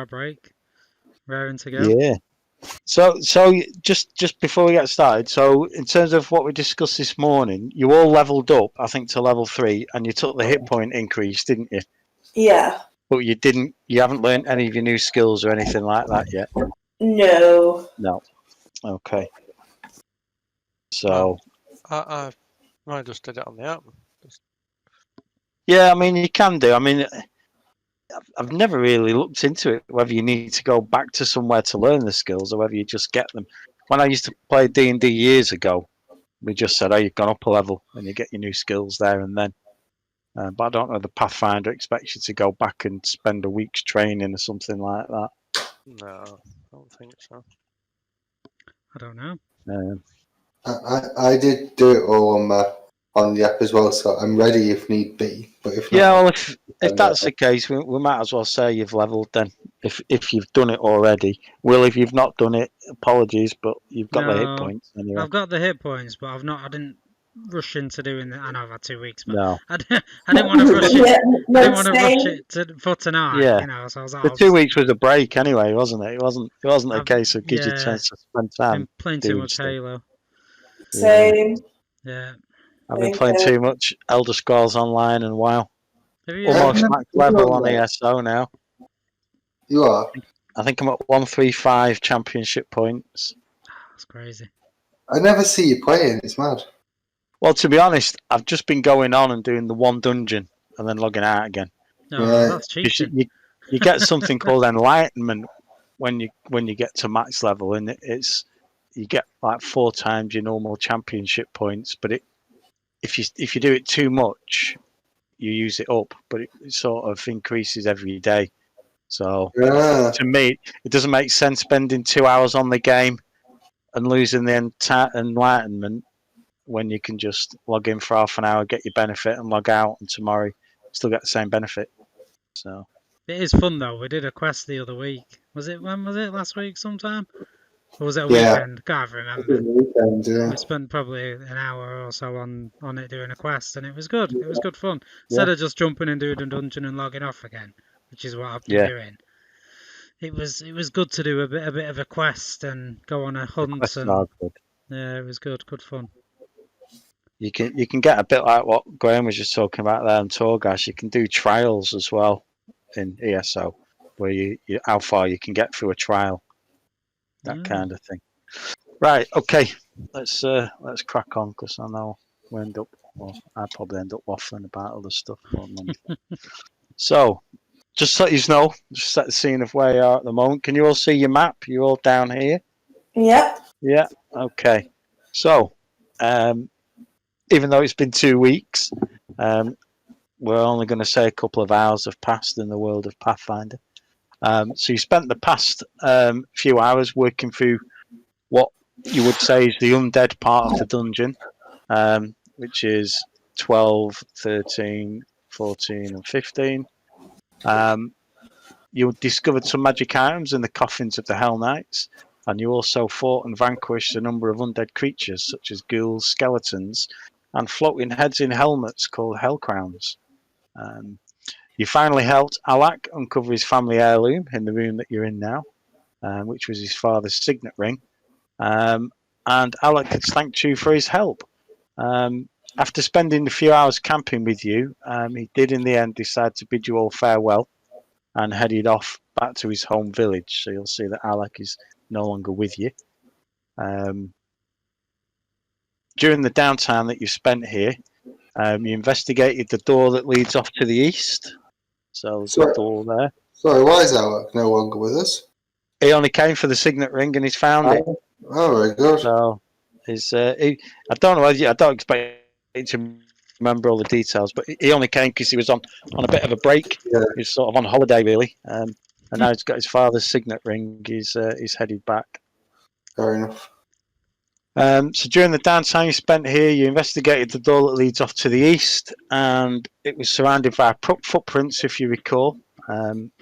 break, raring to go. Yeah. So just before we get started, so in terms of what we discussed this morning, you all leveled up, I think, to level 3, and you took the hit point increase, didn't you? Yeah. But you haven't learned any of your new skills or anything like that yet? No. No. Okay. So... I just did it on the app. Yeah, I mean, you can do. I mean, I've never really looked into it, whether you need to go back to somewhere to learn the skills or whether you just get them. When I used to play D&D years ago, we just said, oh, you've gone up a level and you get your new skills there and then. But I don't know, the Pathfinder expects you to go back and spend a week's training or something like that. No, I don't think so. I don't know. I did do it all on the app as well, so I'm ready if need be. But if not, yeah, well, if that's the case, we might as well say you've leveled then. If you've done it already. Will, if you've not done it, apologies, but you've got the hit points anyway. I've got the hit points, but I didn't rush into doing it. I know I've had 2 weeks, but No. I didn't want to rush it. I didn't want to rush it for tonight. Yeah. You know, so I was like, the 2 weeks was a break anyway, wasn't it? It wasn't a case of gives you a yeah. chance to spend time. Been playing too much stuff. Halo. Same. Yeah. I've been playing too much Elder Scrolls Online and WoW. You almost max level on ESO now. You are? I think I'm at 135 championship points. That's crazy. I never see you playing. It's mad. Well, to be honest, I've just been going on and doing the one dungeon and then logging out again. No, that's cheating. You get something called enlightenment when you get to max level, and you get like 4 times your normal championship points. But if you do it too much, you use it up. But it sort of increases every day. So to me, it doesn't make sense spending 2 hours on the game and losing the entire enlightenment when you can just log in for half an hour, get your benefit, and log out, and tomorrow still get the same benefit. So it is fun though. We did a quest the other week. When was it? Last week sometime? Or was it a weekend? Can't remember. Weekend, yeah. We spent probably an hour or so on it doing a quest, and it was good. It was good fun. Instead of just jumping and doing a dungeon and logging off again, which is what I've been doing. It was good to do a bit of a quest and go on a hunt. Yeah, it was good fun. You can get a bit like what Graham was just talking about there in Torghast. You can do trials as well in ESO, where you how far you can get through a trial, that kind of thing. Right, okay, let's crack on, because I know I probably end up waffling about other stuff on Monday. So, just so you know, just set the scene of where you are at the moment. Can you all see your map? You're all down here? Yep. Yeah, okay. So, even though it's been 2 weeks, we're only going to say a couple of hours have passed in the world of Pathfinder. So you spent the past few hours working through what you would say is the undead part of the dungeon, which is 12, 13, 14 and 15. You discovered some magic items in the coffins of the Hell Knights, and you also fought and vanquished a number of undead creatures such as ghouls, skeletons, and floating heads in helmets called Hell Crowns. You finally helped Alak uncover his family heirloom in the room that you're in now, which was his father's signet ring. And Alak had thanked you for his help. After spending a few hours camping with you, he did in the end decide to bid you all farewell and headed off back to his home village. So you'll see that Alak is no longer with you. During the downtime that you spent here, you investigated the door that leads off to the east. So there's a door there. Sorry, why is Alak no longer with us? He only came for the signet ring and he's found it. Oh, very good. So I don't know. I don't expect him to remember all the details, but he only came because he was on a bit of a break. Yeah. He was sort of on holiday really, and now he's got his father's signet ring. He's headed back. Fair enough. So during the downtime you spent here, you investigated the door that leads off to the east, and it was surrounded by footprints, if you recall. And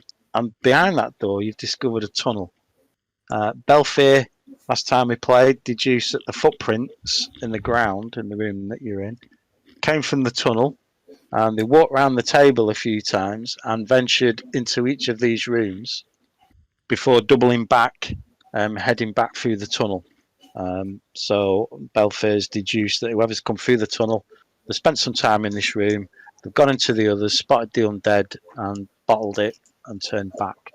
behind that door, you've discovered a tunnel. Belfair, last time we played, deduced that the footprints in the ground in the room that you're in came from the tunnel, and they walked around the table a few times and ventured into each of these rooms. before doubling back, heading back through the tunnel. So Belfair's deduced that whoever's come through the tunnel, they spent some time in this room, they've gone into the others, spotted the undead and bottled it and turned back.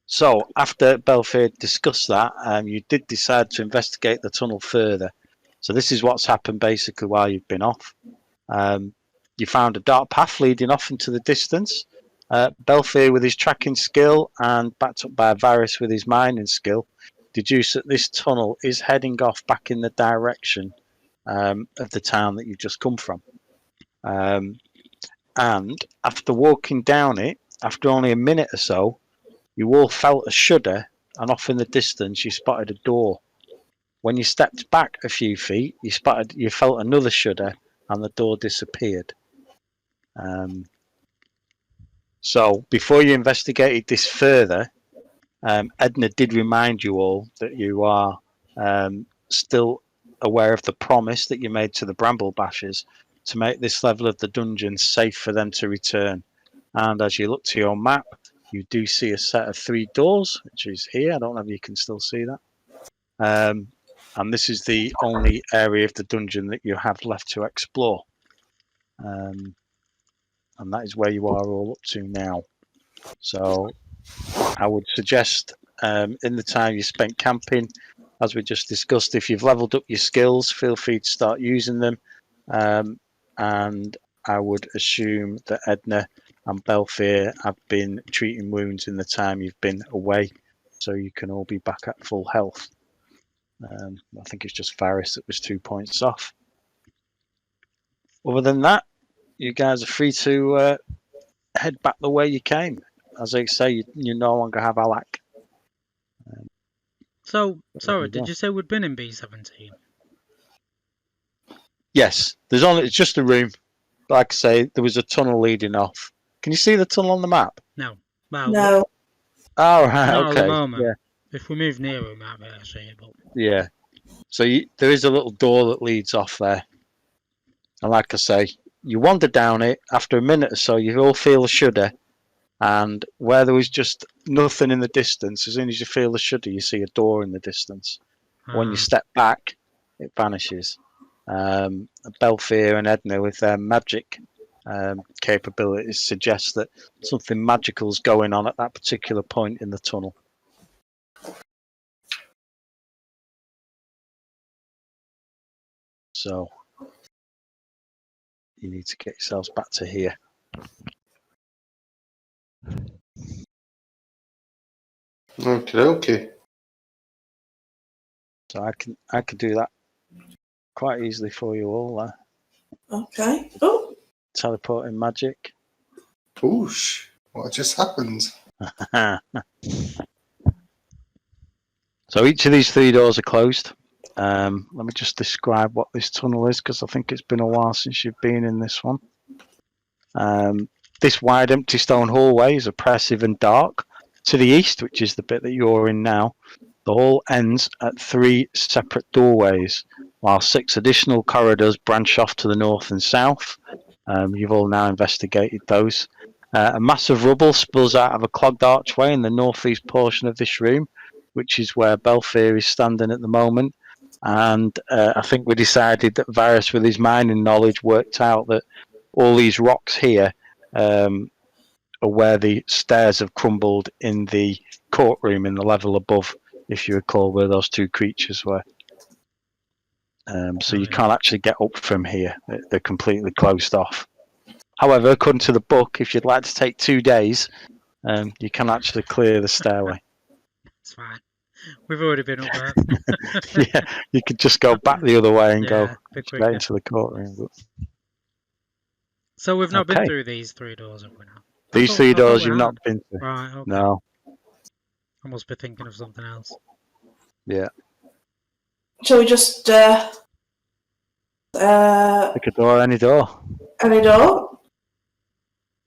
So after Belfair discussed that, you did decide to investigate the tunnel further. So this is what's happened basically while you've been off. You found a dark path leading off into the distance. Belfair, with his tracking skill and backed up by Varys with his mining skill, deduced that this tunnel is heading off back in the direction of the town that you've just come from. And after walking down it, after only a minute or so, you all felt a shudder, and off in the distance you spotted a door. When you stepped back a few feet, you felt another shudder, and the door disappeared. So before you investigated this further, Edna did remind you all that you are still aware of the promise that you made to the Bramble Bashers to make this level of the dungeon safe for them to return. And as you look to your map, you do see a set of 3 doors, which is here. I don't know if you can still see that. And this is the only area of the dungeon that you have left to explore. And that is where you are all up to now. So I would suggest in the time you spent camping, as we just discussed, if you've leveled up your skills, feel free to start using them. And I would assume that Edna and Belfair have been treating wounds in the time you've been away, so you can all be back at full health. I think it's just Varys that was 2 points off. Other than that, you guys are free to head back the way you came. As I say, you no longer have Alak. So, sorry, did you say we'd been in B17? Yes, it's just a room. Like I say, there was a tunnel leading off. Can you see the tunnel on the map? No. Well, No. Oh, right, not okay. at the moment. Yeah. If we move near, we might be able to see it. But... Yeah. So there is a little door that leads off there. And like I say, you wander down it. After a minute or so, you all feel a shudder. And where there was just nothing in the distance, as soon as you feel the shudder, you see a door in the distance. When you step back, it vanishes. Belfair and Edna, with their magic capabilities, suggest that something magical is going on at that particular point in the tunnel. So you need to get yourselves back to here. Okay. So I can do that quite easily for you all. Okay. Oh. Teleporting magic. Oosh. What just happened? So each of these 3 doors are closed. Let me just describe what this tunnel is, because I think it's been a while since you've been in this one. This wide empty stone hallway is oppressive and dark. To the east, which is the bit that you're in now, the hall ends at 3 separate doorways, while 6 additional corridors branch off to the north and south. You've all now investigated those. A massive rubble spills out of a clogged archway in the northeast portion of this room, which is where Belfair is standing at the moment. And I think we decided that Varys, with his mining knowledge, worked out that all these rocks here are where the stairs have crumbled in the courtroom in the level above, if you recall where those 2 creatures were. So you can't actually get up from here. They're completely closed off. However, according to the book, if you'd like to take 2 days, you can actually clear the stairway. It's fine. We've already been up there. Yeah, you could just go back the other way and go bit straight quicker. into the courtroom. But So we've not been Okay. through these 3 doors, have we now? these I 3 thought doors we you've not had. been to. Right, okay. No. I must be thinking of something else. Yeah. Shall we just Pick a door, any door. any door?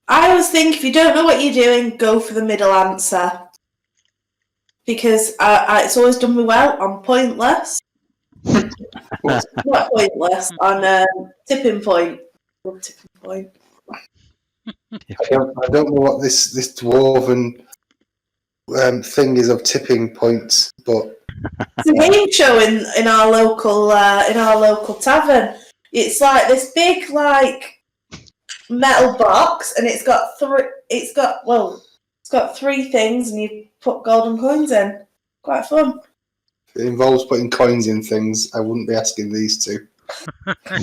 I always think if you don't know what you're doing, go for the middle answer. Because it's always done me well on pointless. Not pointless, on tipping point. Tipping point. I don't know what this dwarven thing is of tipping points, but It's a game show in our local tavern. It's like this big metal box, and it's got three things, and you put golden coins in. Quite fun. it involves putting coins in things. I wouldn't be asking these two.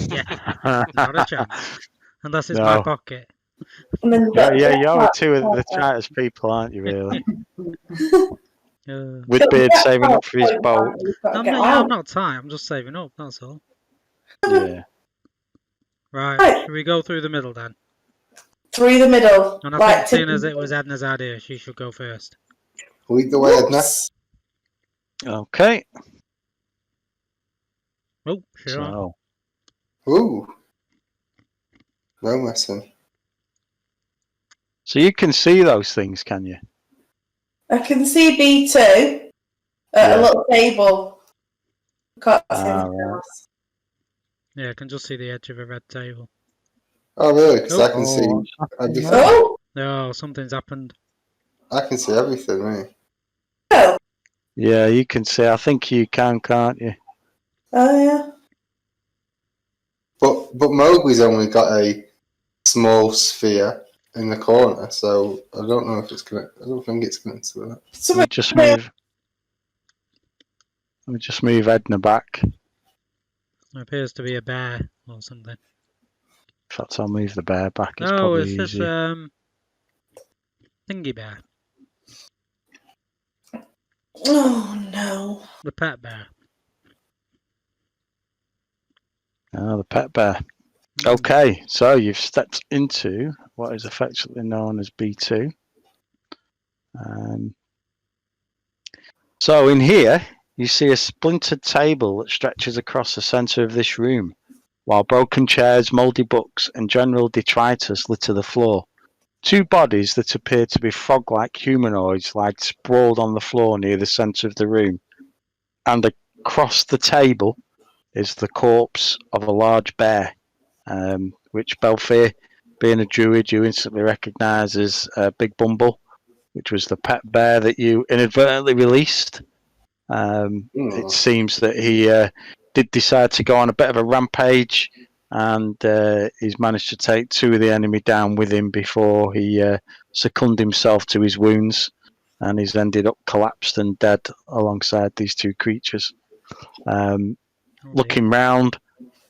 Yeah, not a chance. Unless it's No. my pocket. And then You're two of the tightest people, aren't you, really? With Beard saving up for his boat. I'm not tight, I'm just saving up, that's all. Yeah. Right, should we go through the middle then? Through the middle. And I think seeing as it was Edna's idea, she should go first. Lead the way, Edna. Okay. Oh, sure. So, Ooh. No messing. so you can see those things, can you? I can see B2 at a little table. Can't see anything right. else. Yeah, I can just see the edge of a red table. Oh, really? Because I can see everything. Oh! No, something's happened. I can see everything, really. Oh, Yeah, you can see. I think you can, can't you? yeah. But Mowgli's only got a small sphere in the corner, so I don't know if it's connected. I don't think it's connected to that. Let me just move. Let me just move Edna back. It appears to be a bear or something. In fact, I'll move the bear back. It's Oh, probably it's this easy. thingy bear. Oh, no. The pet bear. Oh, the pet bear. Okay, so you've stepped into what is affectionately known as B2. So in here, you see a splintered table that stretches across the centre of this room, while broken chairs, mouldy books, and general detritus litter the floor. Two bodies that appear to be frog-like humanoids lie sprawled on the floor near the centre of the room, and across the table is the corpse of a large bear, which Belfair, being a druid, you instantly recognise as Big Bumble, which was the pet bear that you inadvertently released. It seems that he did decide to go on a bit of a rampage, and he's managed to take two of the enemy down with him before he succumbed himself to his wounds, and he's ended up collapsed and dead alongside these two creatures. Looking round,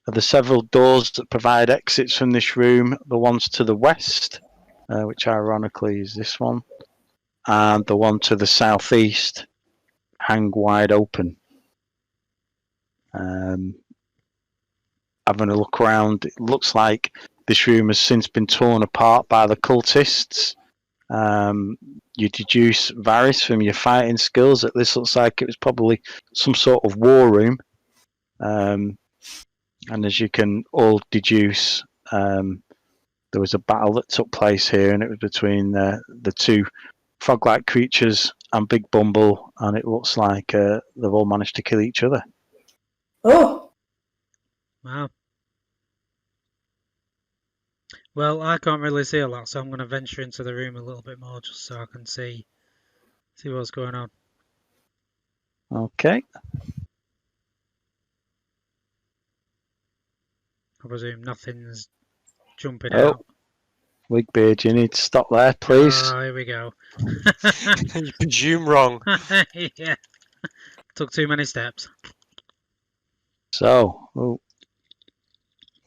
there are several doors that provide exits from this room. The ones to the west, which ironically is this one, and the one to the southeast hang wide open. Having a look around, it looks like this room has since been torn apart by the cultists. You deduce, Varys, from your fighting skills that this looks like it was probably some sort of war room. And as you can all deduce, there was a battle that took place here, and it was between the two frog-like creatures and Big Bumble, and it looks like they've all managed to kill each other. Oh. Wow. Well, I can't really see a lot, so I'm going to venture into the room a little bit more just so I can see what's going on. Okay. I presume nothing's jumping out. Wigbeard, you need to stop there, please. Oh, here we go. You presume wrong. Yeah. Took too many steps. So,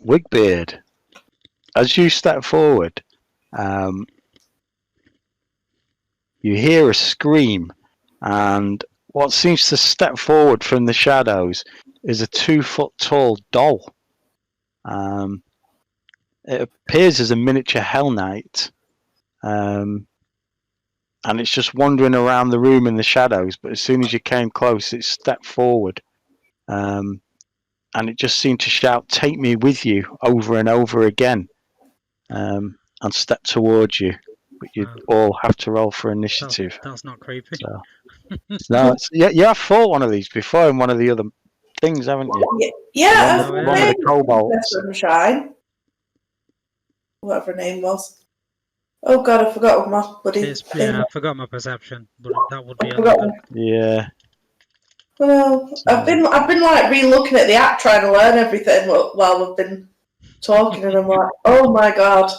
Wigbeard, as you step forward, you hear a scream, and what seems to step forward from the shadows is a 2-foot-tall doll. It appears as a miniature Hell Knight, and it's just wandering around the room in the shadows, but as soon as you came close, it stepped forward, and it just seemed to shout, "Take me with you," over and over again, and step towards you. But you all have to roll for initiative. That's not creepy. So, no, you have fought one of these before in one of the other things, haven't you? Yeah, one with the kobolds. Sunshine. Whatever her name was. Oh God, I forgot my bloody thing. I forgot my perception, but that would be I forgot 11. Yeah. Well, I've been like re-looking at the app trying to learn everything while we've been talking, and I'm like, oh my God.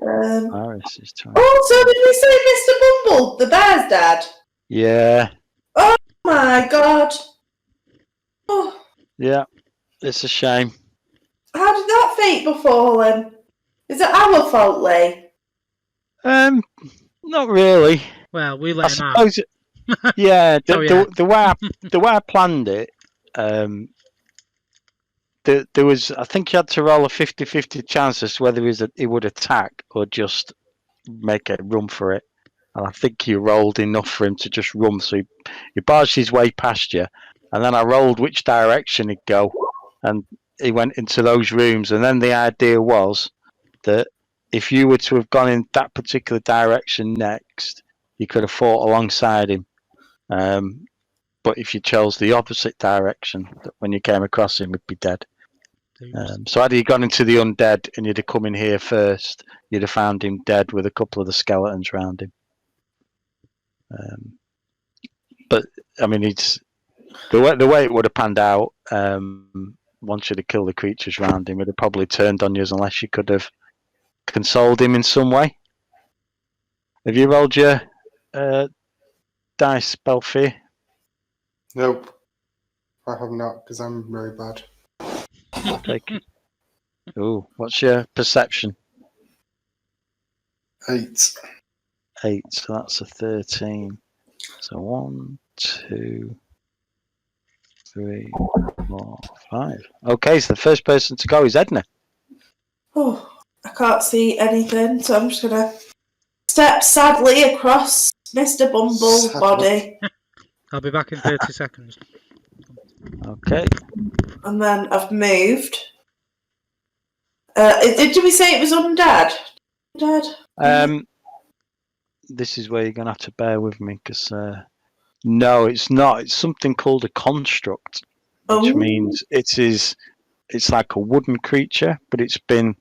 Iris is trying. Oh, so did we say Mr. Bumble, the bear's dad? Yeah. Oh my God. Oh, Yeah. It's a shame. how did that fate befall him? Is it our fault, Lee? Not really. Well, we I let him out. suppose. Yeah. So, yeah. The way I planned it, there was, I think you had to roll a 50-50 chance as to whether he would attack or just make a run for it. And I think he rolled enough for him to just run. So he barged his way past you. And then I rolled which direction he'd go. And he went into those rooms. And then the idea was that if you were to have gone in that particular direction next, you could have fought alongside him. But if you chose the opposite direction, when you came across him, he'd be dead. So had he gone into the undead and you'd have come in here first, you'd have found him dead with a couple of the skeletons around him. But I mean, it's the way it would have panned out. Once you'd have killed the creatures around him, it'd have probably turned on you unless you could have consoled him in some way. Have you rolled your dice, Belfie? Nope. I have not, because I'm very bad. Ooh, what's your perception? 8. 8, so that's a 13. So 1, 2, 3, 4, 5. Okay, so the first person to go is Edna. Oh, I can't see anything, so I'm just gonna step sadly across Mr. Bumble's body. I'll be back in 30 seconds. Okay. And then I've moved. Did we say it was undead? Dead? This is where you're going to have to bear with me, because no, it's not. It's something called a construct, which means it's like a wooden creature, but it's been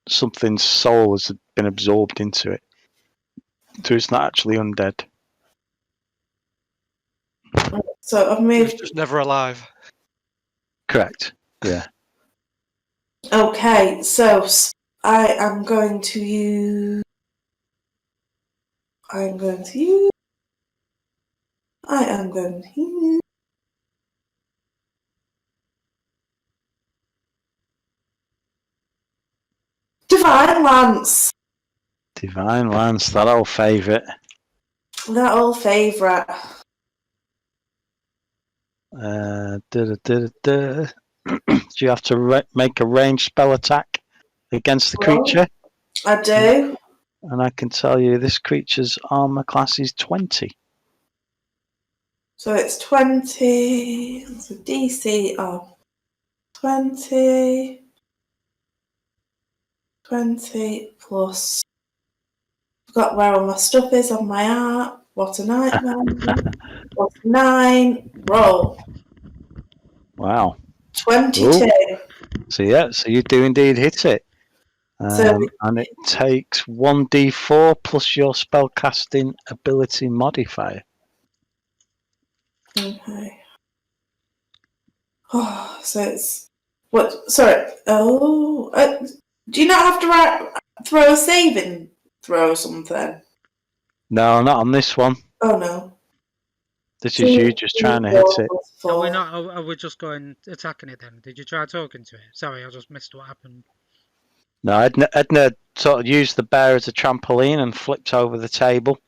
something's soul has been absorbed into it. So it's not actually undead. So I've He was moved. just never alive. Correct. Yeah. Okay, so I am going to use. Divine Lance. Divine Lance, that old favourite. That old favourite. Do you have to make a ranged spell attack against the creature? I do. And I can tell you this creature's armor class is 20. So it's 20. It's a DC of 20. 20 plus. Forgot where all my stuff is on my art. What a nightmare. Plus 9. Roll. Wow. 22. So you do indeed hit it. And it takes 1d4 plus your spellcasting ability modifier. Okay. Oh, so it's what? Sorry. Oh, do you not have to throw a saving throw or something? No, not on this one. Oh no. This is you just trying to hit it. Are we just going attacking it then? Did you try talking to it? Sorry, I just missed what happened. No, Edna sort of used the bear as a trampoline and flipped over the table.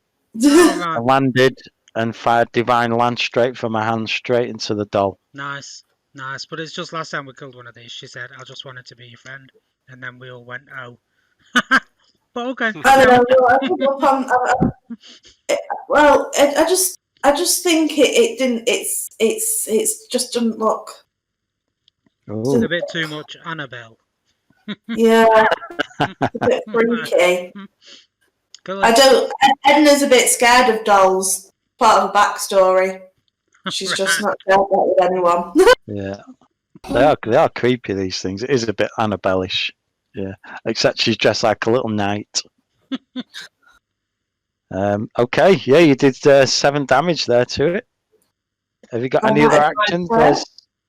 Oh, I landed and fired Divine Lance straight from my hand straight into the doll. Nice. But it's just last time we killed one of these, she said, I just wanted to be your friend. And then we all went, oh. But okay. I don't know. I just think it didn't. It's just doesn't look. Ooh. It's a bit too much Annabelle. Yeah, a bit freaky. Cool. I don't. Edna's a bit scared of dolls. Part of a backstory. She's just not shared that with anyone. Yeah, they are creepy. These things. It is a bit Annabelle-ish. Except she's dressed like a little knight. Okay, yeah, you did 7 damage there to it. Have you got any other actions?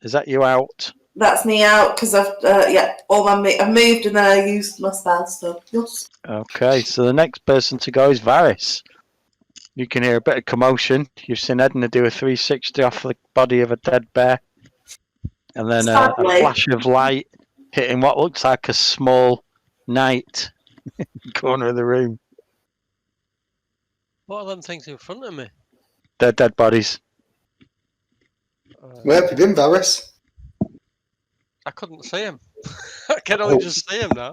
Is that you out? That's me out because I've I've moved and then I used my spell stuff. Yes. Okay, so the next person to go is Varys. You can hear a bit of commotion. You've seen Edna do a 360 off the body of a dead bear, and then a flash of light hitting what looks like a small knight in the corner of the room. What are them things in front of me? They're dead bodies. Where have you been, Varys? I couldn't see him. I can only just see him now.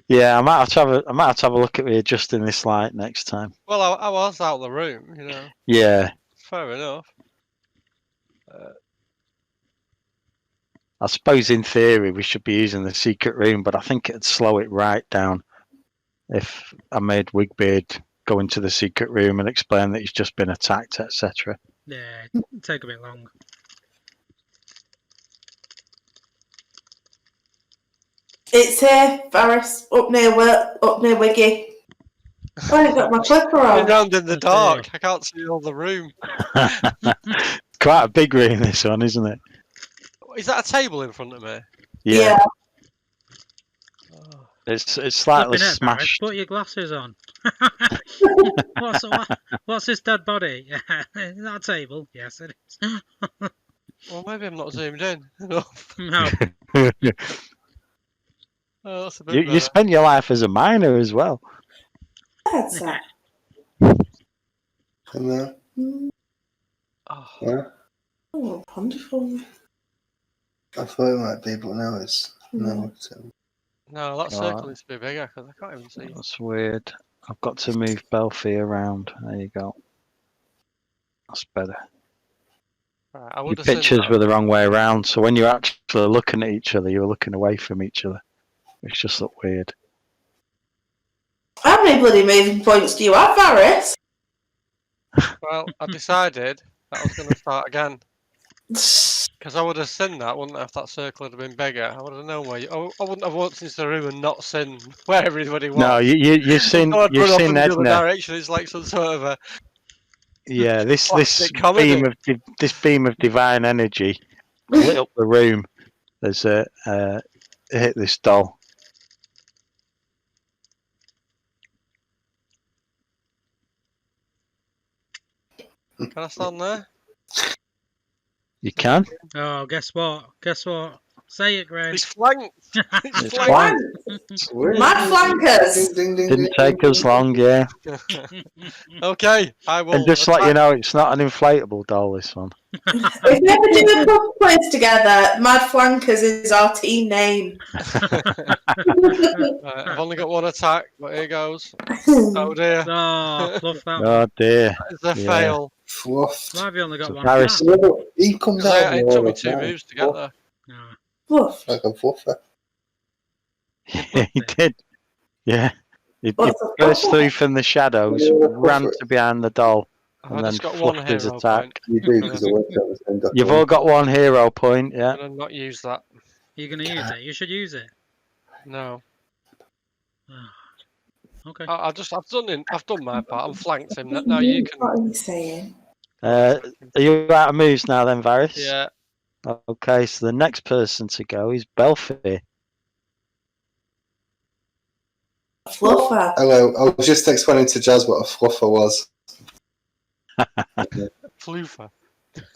Yeah, I might have to have a look at readjusting this light next time. Well, I was out of the room, you know. Yeah, Fair enough. I suppose in theory we should be using the secret room, but I think it'd slow it right down if I made Wigbeard go into the secret room and explain that he's just been attacked, etc. Yeah, it'd take a bit long. It's here, Varys, up near Wiggy. I ain't got my clicker I'm on. round in the dark. I can't see all the room. Quite a big room, this one, isn't it? Is that a table in front of me? Yeah. Oh. It's slightly Flipping it, Barry, smashed. put your glasses on. What's this dead body? Is that a table? Yes, it is. Well, maybe I'm not zoomed in enough. No. Oh, that's a bit You spent your life as a miner as well. That's that. And there. Oh, Where? Oh, wonderful. I thought it might be, but now it's no. no, that Alright. circle needs to be bigger because I can't even see. That's weird. I've got to move Belfie around. There you go. That's better. Right, I Your would have seen pictures that. were the wrong way around, so when you're actually looking at each other, you were looking away from each other. It's just look weird. How many bloody moving points do you have, Varys? Well, I decided that I was going to start again because I would have seen that, wouldn't I? If that circle had been bigger, I would have known where. I wouldn't have walked into the room and not seen where everybody was. No, you've seen I'd you've run off in seen the other Edna. direction. It's like some sort of a Yeah, this classic comedy. beam of divine energy lit up the room as it hit this doll. Can I stand there? You can. Oh, guess what? Say it, Greg. It's flanked. It's It's flanked. flanked. Mad flankers! Ding, ding, Didn't ding, take ding, us long, yeah. Okay, I will. And just to let you attack. know, it's not an inflatable doll. This one. If we ever do a pub quiz together, Mad Flankers is our team name. Right, I've only got one attack, but here goes. Oh dear, Oh, fluff that one. Oh dear. it's a Yeah. fail. Fluff. Why have you only got So one Varys- attack? He comes out It with took all me the 2 time. moves to get there. No. Fluff. Like a fluffer. Yeah, he did. Yeah. He What's a burst fluffer? through from the shadows, Yeah, ran fluffer. to behind the doll, I've and then just got one fluffed his hero attack. point. You do, because I worked out the same You've all got one hero point, yeah. I'm gonna not use that. You're going to use it? You should use it. No. Okay. I've done my part. I'm flanked him. Now you can. What are you saying? Are you out of moves now then, Varys? Yeah. Okay, so the next person to go is Belfie. Fluffer. Hello, I was just explaining to Jazz what a fluffer was. Floofer.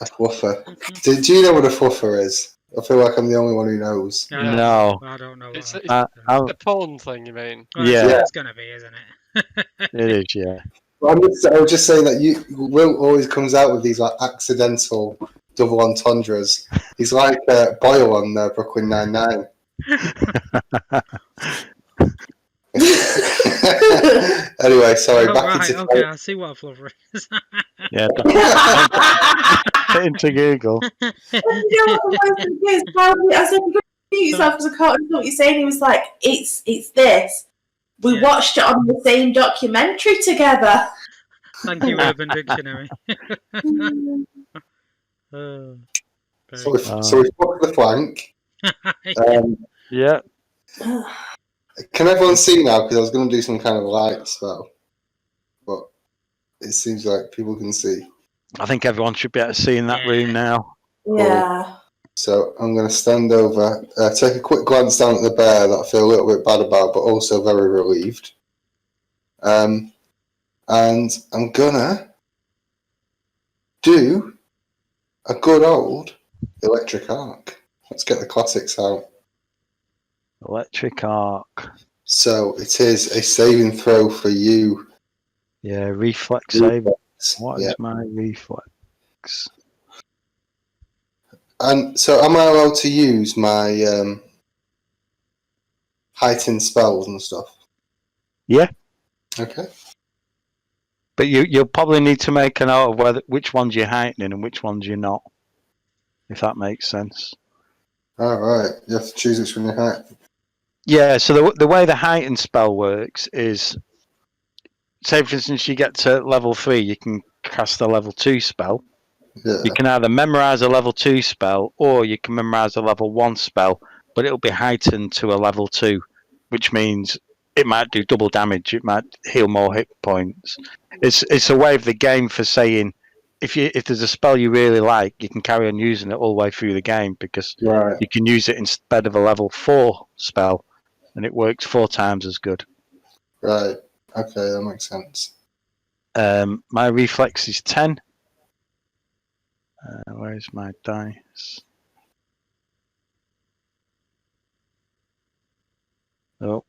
A fluffer. Do you know what a fluffer is? I feel like I'm the only one who knows. Yeah. No. I don't know. It's What the pawn thing, you mean? well, Yeah. it's going to be, isn't it? It is, yeah. I was just saying that Will always comes out with these like accidental double entendres. He's like Boyle on Brooklyn Nine-Nine. Anyway, sorry, Oh, back right, into okay, I see what a fluffer is. Yeah. Get into Google. You know what the worst thing is? Probably, I said, you got to mute yourself because I can't understand what you're saying. He was like, it's this. We Yeah. watched it on the same documentary together. Thank you, Urban Dictionary. Oh, So we fucked the flank. Yeah. Can everyone see now? Because I was going to do some kind of light spell, but it seems like people can see. I think everyone should be able to see in that Yeah. room now. Yeah. So I'm going to stand over, take a quick glance down at the bear that I feel a little bit bad about, but also very relieved. And I'm gonna do a good old electric arc. Let's get the classics out. Electric arc. So it is a saving throw for you. Yeah, reflex save. What Yeah. is my reflex? And so am I allowed to use my heightened spells and stuff? Yeah. Okay. But you'll probably need to make a note of which ones you're heightening and which ones you're not. If that makes sense. All right. You have to choose which one you heighten. Yeah, so the way the heightened spell works is, say for instance you get to level 3, you can cast a level 2 spell. Yeah. You can either memorize a level 2 spell or you can memorize a level 1 spell, but it'll be heightened to a level 2, which means it might do double damage, it might heal more hit points. It's a way of the game for saying if there's a spell you really like, you can carry on using it all the way through the game because Right. you can use it instead of a level 4 spell and it works 4 times as good. Right. Okay, that makes sense. My reflex is 10. Where's my dice? Oh,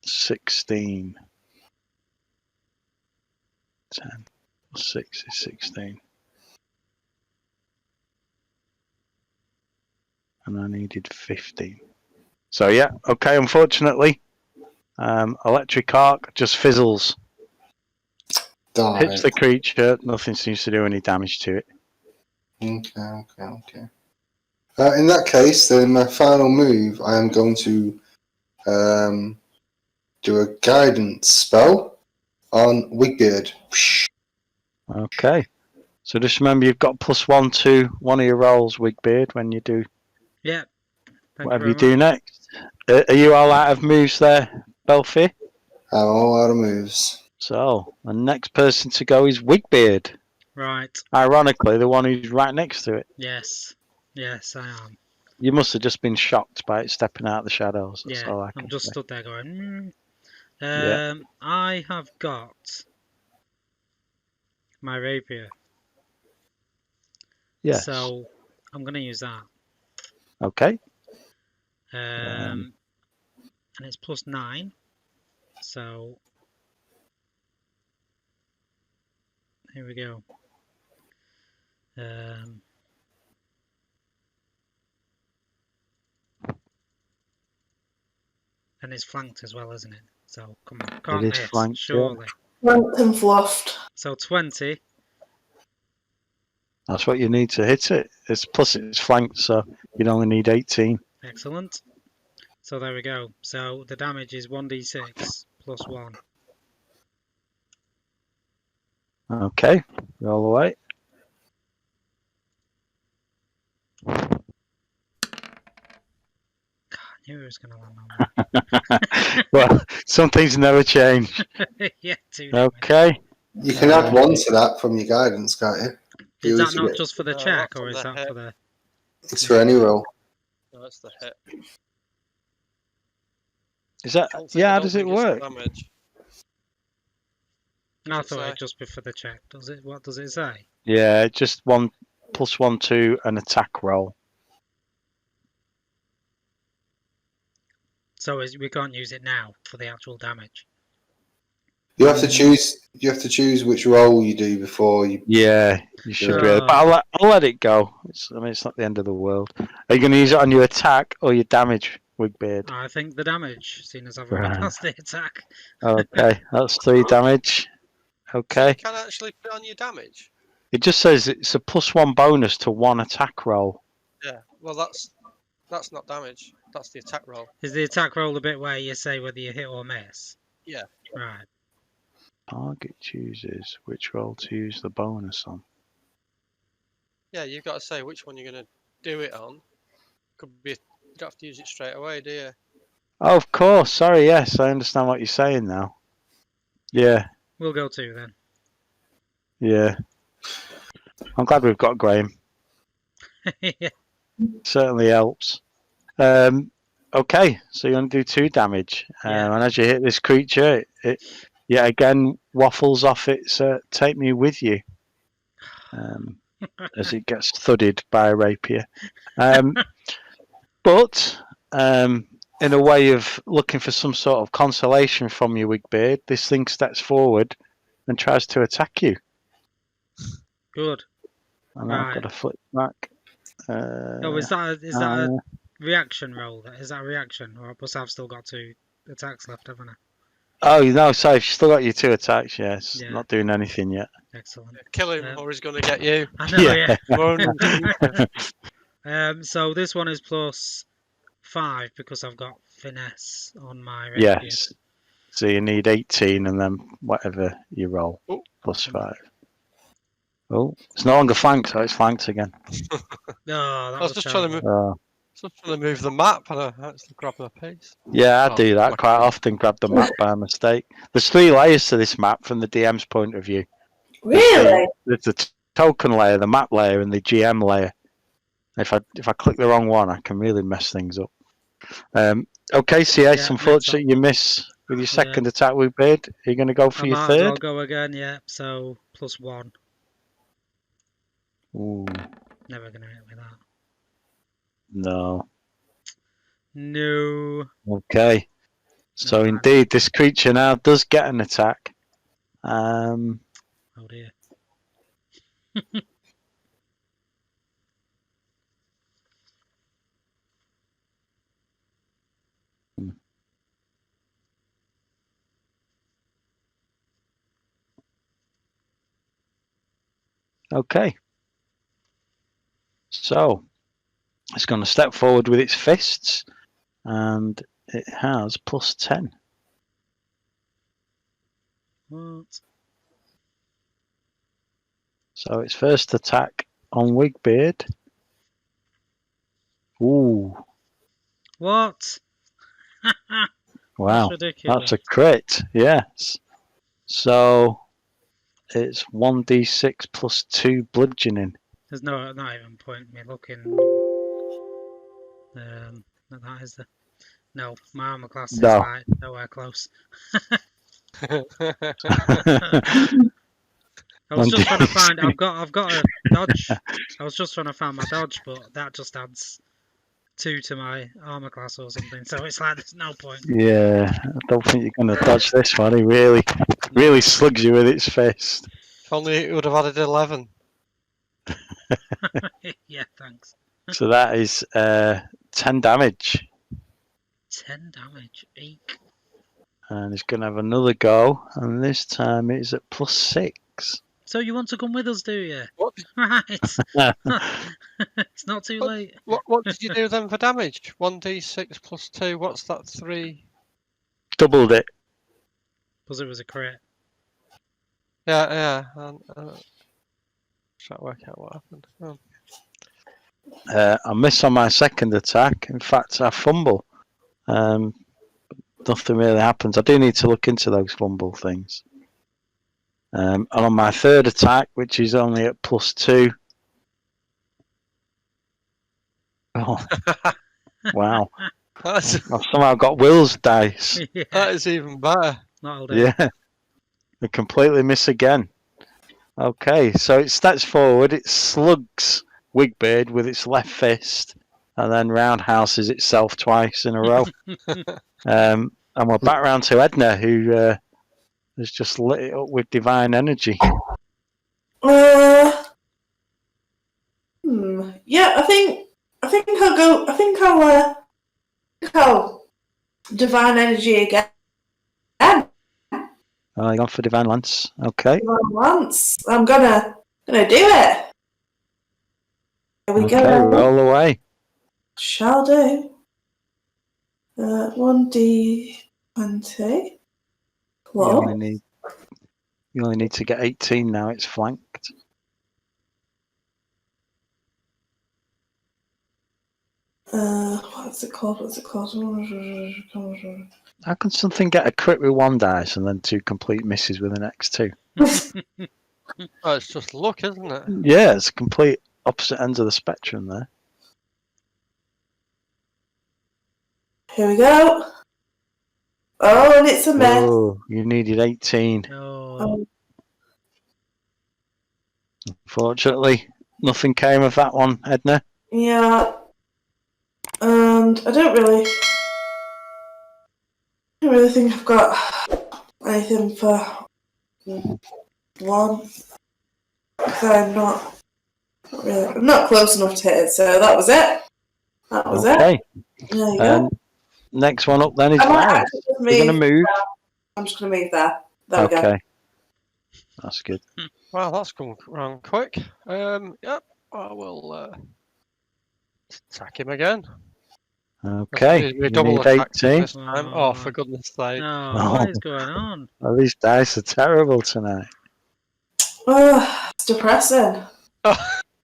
16. 10 plus 6 is 16. And I needed 15. So yeah, okay, unfortunately, electric arc just fizzles. Darn Hits it. the creature, nothing seems to do any damage to it. Okay. In that case, then my final move, I am going to do a guidance spell on Wigbeard. Okay. So just remember you've got +1 to one of your rolls, Wigbeard, when you do Yeah. Thank whatever you you very do much. next. Are you all out of moves there, Belfie? I'm all out of moves. So, the next person to go is Wigbeard. Right. Ironically, the one who's right next to it. Yes. Yes, I am. You must have just been shocked by it stepping out of the shadows. That's Yeah. all I I'm can just say. stood there going. Yeah. I have got my rapier. Yes. So I'm gonna use that. Okay. And it's +9. So here we go. And it's flanked as well, isn't it? So come on, can't is miss, flanked, surely. Flanked and fluffed. So 20. That's what you need to hit it. It's flanked, so you'd only need 18. Excellent. So there we go. So the damage is 1d6 +1. Okay. Roll away. I knew it was gonna land on Well, some things never change. me. Yeah, 2 damage. Okay. You can add 1 to that from your guidance, can't you? Is that You not get- just for the No, check, that's or on is the that hit. for the? It's for any roll. No, that's the hit. Is that? I don't think- Yeah. I How don't does it think it's the work? damage. I Does it thought say? it'd just be for the check. Does it? What does it say? Yeah, just +1 to an attack roll. So we can't use it now for the actual damage. You have to choose. You have to choose which roll you do before you. Yeah, you should be able. Oh. But I'll let it go. It's not the end of the world. Are you going to use it on your attack or your damage, Wigbeard? I think the damage, seeing as I've already Right. passed the attack. Okay, that's 3 damage. So Okay. you can actually put on your damage. It just says it's a +1 bonus to 1 attack roll. Yeah. Well, that's not damage. That's the attack roll. Is the attack roll the bit where you say whether you hit or miss? Yeah. Right. Target chooses which roll to use the bonus on. Yeah, you've got to say which one you're going to do it on. Could be. You don't have to use it straight away, do you? Oh, of course. Sorry. Yes, I understand what you're saying now. Yeah. We'll go 2 then. Yeah. I'm glad we've got Graham. Yeah. Certainly helps. Okay, so you're going to do 2 damage. Yeah. And as you hit this creature, it yet again waffles off its take me with you as it gets thudded by a rapier. But in a way of looking for some sort of consolation from you, Wigbeard, this thing steps forward and tries to attack you. Good. And I've got Right. to flip back. Oh, is that a reaction roll? Is that a reaction? Or plus I've still got 2 attacks left, haven't I? Oh, no, sorry, you've still got your 2 attacks, yes. Yeah. Not doing anything yet. Excellent. Kill him, or he's going to get you. I know, yeah. Yeah. So this one is plus 5 because I've got finesse on my rapier. Yes. So you need 18 and then whatever you roll, Oh, plus 5. Oh, it's no longer flanked, so it's flanked again. No, that I was just trying terrible. to move the map, and I actually grabbed my piece. Yeah, I Oh, do that lucky quite me. often, grab the map by mistake. There's 3 layers to this map from the DM's point of view. Really? There's the token layer, the map layer, and the GM layer. If I click the wrong one, I can really mess things up. Okay, CS, Yeah, unfortunately you miss with your second attack with Beard. Are you going to go for I your might as well third? go again, yeah. So plus 1. Ooh, Never gonna hit with that. no. No. Okay. So Never mind. indeed, this creature now does get an attack. Oh dear. Okay. So it's going to step forward with its fists, and it has plus 10. What? So its first attack on Wigbeard. Ooh, What? wow. That's ridiculous. That's a crit, yes. So it's 1d6 plus 2 bludgeoning. There's not even point me looking. That is the. No, my armor class is No. like nowhere close. I was just trying to find. I've got a dodge. I was just trying to find my dodge, but that just adds 2 to my armor class or something. So it's like there's no point. Yeah, I don't think you're going to dodge this one. He really slugs you with its fist. If only it would have added 11. Yeah, thanks. So that is 10 damage. 10 damage. Eek. And he's going to have another go. And this time it's at plus 6. So you want to come with us, do you? What? Right. It's not too late. What did you do then for damage? 1d6 plus 2. What's that? 3. Doubled it. Because it was a crit. Yeah. Try to work out what happened. Oh. I miss on my second attack. In fact, I fumble. Nothing really happens. I do need to look into those fumble things. And on my third attack, which is only at plus 2. Oh, wow. I've somehow got Will's dice. Yeah. That is even better. That'll do. Yeah. I completely miss again. Okay, so it steps forward, it slugs Wigbeard with its left fist, and then roundhouses itself twice in a row. And we're back round to Edna, who has just lit it up with divine energy. Yeah, I think I'll go. I think I'll divine energy again. Oh, you gone for divine lance? Okay. Once I'm gonna do it. Here we Okay, go. roll away. Shall do. 1d20 You plus. only need to get 18 now. It's flanked. What's it called? How can something get a crit with one dice and then 2 complete misses with the next 2? Oh, it's just luck, isn't it? Yeah, it's complete opposite ends of the spectrum there. Here we go. Oh, and it's a mess. Oh, you needed 18. Oh, Unfortunately, nothing came of that one, Edna. Yeah. And I don't really think I've got anything for one. So I'm not close enough to hit it, so that was it. That was it. Okay. There you go. Next one up then is I might Varys. actually just You're going to move. I'm just going to move there. There we go. Okay. That's good. Well, that's gone round quick. Yep, I will attack him again. Okay. We You double need attack 18. this time. Oh, for goodness sake. no, what is going on? Well, these dice are terrible tonight. Oh, it's depressing.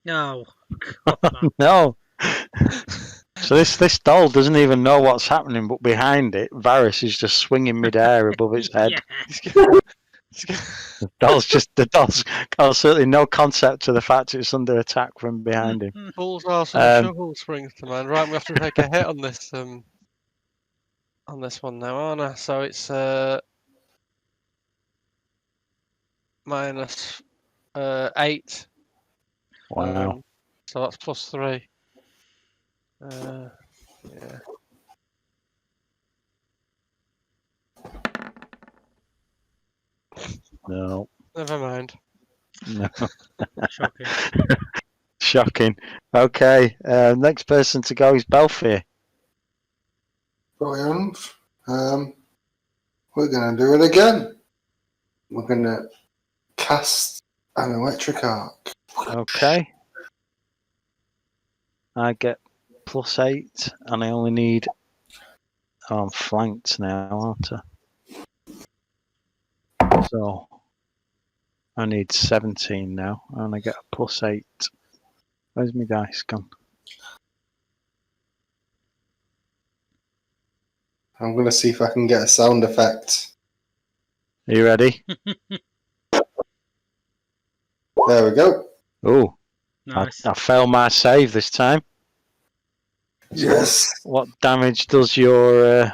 No. God, no. No. So this doll doesn't even know what's happening, but behind it, Varys is just swinging midair above its head. Yeah. The doll's got absolutely no concept to the fact it's under attack from behind him. Bulls are some shovel springs to mind. Right, we have to take a hit on this one now, aren't I? So it's minus 8. Wow. So that's plus 3. Yeah. No. Never mind. No. Shocking. Shocking. Okay. Next person to go is Belfier. Brilliant. We're going to do it again. We're going to cast an electric arc. Okay. I get plus 8, and I only need. Oh, I'm flanked now, aren't I? So I need 17 now, and I get a plus 8. Where's my dice gone? I'm going to see if I can get a sound effect. Are you ready? There we go. Oh, Nice. I failed my save this time. Yes. What damage does your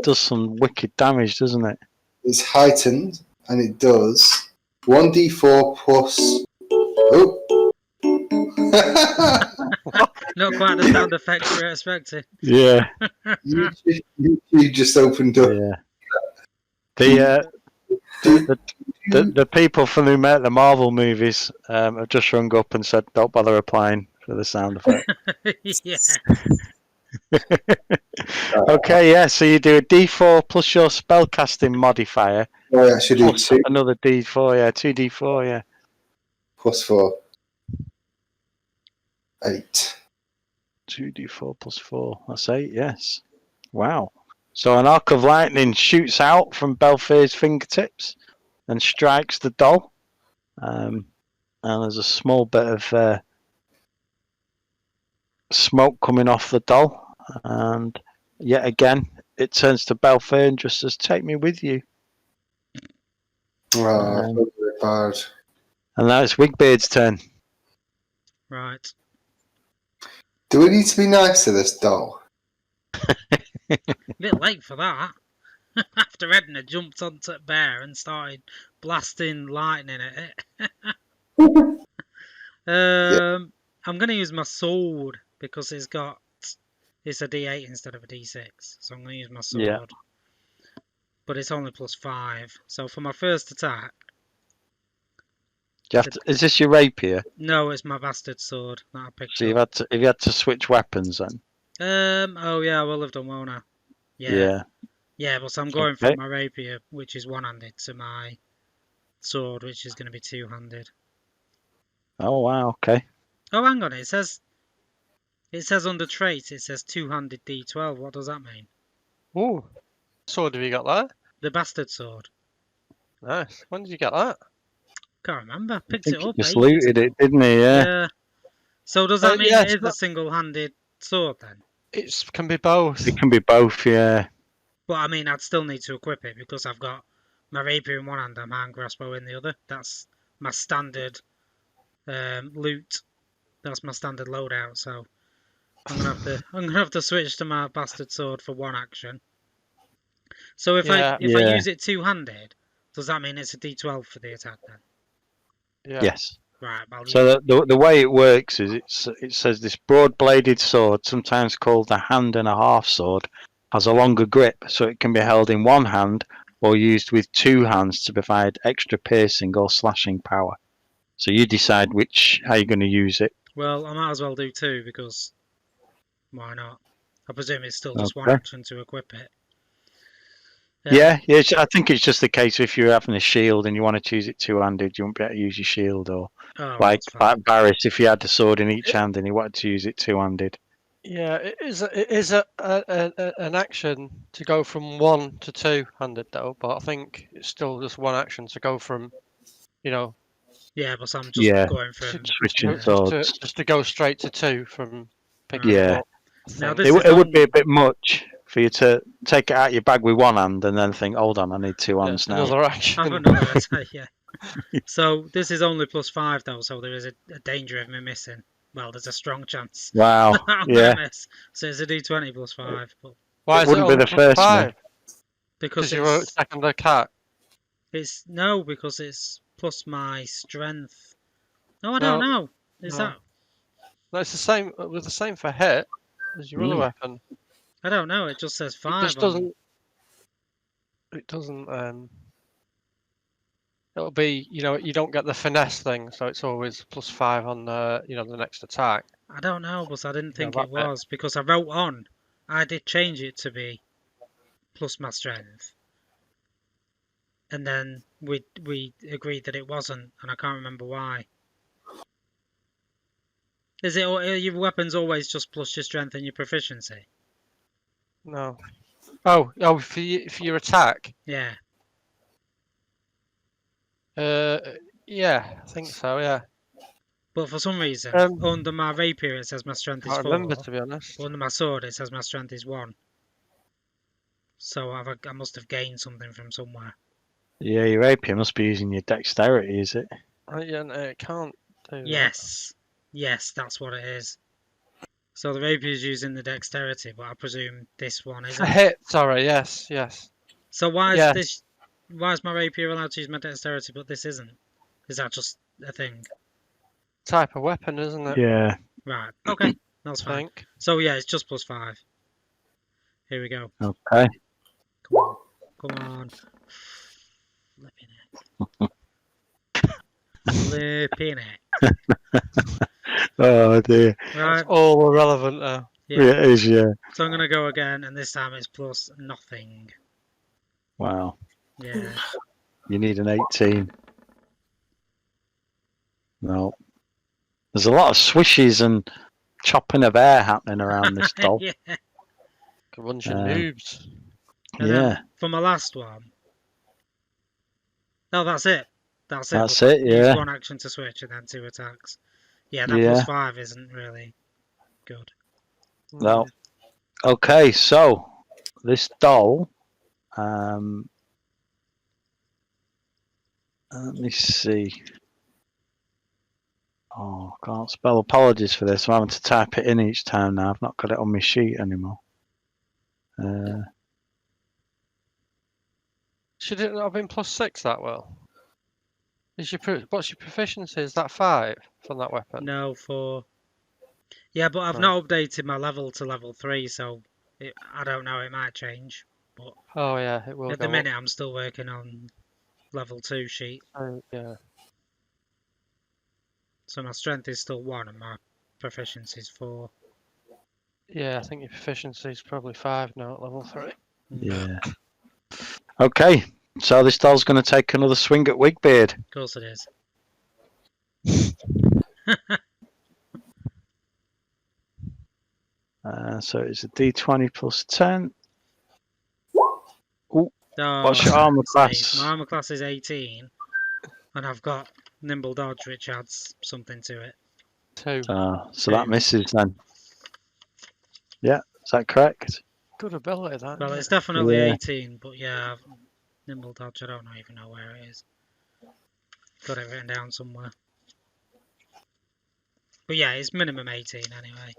does some wicked damage, doesn't it? It's heightened, and it does 1d4 plus. Oh. Not quite the sound effects we were expecting. Yeah. you just opened up. Yeah. The people from who make the Marvel movies have just rung up and said don't bother applying for the sound effect. Yeah. Okay, yeah. So you do a D4 plus your spellcasting modifier. Oh, I should do Plus 2 another D4, yeah, 2D4, yeah. plus 4. 8. 2D4 plus 4. That's 8, yes. Wow. So an arc of lightning shoots out from Belfier's fingertips and strikes the doll. And there's a small bit of smoke coming off the doll. And yet again, it turns to Belfier and just says, take me with you. Oh, I feel very bad. And now it's Wigbeard's turn. Right. Do we need to be nice to this doll? A bit late for that. After Edna jumped onto the bear and started blasting lightning at it. I'm going to use my sword because it's a D8 instead of a D6. So I'm going to use my sword. Yeah. But it's only plus 5. So for my first attack... Is this your rapier? No, it's my bastard sword that I picked So up. you had to switch weapons then? Oh yeah, I will have done, won't I? Yeah. Yeah, but I'm going from my rapier, which is one-handed, to my sword, which is going to be two-handed. Oh wow, okay. Oh, hang on, it says under traits, it says two-handed D12. What does that mean? Ooh. Sword have you got there? The bastard sword. Nice. When did you get that? Can't remember. Picked I it think he up. just ages looted ago. it, didn't he? Yeah. Yeah. So does that mean yes, it is a single-handed sword then? it can be both. It can be both, yeah. But I mean, I'd still need to equip it because I've got my rapier in one hand and my hand crossbow in the other. That's my standard loot. That's my standard loadout. So I'm gonna have to switch to my bastard sword for one action. So if I use it two-handed, does that mean it's a D12 for the attack then? Yeah. Yes. Right. So the way it works is it says this broad-bladed sword, sometimes called the hand and a half sword, has a longer grip, so it can be held in one hand or used with two hands to provide extra piercing or slashing power. So you decide how you're going to use it. Well, I might as well do two because why not? I presume it's still just one action to equip it. Yeah, I think it's just the case if you're having a shield and you want to choose it two-handed, you won't be able to use your shield, or like Varys, if you had the sword in each hand and you wanted to use it two-handed. Yeah, it is an action to go from one to two-handed though, but I think it's still just one action to go from, Yeah, but I'm just going from switching swords. Just to go straight to two from picking them up. Now it would be a bit much for you to take it out of your bag with one hand and then think, hold on, I need two hands now. Another action. Have another attack, yeah. So this is only +5 though, so there is a danger of me missing. Well, there's a strong chance. Wow. Yeah. Miss. So it's a D20 +5. But why it wouldn't be the first one? Because you were attacking the cat. Because it's plus my strength. No, I don't know. Is that? No, it's the same. It was the same for hit as your other weapon. I don't know. It just says 5. It just doesn't. It doesn't. It'll be, you don't get the finesse thing, so it's always +5 on the next attack. I don't know, but I didn't think it was because I wrote on. I did change it to be plus my strength, and then we agreed that it wasn't, and I can't remember why. Are your weapons always just plus your strength and your proficiency? No. Oh, for your attack. Yeah. Yeah, I think so. Yeah. But for some reason, under my rapier it says my strength is 4. I remember, to be honest. But under my sword it says my strength is 1. So I must have gained something from somewhere. Yeah, your rapier must be using your dexterity, is it? Yeah, no, it can't do that. Yes, that's what it is. So the rapier is using the dexterity, but I presume this one isn't. A hit, sorry, yes. So why is my rapier allowed to use my dexterity, but this isn't? Is that just a thing? Type of weapon, isn't it? Yeah. Right. Okay. That's fine. So yeah, it's just +5. Here we go. Okay. Come on. Flipping it. Oh dear. Right. It's all irrelevant now. Yeah, it is, yeah. So I'm gonna go again, and this time it's plus nothing. Wow. Yeah. You need an 18. No. There's a lot of swishes and chopping of air happening around this doll. Yeah. A bunch of noobs. Yeah. For my last one. No, that's it. That's it, yeah. Use one action to switch and then 2 attacks. Yeah, that +5 isn't really good. No. Okay, so this doll. Let me see. Oh, I can't spell. Apologies for this. I'm having to type it in each time now. I've not got it on my sheet anymore. Should it not have been +6 that well? What's your proficiency? Is that 5 from that weapon? No, 4. Yeah, but I've not updated my level to level 3, so I don't know. It might change. But oh yeah, it will. At the minute, I'm still working on level 2 sheet. Oh yeah. So my strength is still 1 and my proficiency is 4. Yeah, I think your proficiency is probably 5 now at level 3. Yeah. Okay, so this doll's going to take another swing at Wigbeard. Of course it is. So it's a D20 plus 10. Ooh. Oh, What's your armor class? My armor class is 18, and I've got nimble dodge, which adds something to it. 2. So that misses then. Yeah, Is that correct? Good ability, that. Well, isn't it's it? definitely Yeah. 18, but yeah, nimble dodge. I don't even know where it is. Got it written down somewhere. But yeah, it's minimum 18 anyway.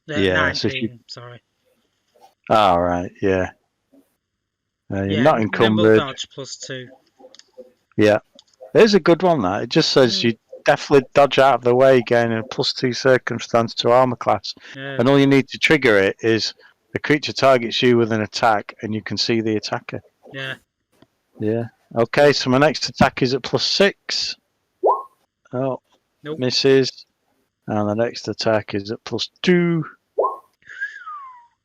Yeah, so 19, sorry. All right, yeah. You're Yeah, not nimble encumbered. dodge +2. Yeah. There's a good one, that. It just says Mm. you definitely dodge out of the way, gaining a +2 circumstance to armor class. Yeah, And all you need to trigger it is the creature targets you with an attack and you can see the attacker. yeah. Yeah. Okay, so my next attack is at +6. Oh, Nope. misses. And the next attack is at +2.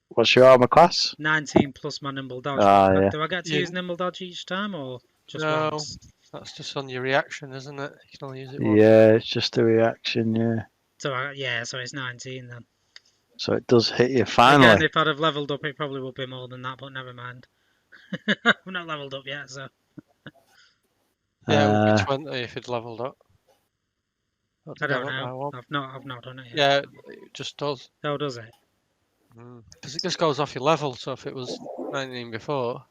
What's your armor class? 19 plus my nimble dodge. Ah, yeah. Do I get to You- use nimble dodge each time or just No. once? That's just on your reaction, isn't it? You can only use it once. Yeah, it's just a reaction, yeah. So so it's 19 then. So it does hit you finally. Again, if I'd have leveled up, it probably would be more than that, but never mind. I'm not leveled up yet, so. Yeah, it would Uh, be 20 if it's leveled up. I don't know. I've not done it yet. Yeah, it just does. Oh, does it? Because it just goes off your level, so if it was 19 before...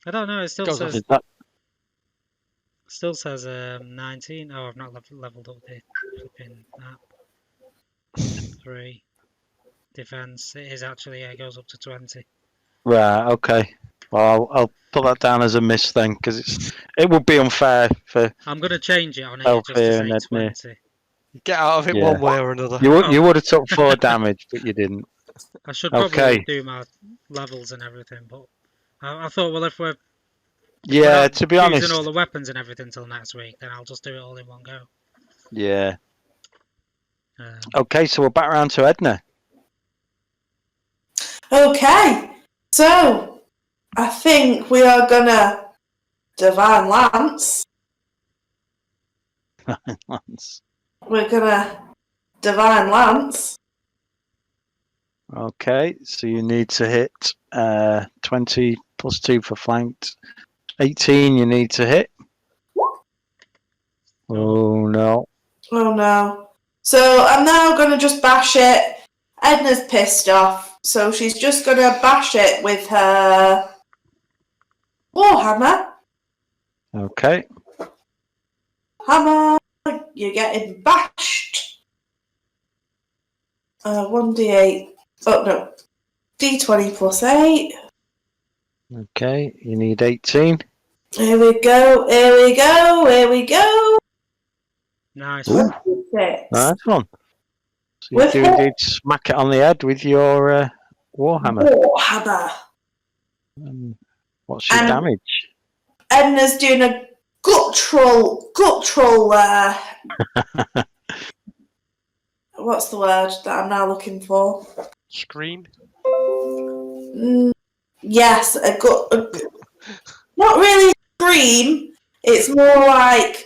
I don't know. It still Goes off. says is that, still says 19. Oh, I've not leveled up the flipping map. 3 defense. It is actually it goes up to 20. right, okay. Well, I'll put that down as a miss then, because it would be unfair for I'm gonna change it on it Elf just to here say and Edmure. 20. Get out of it Yeah. one way or another. You would have took 4 damage, but you didn't. I should Okay. probably do my levels and everything, but I thought, well, if we're Yeah, not to be using honest. all the weapons and everything till next week, then I'll just do it all in one go. Yeah. Um, Okay, so we're back around to Edna. Okay, so I think we are gonna Divine Lance. Lance. We're gonna Divine Lance. Okay, so you need to hit 20 plus 2 for flanked. 18 you need to hit. Oh no. Oh no. So I'm now gonna just bash it. Edna's pissed off, so she's just gonna bash it with her Warhammer. Okay. Hammer, you're getting bashed. 1d8. Oh no. D20 plus 8. Okay, you need 18. Here we go, here we go, here we go. nice. Ooh. 26. Nice one. So you With do her- indeed smack it on the head with your Warhammer. Warhammer. What's your And- damage? Edna's doing a guttural, what's the word that I'm now looking for? Scream. Yes, not really scream. It's more like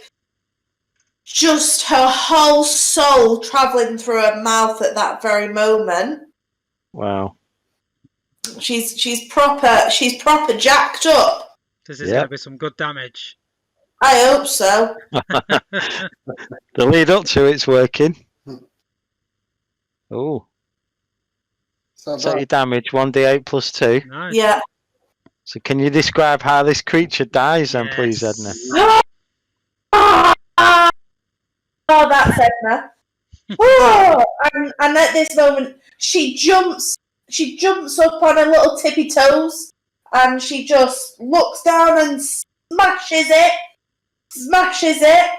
just her whole soul travelling through her mouth at that very moment. Wow. She's proper jacked up. This is Yep. going to be some good damage. I hope so. The lead up to it's working. Oh, So set your damage 1d8 plus 2. Nice. Yeah. So can you describe how this creature dies then, please, Yes. Edna? Oh, that's Edna. Oh, and at this moment, she jumps up on her little tippy toes, and she just looks down and smashes it,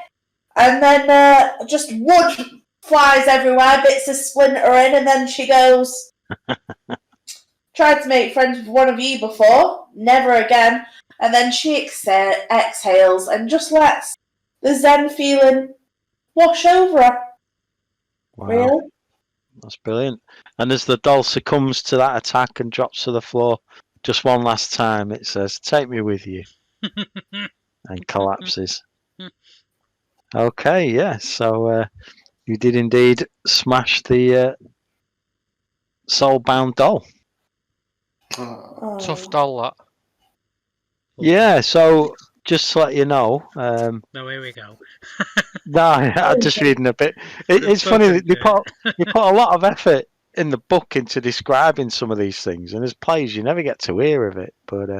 and then just wood flies everywhere, bits of splintering, and then she goes, tried to make friends with one of you before, never again, and then she exhales and just lets the Zen feeling wash over her. Wow, Really? that's brilliant. And as the doll succumbs to that attack and drops to the floor just one last time, it says, "Take me with you," and collapses. Okay, yeah, so you did indeed smash the soul-bound doll. Oh, Oh. Tough doll, that. Yeah, so just to let you know. No, here we go. No, I'm just reading a bit. They've It's funny spoken that they to put a lot of effort in the book into describing some of these things, and as players, you never get to hear of it. But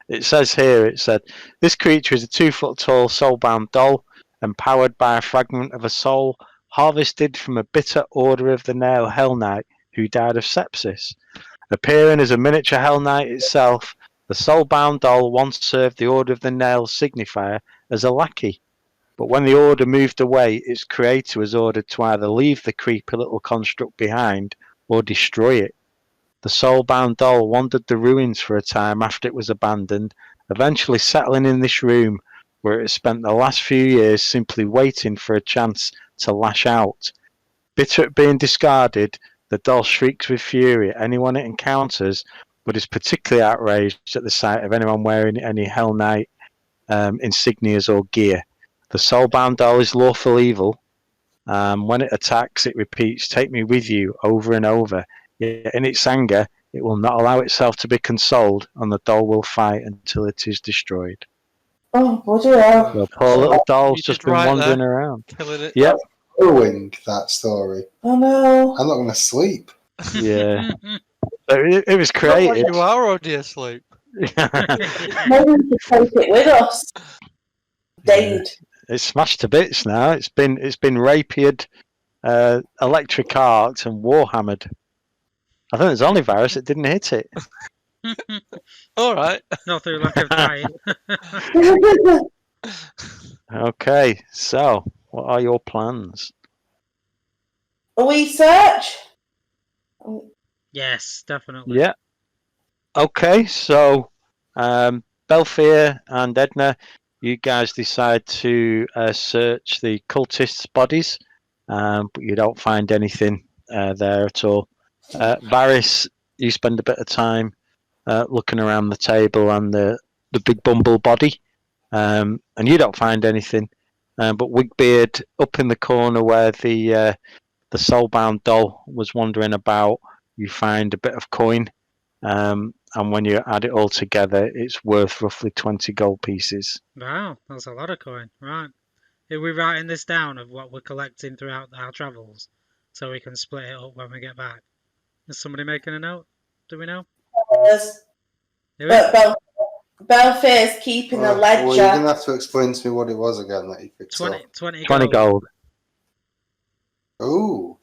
it says here, it said, this creature is a 2 foot tall soulbound doll, empowered by a fragment of a soul harvested from a bitter order of the nail Hell Knight who died of sepsis. Appearing as a miniature Hell Knight itself, the soulbound doll once served the Order of the Nail signifier as a lackey. But when the order moved away, its creator was ordered to either leave the creepy little construct behind or destroy it. The soulbound doll wandered the ruins for a time after it was abandoned, eventually settling in this room where it has spent the last few years simply waiting for a chance to lash out. Bitter at being discarded, the doll shrieks with fury at anyone it encounters, but is particularly outraged at the sight of anyone wearing any Hell Knight insignias or gear. The soulbound doll is lawful evil. When it attacks, it repeats, "Take me with you," over and over. Yet in its anger, it will not allow itself to be consoled, and the doll will fight until it is destroyed. Oh, bloody hell. The poor little doll's You just did been right wandering there. around. Killing it. Yep, Ruined that story. Oh no. I'm not going to sleep. yeah. It was Not when created. you are already asleep. Maybe we could take it with us. Dade. It's smashed to bits now. It's been rapiered, electric arced, and warhammered. I think there's only virus that didn't hit it. All right. Not through lack of trying. Okay, so what are your plans? We search? Yes, definitely. Yeah. Okay, so Belfier and Edna, you guys decide to search the cultists' bodies, but you don't find anything there at all. Varys, you spend a bit of time looking around the table and the big bumble body, and you don't find anything. But Wigbeard, up in the corner where the soulbound doll was wandering about, you find a bit of coin. And when you add it all together, it's worth roughly 20 gold pieces. Wow, that's a lot of coin. Right. Are we writing this down of what we're collecting throughout our travels so we can split it up when we get back? Is somebody making a note? Do we know? Yes. Do we? But Belfair's keeping a ledger. Well, you're going to have to explain to me what it was again that you picked 20, up. 20 20 gold. Ooh.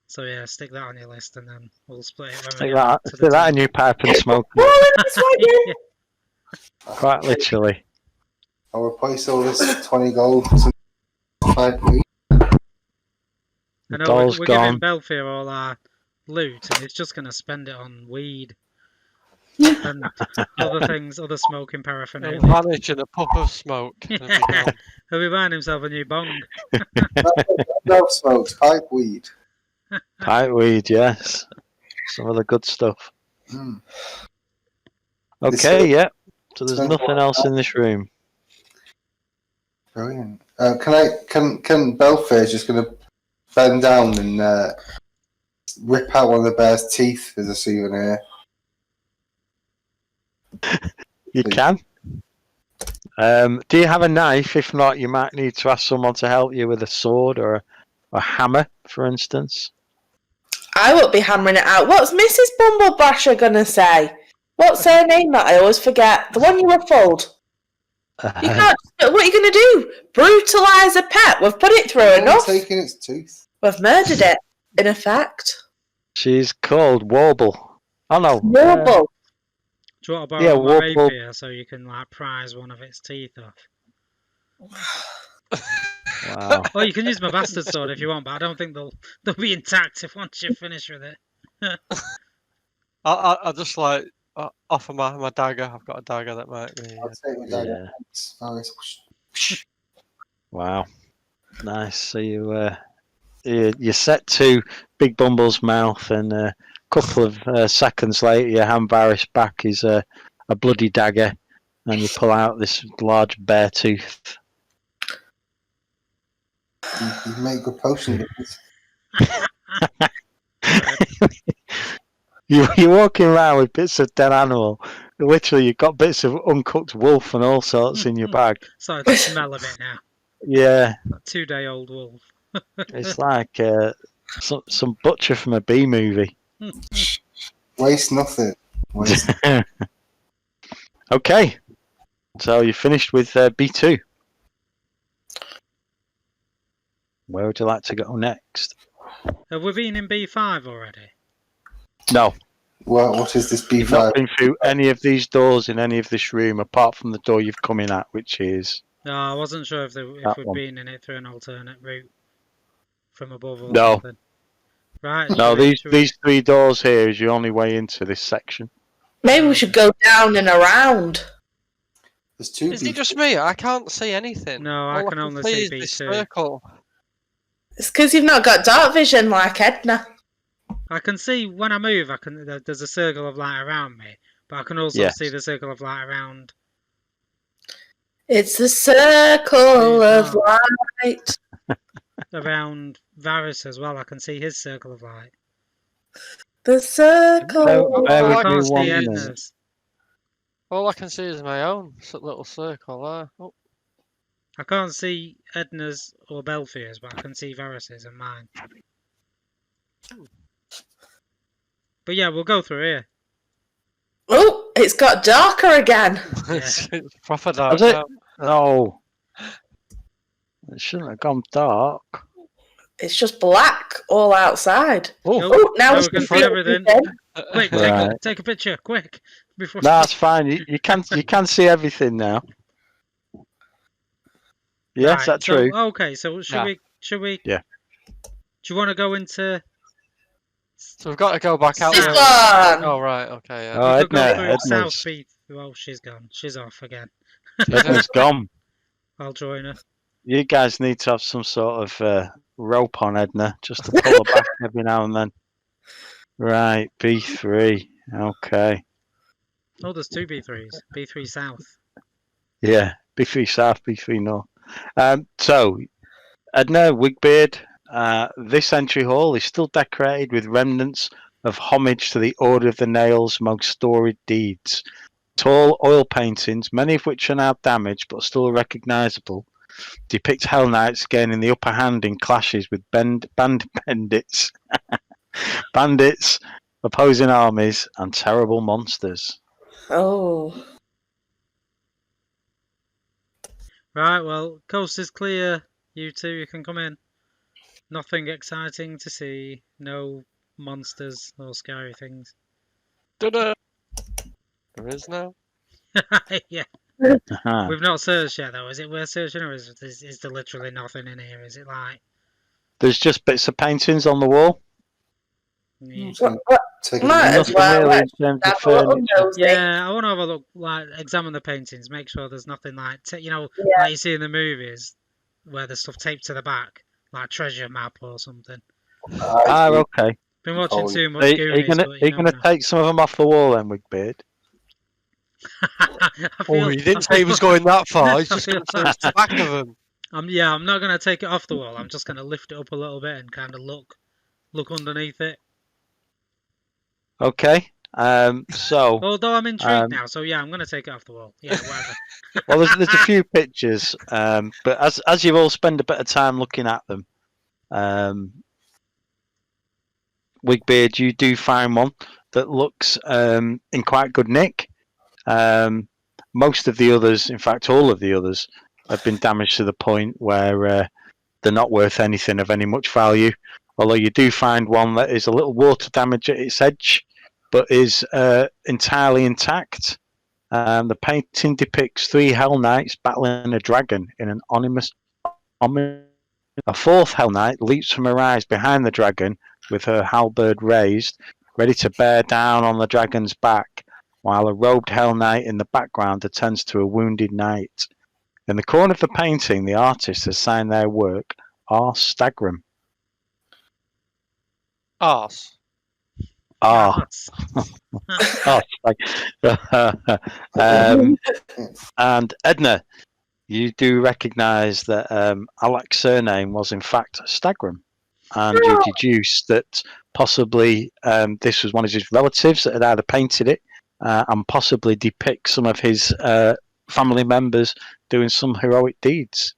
So yeah, stick that on your list and then we'll split it when we Stick get that, back to stick the that in table. your pipe and smoke it. Oh, that's right, yeah. Quite literally. I'll replace all this 20 gold with some 5 wheat. I The know doll's we're giving gone. Belfier all our loot and he's just going to spend it on weed and other things, other smoking It'll paraphernalia. vanish in a puff of smoke. It'll be gone. He'll be buying himself a new bong. No smokes, pipe weed. Pipe weed, yes. Some of the good stuff. Mm. Okay, yeah. So there's nothing else in this room. Brilliant. Can Belfair just going to bend down and rip out one of the bear's teeth as a souvenir? You can. Do you have a knife? If not, you might need to ask someone to help you with a sword or a hammer, for instance. I won't be hammering it out. What's Mrs. Bumblebasher gonna say? What's her name that I always forget? The one you ruffled. You can't. What are you gonna do? Brutalise a pet? We've put it through enough. Taking its tooth. We've murdered it. In effect. She's called Warble. Oh no. Warble. Do you want to borrow Yeah, my Warble. rapier so you can like prise one of its teeth off? Wow. Or you can use my bastard sword if you want, but I don't think they'll be intact if once you finish with it. I just like offer my dagger. I've got a dagger that might be. I'll take my dagger. Nice. Wow. Nice. So you set to Big Bumble's mouth, and a couple of seconds later, you hand Varys back his a bloody dagger, and you pull out this large bear tooth. You make good potion. You're walking around with bits of dead animal, literally, you've got bits of uncooked wolf and all sorts in your bag. Starting to smell a bit now. Yeah, That 2-day-old wolf. it's like some butcher from a B movie. Waste nothing. Waste. Okay, so you finished with B2. Where would you like to go next? Have we been in B5 already? No, What is this you've not B5? been through any of these doors in any of this room apart from the door you've come in at, which is No, I wasn't sure if that we'd one. been in it through an alternate route from above or No. something. Right. No, should we- these 3 doors here is your only way into this section. Maybe we should go down and around. There's 2 Is it just me? I can't see anything. No, I All can only see is this B2. circle. It's because you've not got dark vision like Edna. I can see when I move. There's a circle of light around me, but I can also Yes. see the circle of light around. It's the circle of Oh. light. Around Varys as well. I can see his circle of light. The circle. So, bear I with me can't one see minute. Edna's. All I can see is my own little circle there. Oh, I can't see Edna's or Belfier's, but I can see Varys's and mine. But yeah, we'll go through here. Oh, it's got darker again. it's proper dark. Has it? now. Oh, it shouldn't have gone dark. It's just black all outside. Oh, Oh, now now it's we can see completely everything. dead. Quick, Right. take a picture, quick. Before No, that's fine. You can see everything now. Yes, Right, that's so, true. Okay, so should we? Yeah. Do you want to go into? So we've got to go back out She's there. gone. Oh, right, okay, yeah. Oh, We could go Edna, through South Edna's, Beat. Well, she's gone. She's off again. Edna's gone. I'll join her. You guys need to have some sort of rope on Edna just to pull her back every now and then. Right, B3. Okay. Oh, there's 2 B3s. B3 South. Yeah, B3 South, B3 North. So, Edna, Wigbeard, this entry hall is still decorated with remnants of homage to the Order of the Nail's most storied deeds. Tall oil paintings, many of which are now damaged but still recognisable, depict Hell Knights gaining the upper hand in clashes with bandits, bandits, opposing armies, and terrible monsters. Oh. Right, well, coast is clear. You two, you can come in. Nothing exciting to see. No monsters or scary things. Ta-da! There is now. Yeah. Uh-huh. We've not searched yet, though. Is it worth searching, or is there literally nothing in here? Is it like... There's just bits of paintings on the wall. Yeah, Take a Might as Nothing well. really in Let's terms of have a little furniture. nosy. yeah, I want to have a look, like, examine the paintings, make sure there's nothing like, Yeah. like you see in the movies, where there's stuff taped to the back, like treasure map or something. Okay. Been watching too much Are you Goonies, gonna, but are you gonna take some of them off the wall then, Wigbeard? Oh, he didn't say he was going that far. He's just going to search the back of them. I'm not going to take it off the wall. I'm just going to lift it up a little bit and kind of look underneath it. Okay. So, Although I'm intrigued Um, now, so yeah, I'm going to take it off the wall. Yeah, whatever. well, there's a few pictures, but as you've all spent a bit of time looking at them, Wigbeard, you do find one that looks in quite good nick. Most of the others, in fact, all of the others, have been damaged to the point where they're not worth anything of any much value. Although you do find one that is a little water damage at its edge, but is entirely intact. The painting depicts 3 Hell Knights battling a dragon in an ominous. A 4th Hell Knight leaps from her rise behind the dragon with her halberd raised, ready to bear down on the dragon's back, while a robed Hell Knight in the background attends to a wounded knight. In the corner of the painting, the artist has signed their work, R. Stagram. Arse. Ah, and Edna, you do recognise that Alex's surname was in fact Stagram, and you deduce that possibly this was one of his relatives that had either painted it and possibly depict some of his family members doing some heroic deeds.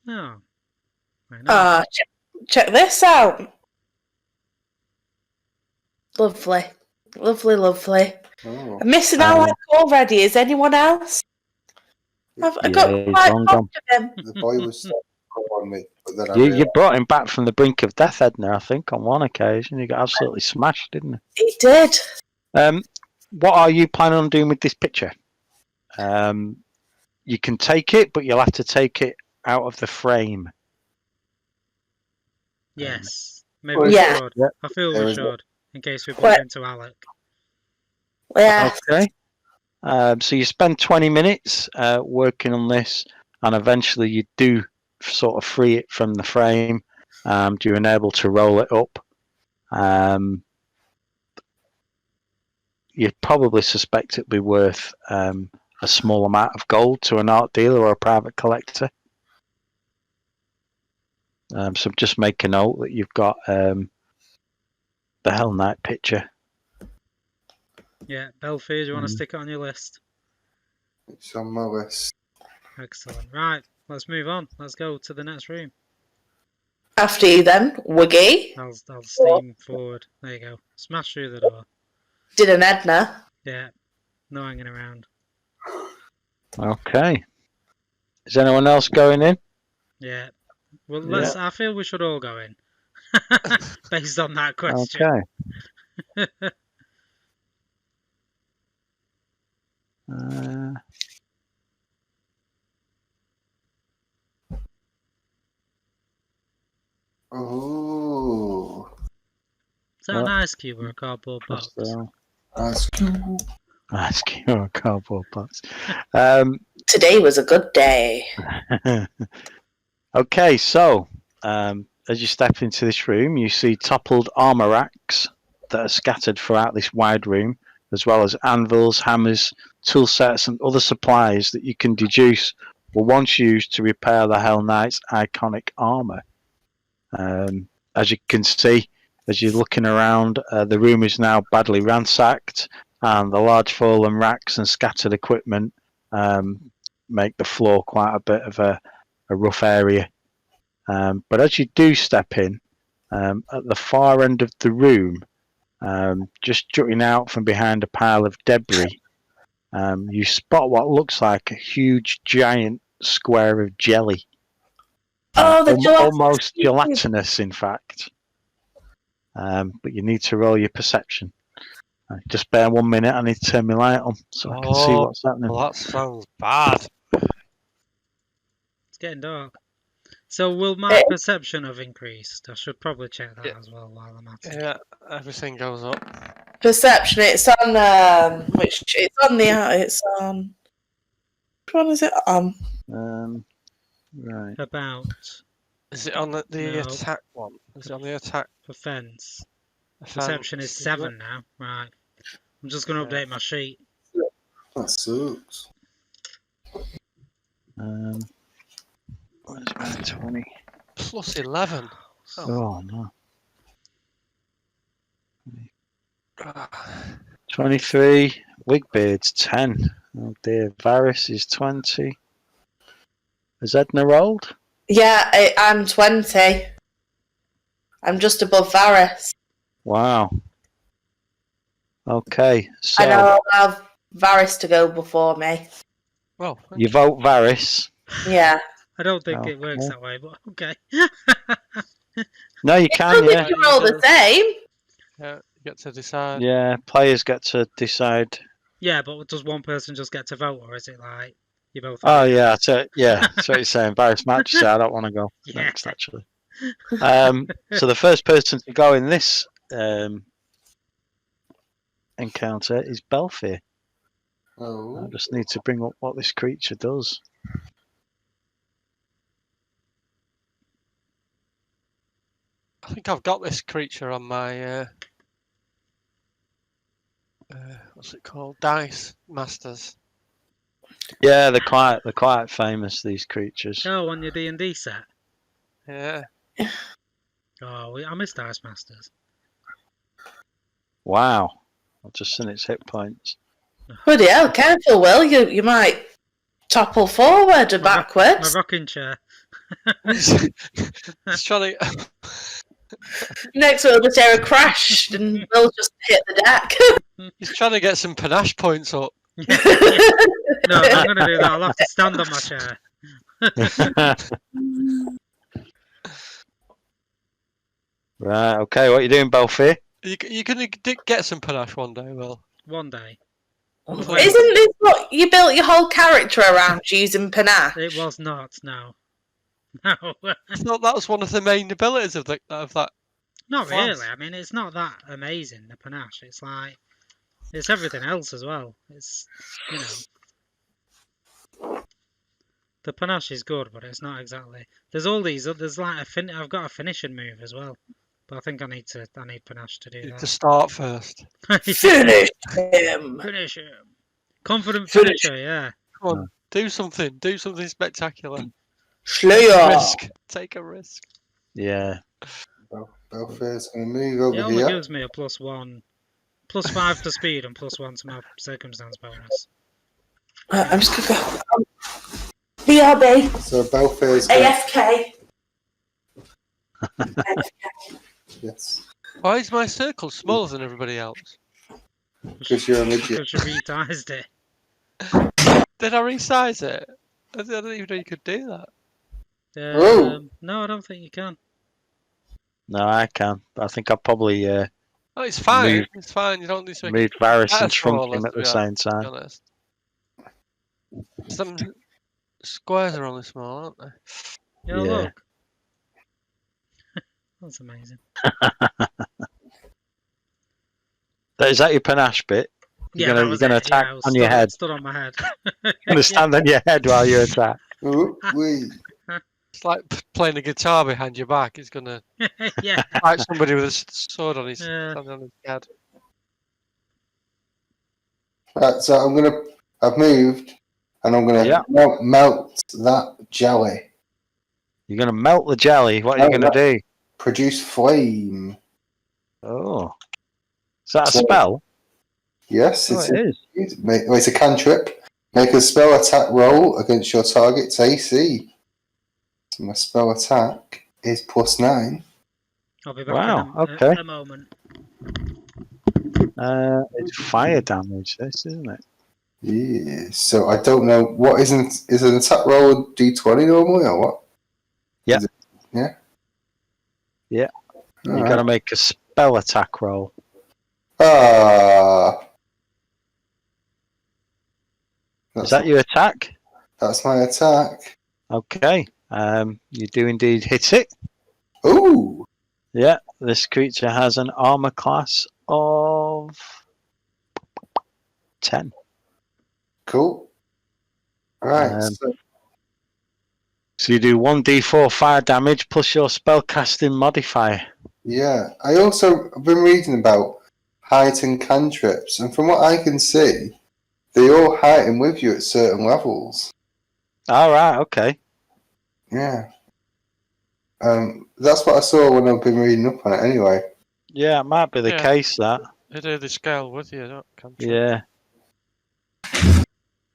Oh, very nice. Ah, check this out. Lovely. Lovely, lovely. Oh. I'm missing Alec already. Is anyone else? I got Yeah, he's quite long fond of him. The boy was so cool on me, but then I You realised brought him back from the brink of death, Edna, I think, on one occasion. He got absolutely smashed, didn't He did. he? What are you planning on doing with this picture? You can take it, but you'll have to take it out of the frame. Yes. Maybe Well, we yeah. should. Yeah. I feel There we is should, in case we bump What? into Alec. Yeah. Okay. So you spend 20 minutes working on this, and eventually you do sort of free it from the frame. You're able to roll it up. You'd probably suspect it'd be worth a small amount of gold to an art dealer or a private collector. So just make a note that you've got the Hell Knight picture. Yeah, Belfield, do you want to stick it on your list? it's on my list. Excellent. Right, let's move on. Let's go to the next room. After you then, Wiggy I'll steam forward. There you go. Smash through the door. did an Edna. Yeah, no hanging around. Okay. Is anyone else going in? Yeah. Well, let's. I feel we should all go in. Based on that question. Okay. Oh, Is that an ice cube or a cardboard box? that's cool. Ice cube or a cardboard box. Today was a good day. Okay, so as you step into this room, you see toppled armor racks that are scattered throughout this wide room, as well as anvils, hammers, tool sets, and other supplies that you can deduce were once used to repair the Hell Knight's iconic armor. As you can see, as you're looking around, the room is now badly ransacked, and the large fallen racks and scattered equipment make the floor quite a bit of a rough area. But as you do step in, at the far end of the room, just jutting out from behind a pile of debris, you spot what looks like a huge, giant square of jelly. Oh, the gelatinous almost cube. gelatinous, in fact. But you need to roll your perception. Just bear 1 minute. I need to turn my light on so I can see what's happening. Well, that sounds bad. It's getting dark. So will my perception have increased? I should probably check that as well while I'm at it. Yeah, everything goes up. Perception. It's on which it's on which one is it on? Right. About Is it on the No. attack one? Is it on the attack? for fence. offense? Perception is 7 now. Right. I'm just going to update my sheet. That sucks. Where's my 20? Plus 11. Oh no. Ah, 23. Wigbeard's 10. Oh dear. Varys is 20. Has Edna rolled? Yeah, I'm 20. I'm just above Varys. Wow. Okay, so I know I'll have Varys to go before me. well, you vote Varys. Yeah. I don't think it works Okay. that way, but okay. No, you can, yeah. You roll the same. yeah, you get to decide. Yeah, players get to decide. Yeah, but does one person just get to vote, or is it like you both? Oh, yeah, so that's what you're saying. Varys match, so I don't want to go Yeah. next, actually. So the first person to go in this encounter is Belfier. I Oh, just need to bring up what this creature does. I think I've got this creature on my what's it called? Dice Masters. Yeah, they're quite famous, these creatures. Oh, on your D&D set. Yeah. Oh, I missed Ice Masters. Wow. I've just seen its hit points. Bloody hell, careful, Will. You might topple forward or My backwards. rocking chair. He's trying to. Next we'll just hear a crash and they'll just hit the deck. He's trying to get some panache points up. No, I'm going to do that. I'll have to stand on my chair. Right, okay, what are you doing, Belfier? You're going to get some panache one day, Will. One day. Isn't this what you built your whole character around, using panache? It was not, no. No. I thought that was one of the main abilities of that. Not class. really. I mean, it's not that amazing, the panache. It's like, it's everything else as well. It's, you know. The panache is good, but it's not exactly. There's all these. There's like I've got a finishing move as well, but I think I need panache to do You need to that. start first. Finish him. Finish him. Confident Finish. finisher, yeah. Come on, do something. Do something spectacular. Slayer. Risk. Take a risk. Yeah. Belfier's going to move over It only here. gives me a +1, +5 to speed and +1 to my circumstance bonus. I'm just going to go. BRB. So Belfier's going AFK. yes, Why is my circle smaller than everybody else? because you're a midget. Because you resized it. Did I resize it? I didn't even know you could do that. Oh. No, I don't think you can. No, I can. I think I'll probably Oh, it's fine. Move- It's fine. You don't need to make move Varys and That's shrunk all, him let's at the be same to be time. honest. Some squares are only small, aren't they? Yeah, Yeah. look. That's amazing. Is that your panache bit? Yeah, You're that gonna was gonna it. attack Yeah, I was on your head. stood on my head. You're gonna stand on your head while you attack. Ooh, wee. It's like playing a guitar behind your back. It's gonna Yeah. fight somebody with a sword on his, Yeah. on his head. Right, so I've moved, and I'm gonna Yeah. melt that jelly. You're gonna melt the jelly. What are you Oh, gonna do? Produce flame. Oh, is that a So- spell? Yes, Oh, it is. it's a cantrip. Make a spell attack roll against your target's AC. So my spell attack is +9. I'll be back Wow, in okay. a moment. It's fire damage. This isn't it? Yeah. So I don't know what is an attack roll D20 normally or what? Yeah. Is it- yeah. Yeah. You Alright. gotta make a spell attack roll. Ah. Is that your attack? That's my attack. Okay. You do indeed hit it. Ooh. Yeah. This creature has an armor class of 10. Cool. Right. Um, So you do 1d4 fire damage plus your spellcasting modifier. yeah. I also have been reading about heightened cantrips, and from what I can see, they all heighten with you at certain levels. All right. Okay. Yeah. That's what I saw when I've been reading up on it. Anyway. Yeah, it might be the Yeah. case that. They do the scale with you, don't can't you? Yeah.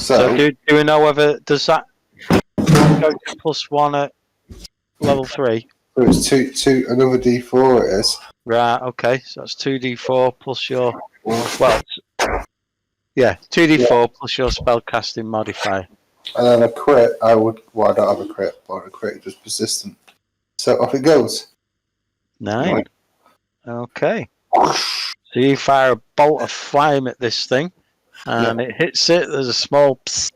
So, So do we know whether does that go to +1 at level 3? so it's two another D4. It is. Right. Okay. So that's 2d4 plus your Well, well. Yeah, 2d4 plus your spellcasting modifier. and then a crit. I don't have a crit, but a crit is just persistent. So off it goes. 9. Okay. So you fire a bolt of flame at this thing, and it hits it. There's a small psst,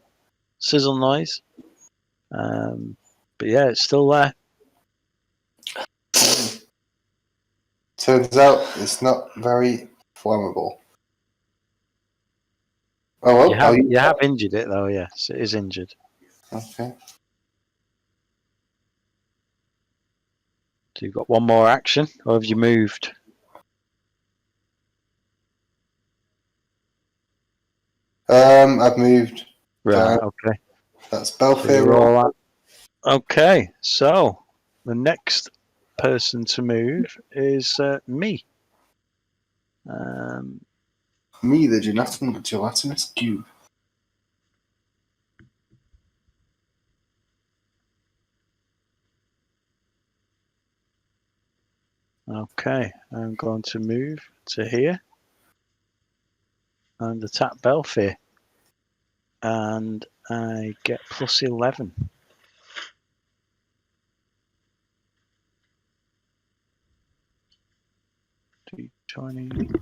sizzle noise. But yeah, it's still there. Turns out it's not very flammable. Oh well. You have injured it though. Yes, it is injured. Okay. So you've got one more action, or have you moved? I've moved. Right. Okay. That's So Belfair. you're all out. Okay. So the next person to move is me. Me, the gelatinous cube. Okay, I'm going to move to here and attack Belfair. And I get plus 11. D20.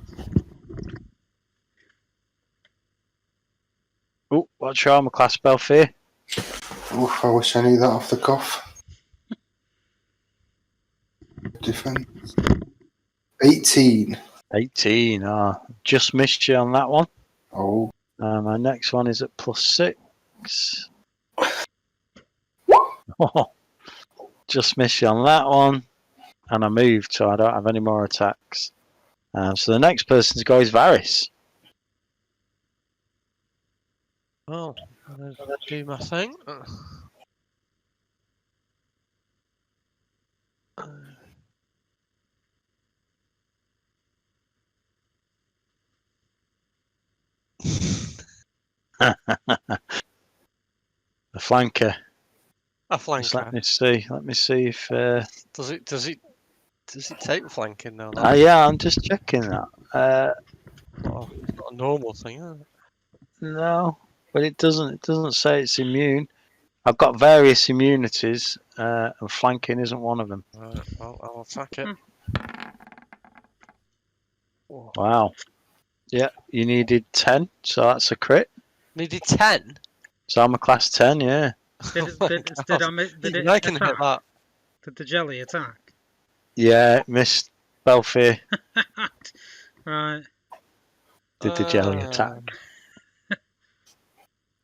Oh, what's your armor class, Belfair? Oof, I wish I knew that off the cuff. Defense. 18. 18. Just missed you on that one. Oh. My next one is at plus 6. Just missed you on that one. And I moved, so I don't have any more attacks. So the next person to go is Varys. Well, I'm going to do my thing. The flanker. A Just flanker. let me see if. Does it take flanking now? Yeah, I'm just checking that. Oh, it's not a normal thing, is it? No, but it doesn't say it's immune. I've got various immunities, and flanking isn't one of them. Right, well, I'll attack it. Whoa. Wow. Yeah, you needed 10, so that's a crit. Needed 10? So I'm a class 10, yeah. Did it I can hit attack? that. Did the jelly attack? Yeah, it missed Belfair. Right. Did the jelly attack?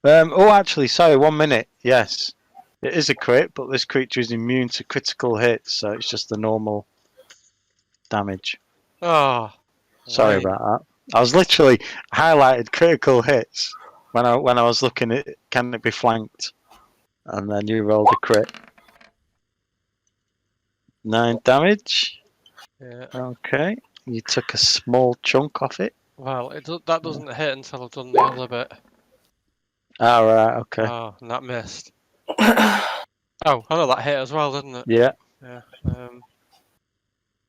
Actually, sorry, 1 minute. Yes, it is a crit, but this creature is immune to critical hits, so it's just the normal damage. Oh. Sorry about that. I was literally highlighted critical hits when I was looking at can it be flanked, and then you rolled a crit. 9 damage. Yeah. Okay, you took a small chunk off it. Well, that doesn't hit until I've done the other bit. Oh, right, okay. Oh, and that missed. Oh, I know that hit as well, didn't it? Yeah. Yeah.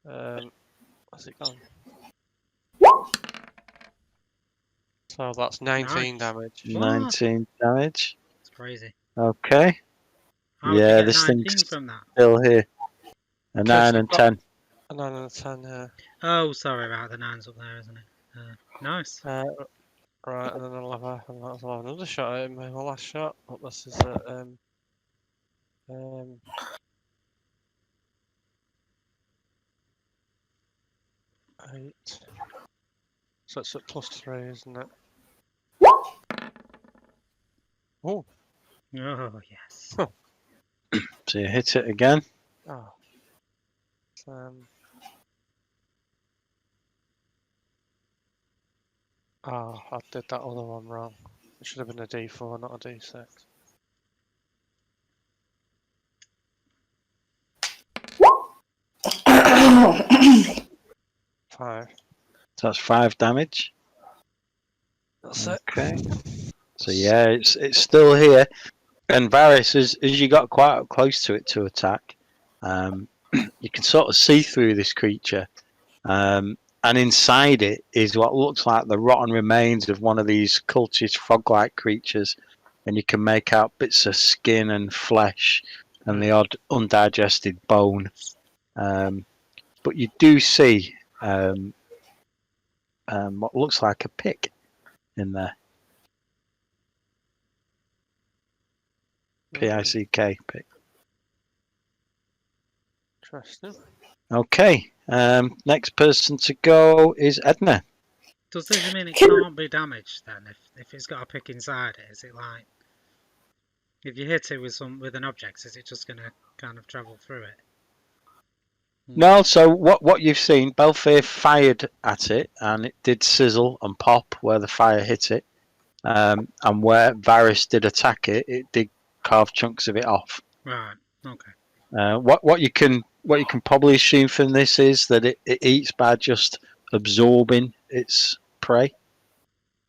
Where's it gone? So that's 19 damage. 19 damage. It's crazy. Okay. How would you Yeah, get this 19 thing's from that? still here. A 9 and 10. A 9 and a 10, yeah. Oh, sorry about the 9's up there, isn't it? Nice. Right, and then I'll have another shot at him, my last shot. But this is at 8. So it's at +3, isn't it? Oh. Oh, yes. So you hit it again. Oh. Oh, I did that other one wrong. It should have been a D4, not a D6. Five. So that's 5 damage. That's it. Okay. So yeah, it's still here. And Varys, as you got quite close to it to attack, you can sort of see through this creature. And inside it is what looks like the rotten remains of one of these cultist frog-like creatures. And you can make out bits of skin and flesh and the odd undigested bone. But you do see what looks like a pick in there. P-I-C-K, pick. Interesting. Okay, next person to go is Edna. Does this mean it can't be damaged then? If it's got a pick inside it, is it like if you hit it with an object, is it just going to kind of travel through it? No, so what you've seen, Belfair fired at it, and it did sizzle and pop where the fire hit it, and where Varys did attack it, it did carve chunks of it off. Right. Okay. What you can probably assume from this is that it eats by just absorbing its prey.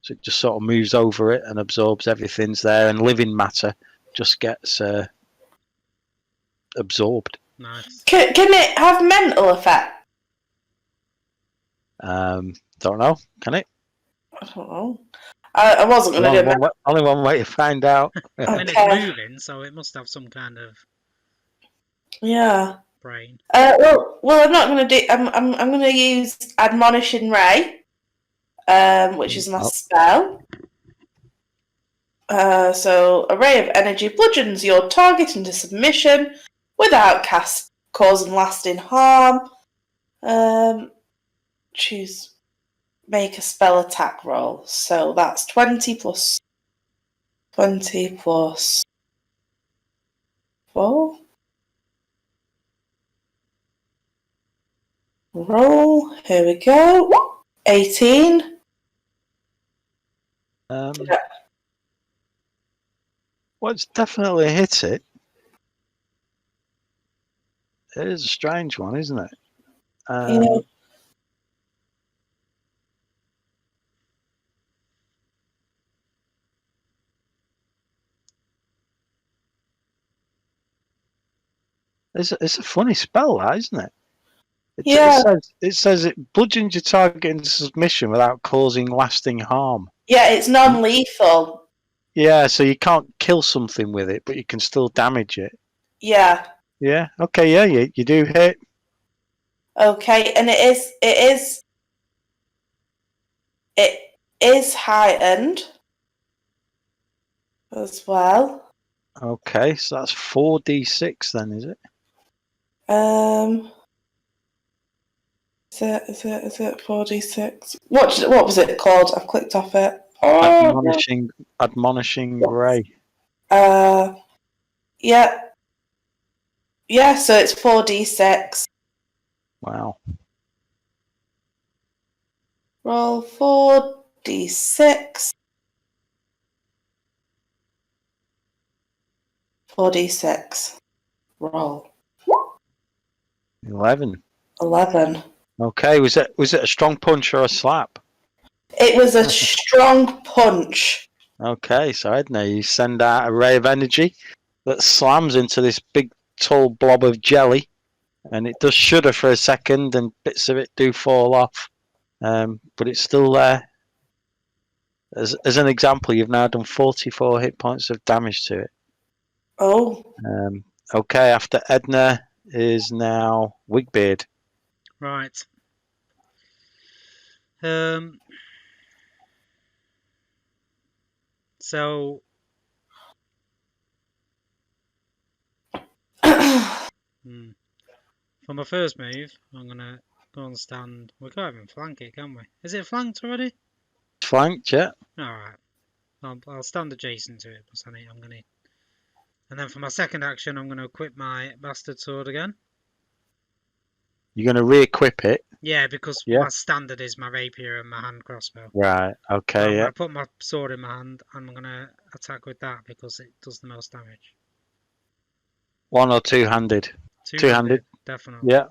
So it just sort of moves over it and absorbs everything's there, and living matter just gets absorbed. Nice. Can it have mental effect? Don't know. Can it? I don't know. I wasn't going to do it. Only one way to find out. I mean, it's Okay. moving, so it must have some kind of Yeah. brain. Well, I'm not going to do. I'm going to use Admonishing Ray, which is my spell. So a ray of energy bludgeons your target into submission without causing lasting harm. Choose make a spell attack roll. So that's 20 plus 4. Roll. Here we go. 18. Well, it's definitely hit it. It is a strange one, isn't it? Yeah. It's a funny spell, that, isn't it? Yeah. It says it bludgeons your target into submission without causing lasting harm. Yeah, it's non-lethal. Yeah, so you can't kill something with it, but you can still damage it. Yeah. Yeah. Okay. Yeah. You do hit. Okay, and it is heightened as well. Okay, so that's 4d6 then, is it? Is it 4d6? What was it called? I've clicked off it. Oh, Admonishing ray. Yeah. Yeah, so it's 4d6. Wow. Roll 4d6. 4d6. Roll. 11. 11. Okay, was it a strong punch or a slap? It was a strong punch. Okay, so Edna, you send out a ray of energy that slams into this big tall blob of jelly, and it does shudder for a second, and bits of it do fall off, but it's still there. As an example, you've now done 44 hit points of damage to it. Oh. Okay, after Edna is now Wigbeard. Right. So for my first move, I'm gonna go and stand. We can't even flank it, can we? Is it flanked already? Flanked, yeah. All right. I'll stand adjacent to it. I'm gonna. And then for my second action, I'm gonna equip my bastard sword again. You're going to re-equip it? Yeah, because my standard is my rapier and my hand crossbow. Right, okay, I'm yeah. gonna put my sword in my hand and I'm gonna attack with that because it does the most damage. One or two-handed? Two-handed. Definitely. Yeah.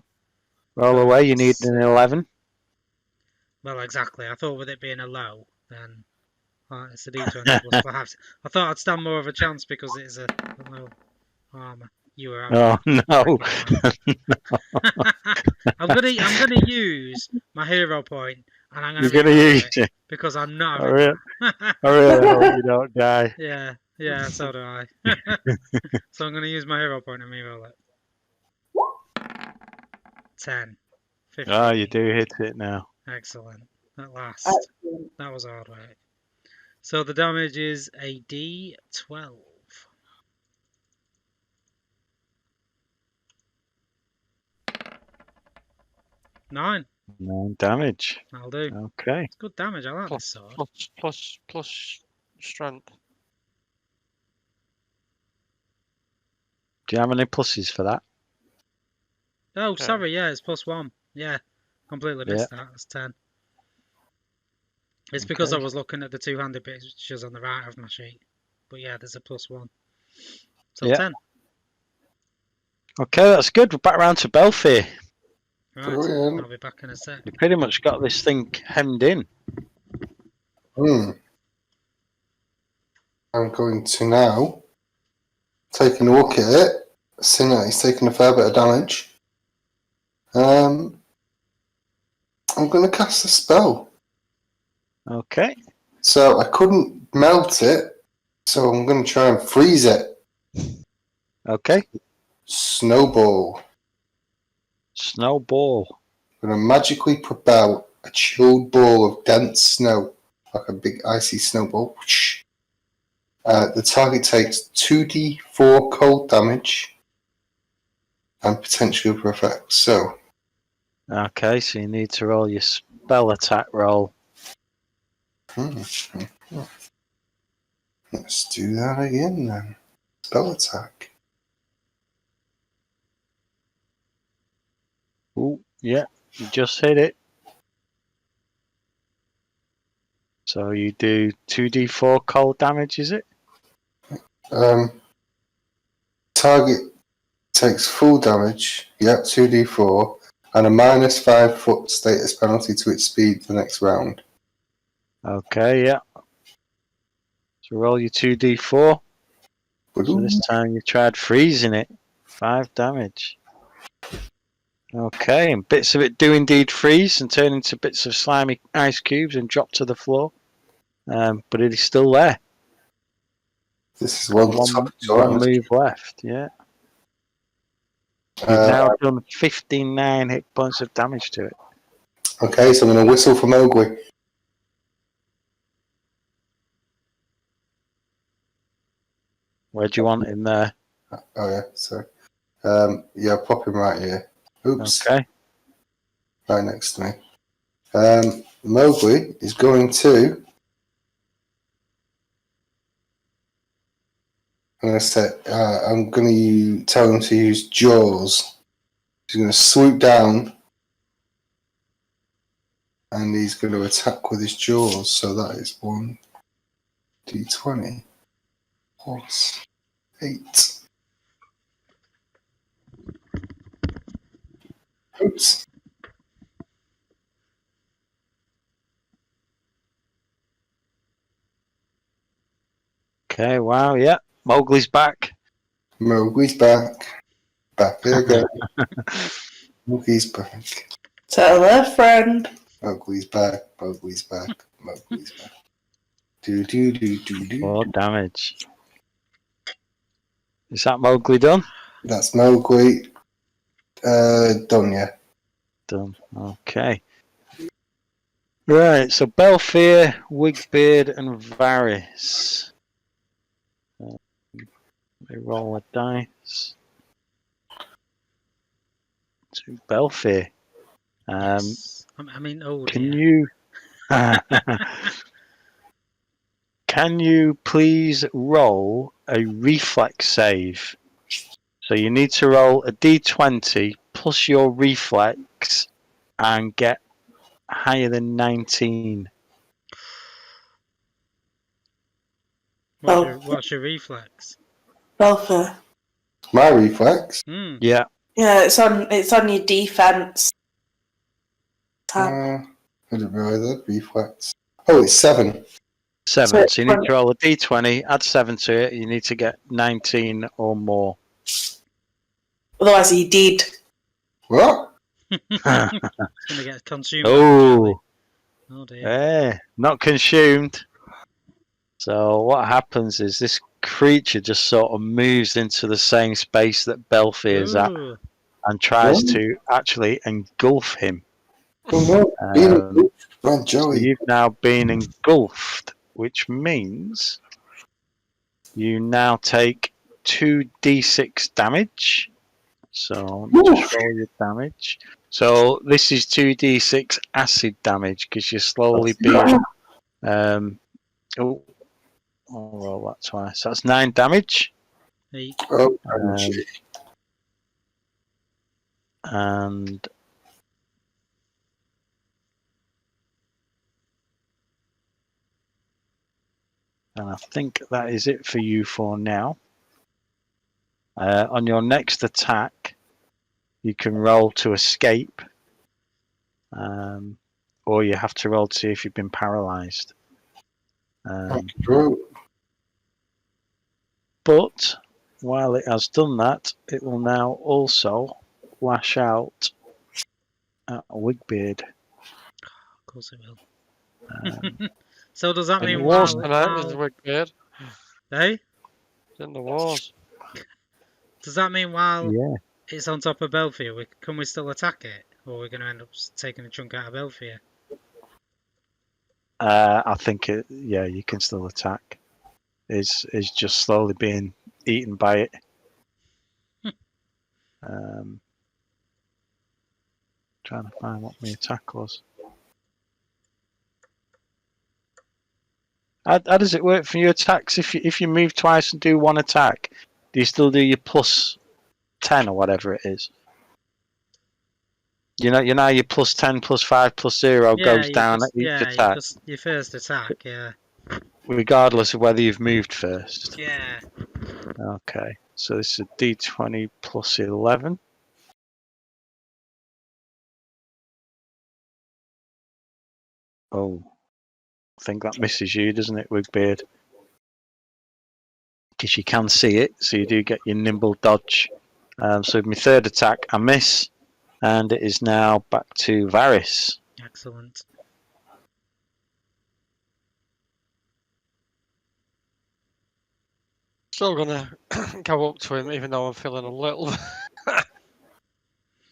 Roll away, you need an 11. Well, exactly. I thought with it being a low, then it's a d20 plus 5. I thought I'd stand more of a chance because it is a low armor. You were Oh, no. I'm gonna use my hero point, and I'm gonna. You're gonna use it because I'm not. I really hope you don't die. Yeah, so do I. So I'm gonna use my hero point and reroll it. 10. 15. Oh, you do hit it now. Excellent. At last. That was hard work. So the damage is a D12. 9. 9 damage. That'll do. Okay. It's good damage. I like this sword. Plus strength. Do you have any pluses for that? Oh, sorry. Yeah, it's +1. Yeah, completely missed that. That's 10. It's because I was looking at the two-handed pictures on the right of my sheet. But yeah, there's a +1. So 10. Okay, that's good. We're back round to Belfier. Right, I'll be back in a sec. You pretty much got this thing hemmed in. I'm going to now take a look at it. Seeing that he's taken a fair bit of damage. I'm going to cast a spell. Okay. So I couldn't melt it, so I'm going to try and freeze it. Okay. Snowball. Snowball. I'm going to magically propel a chilled ball of dense snow, like a big icy snowball. The target takes 2d4 cold damage and potentially other effects. So, Okay, so you need to roll your spell attack roll. let's do that again then. Spell attack. Ooh, yeah, you just hit it. So you do 2d4 cold damage, is it? Target takes full damage, 2d4, and a -5 foot status penalty to its speed the next round. Okay, yeah. So roll your 2d4. So this time you tried freezing it. 5 damage. Okay, and bits of it do indeed freeze and turn into bits of slimy ice cubes and drop to the floor. But it is still there. This is one move left, yeah. You've now done 59 hit points of damage to it. Okay, so I'm going to whistle for Mowgli. Where do you want him there? Oh yeah, sorry. Pop him right here. Oops. Okay. Right next to me. Mowgli is going to. I'm going to tell him to use Jaws. He's going to swoop down, and he's going to attack with his Jaws. So that is 1d20 plus 8. Oops. Okay, wow, yeah. Mowgli's back. Mowgli's back. Back again. Mowgli's back. Tell a friend. Mowgli's back. Mowgli's back. Mowgli's back. Do. 4 damage. Is that Mowgli done? That's Mowgli. Done, yeah. Done. Okay. Right, so Belfear, Wigbeard, and Varys. They roll a dice. To Belfear. Yes. I mean, oh Can dear. you can you please roll a reflex save? So you need to roll a d20 plus your reflex and get higher than 19. What's your reflex? Belfer. My reflex. Yeah. Yeah, it's on your defense tab. I didn't realise that. Reflex. Oh, it's 7. 7. So you need to roll a d20, add 7 to it. You need to get 19 or more. Otherwise, he did. What? It's going to get consumed. Oh dear. not consumed. So what happens is this creature just sort of moves into the same space that Belfear is at and tries to actually engulf him. Oh no! Run, So Joey. you've now been engulfed, which means you now take 2d6 damage. So just roll your damage. So this is 2d6 acid damage because you're slowly being. I'll roll that twice. That's 9 damage. 8. Oh, and I think that is it for you for now. On your next attack, you can roll to escape, or you have to roll to see if you've been paralyzed. But while it has done that, it will now also lash out at Wigbeard. Of course it will. Um, So does that In mean the wars while, Tonight is Wigbeard. hey? It's in the wars. Does that mean while yeah. it's on top of Belfier, can we still attack it, or are we going to end up taking a chunk out of Belfier? I think you can still attack. Is just slowly being eaten by it. Trying to find what my attack was. How does it work for your attacks? If you move twice and do one attack, do you still do your plus 10 or whatever it is? You know your plus 10, plus 5, plus 0 goes down at each attack. Your first attack, yeah. Regardless of whether you've moved first. Yeah. Okay, so this is a d20 plus 11. Oh, I think that misses you, doesn't it, Wigbeard? Because you can see it, so you do get your nimble dodge. So with my third attack, I miss, and it is now back to Varys. Excellent. Still gonna go up to him, even though I'm feeling a little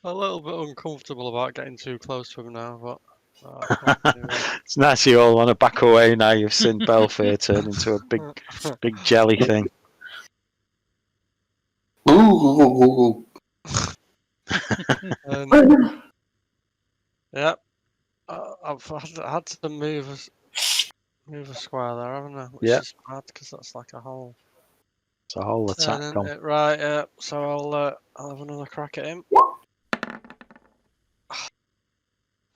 bit uncomfortable about getting too close to him now. But It's nice you all want to back away now. You've seen Belfair turn into a big jelly thing. Ooh. Yeah, I've had to move a square there, haven't I? Which is bad because that's like a whole. It's a whole attack gone. Right, yeah. So I'll have another crack at him.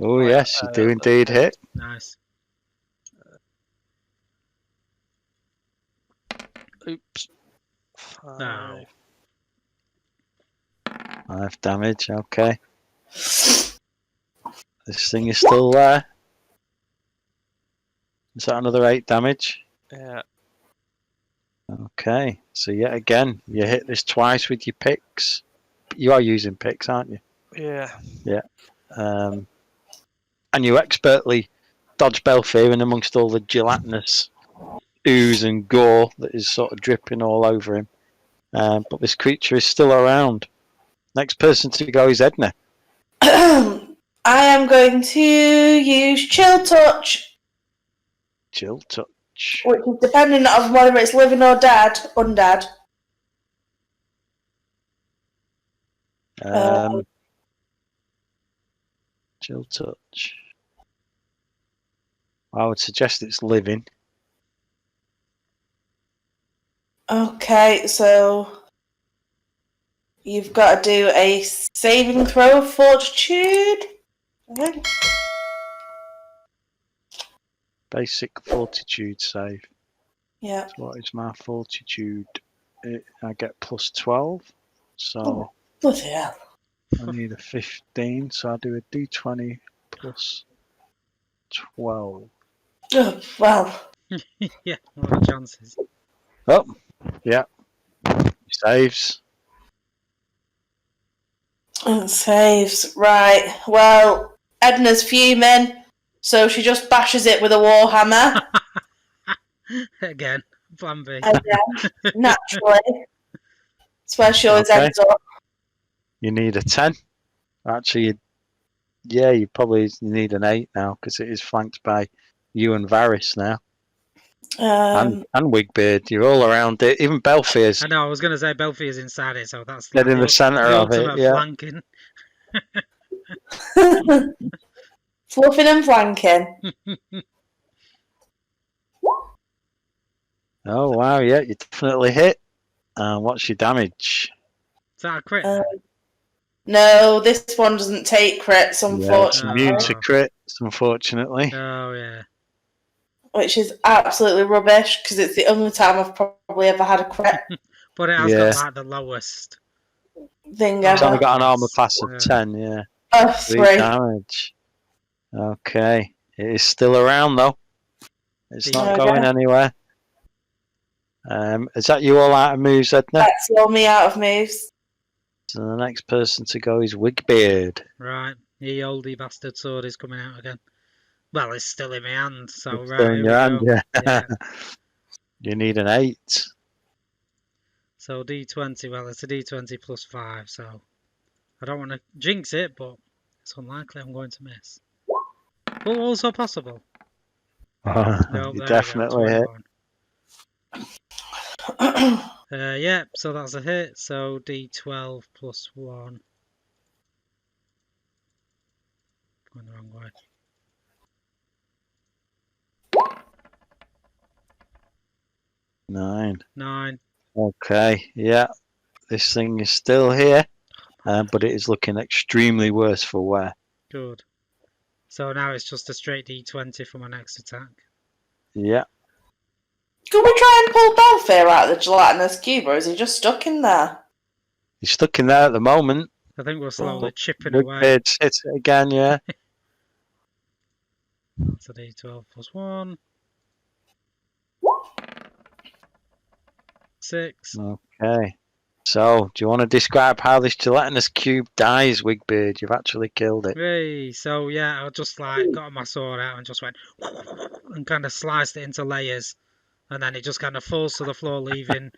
Oh yes, you do indeed hit. Nice. Oops. No. 5 damage. Okay. This thing is still there. Is that another 8 damage? Yeah. Okay. So yet again, you hit this twice with your picks. You are using picks, aren't you? Yeah. Yeah. And you expertly dodge Belfair in amongst all the gelatinous ooze and gore that is sort of dripping all over him. But this creature is still around. Next person to go is Edna. I am going to use Chill Touch. Chill Touch. Which is depending on whether it's living or undead. Chill Touch. I would suggest it's living. Okay, so you've got to do a saving throw of Fortitude. Okay. Basic Fortitude save. Yeah. So what is my Fortitude? I get plus 12. So Bloody hell. I need a 15. So I do a d20 plus 12. Oh, well. Yeah, what are the chances? Oh, yeah. Saves. Saves. Right. Well, Edna's fuming, so she just bashes it with a warhammer. Again, plan B. Again, naturally. That's where she always ends up. You need a 10. Actually, you probably need an 8 now because it is flanked by you and Varys now. And Wigbeard, you're all around it. Even Belfier's. I know, I was going to say Belfier's inside it, so that's dead in the centre of it. Yeah. Flanking. Fluffing and flanking. Oh wow, yeah, you definitely hit. What's your damage? Is that a crit? No, this one doesn't take crits, unfortunately. Yeah, it's immune to crits, unfortunately. Oh yeah. Which is absolutely rubbish because it's the only time I've probably ever had a crit. But it has got like the lowest thing It's ever. only got an armor class of 10, yeah. Oh, 3 damage. Okay. It is still around though. It's Yeah. not going anywhere. Is that you all out of moves, Edna? That's all me out of moves. So the next person to go is Wigbeard. Right, ye oldie bastard sword is coming out again. Well, it's still in my hand, so It's right, still in here your we hand, go. yeah. You need an 8. So D20, well, it's a D20 plus 5, so I don't want to jinx it, but it's unlikely I'm going to miss. But also possible. No, You there definitely we hit. Oh, go, 21. Yeah, so that's a hit, so D12 plus 1. Going the wrong way. 9. 9. Okay, yeah. This thing is still here, but it is looking extremely worse for wear. Good. So now it's just a straight D20 for my next attack. Yeah. Could we try and pull Belfair out of the gelatinous cube, or is he just stuck in there? He's stuck in there at the moment. I think we're slowly chipping Big away. Beard hits it again, yeah. That's a D12 plus 1. 6. Okay. So, do you want to describe how this gelatinous cube dies, Wigbeard? You've actually killed it. Hey, so yeah, I just like got my sword out and just went and kind of sliced it into layers, and then it just kind of falls to the floor, leaving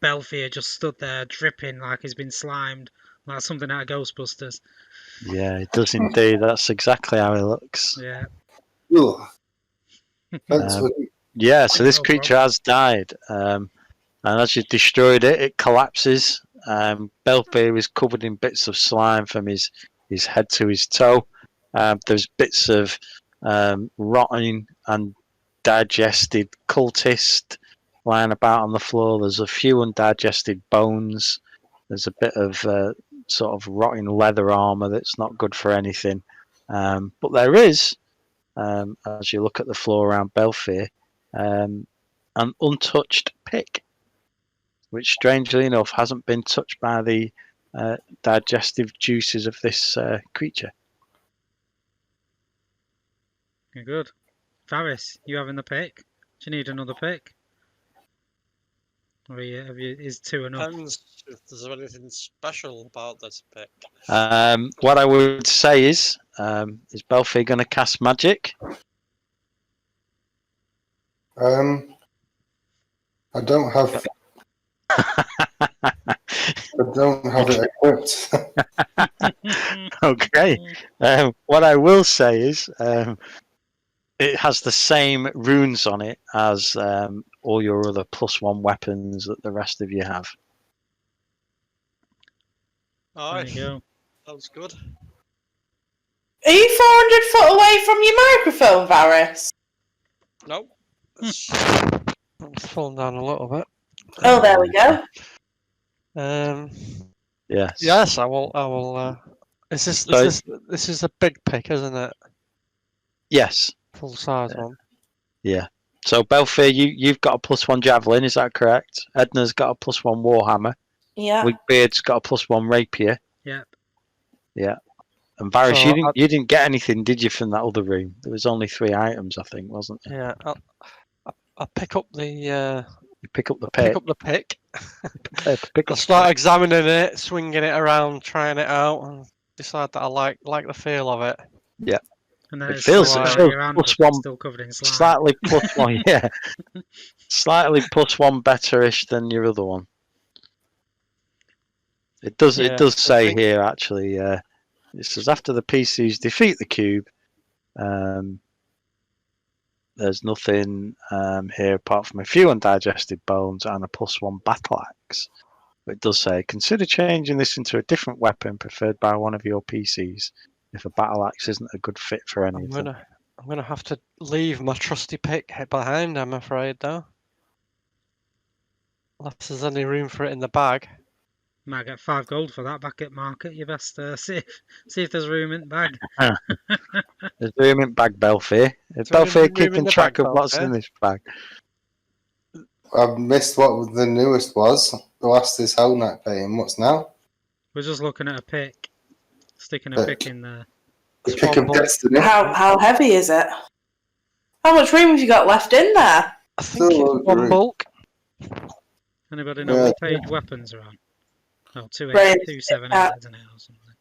Belfier just stood there dripping like he's been slimed, like something out of Ghostbusters. Yeah, it does indeed. That's exactly how it looks. Yeah. Ugh. Thanks, Um, Woody. Yeah, so this No creature has died. And as you destroyed it, it collapses. Belfair is covered in bits of slime from his head to his toe. There's bits of rotting and digested cultist lying about on the floor. There's a few undigested bones. There's a bit of sort of rotting leather armor that's not good for anything. But there is, as you look at the floor around Belfair, an untouched pick, which strangely enough hasn't been touched by the digestive juices of this creature. Okay, good. Varys, you having the pick? Do you need another pick? Or is 2 enough? Depends if there's anything special about this pick. What I would say is Belfair going to cast magic? I don't have. I don't have it equipped. Okay. What I will say is it has the same runes on it as all your other +1 weapons that the rest of you have. There Alright, you go. sounds good. Are you 400 foot away from your microphone, Varys? Nope. It's fallen down a little bit. Oh, there we go. Yes. Yes, I will. This is a big pick, isn't it? Yes. Full size one. Yeah. So Belfair, you've got a +1 javelin, is that correct? Edna's got a +1 warhammer. Yeah. Wigbeard's got a +1 rapier. Yep. Yeah. And Varys, So you didn't get anything, did you, from that other room? There was only 3 items, I think, wasn't there? Yeah, I'll pick up the You pick up the pick. pick up the pick. Pick I'll up start examining it, swinging it around, trying it out, and decide that I like the feel of it. Yeah. And then It it's feels- still it out feels your hand, plus but one- still covered in slime. Slightly +1, yeah. Slightly +1 better-ish than your other one. It does Yeah, say think- here, actually, it says after the PCs defeat the cube, there's nothing here apart from a few undigested bones and a +1 battle axe. But it does say, consider changing this into a different weapon preferred by one of your PCs if a battle axe isn't a good fit for any of them. I'm gonna have to leave my trusty pick behind, I'm afraid, though. Unless there's any room for it in the bag. Might get 5 gold for that back at market. You best see if there's room in the bag. There's room in bag, Belfair. Is there Belfair room in keeping the track bag, of what's Belfair? in this bag? I've missed what the newest was. The last is Hell Knight paying. What's now? We're just looking at a pick. Sticking a pick in there. The pick of Swamble. destiny. How heavy is it? How much room have you got left in there? I think Still it's one agree. bulk. Anybody know Yeah. what page weapons are on? Oh, Right. 278, isn't it, or something?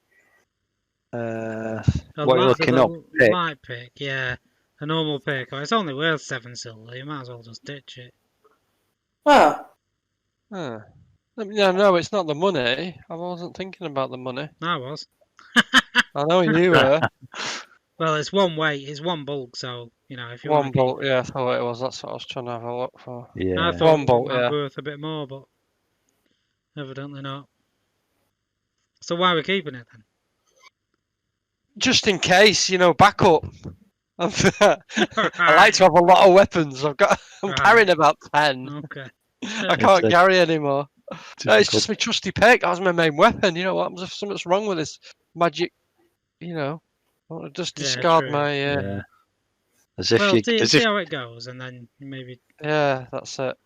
What are you looking up? Pick? Light pick, yeah. A normal pick. Oh, it's only worth 7 silver. You might as well just ditch it. Oh. Huh. No, it's not the money. I wasn't thinking about the money. I was. I know you were. Well, it's one weight, it's one bulk, so, you know, if you One want to keep bolt, yeah, I thought it was. That's what I was trying to have a look for. I Yeah. thought One bolt, it might yeah. be worth a bit more, but evidently not. So why are we keeping it then? Just in case, backup. I like to have a lot of weapons. I'm Right. carrying about 10. Okay. I can't a- carry anymore. It's Difficult. just my trusty pick. That was my main weapon. You know what happens if something's wrong with this magic? I want to just Yeah, discard true. my. Yeah. As if Well, you, see, as see if. how it goes, and then maybe. Yeah, that's it.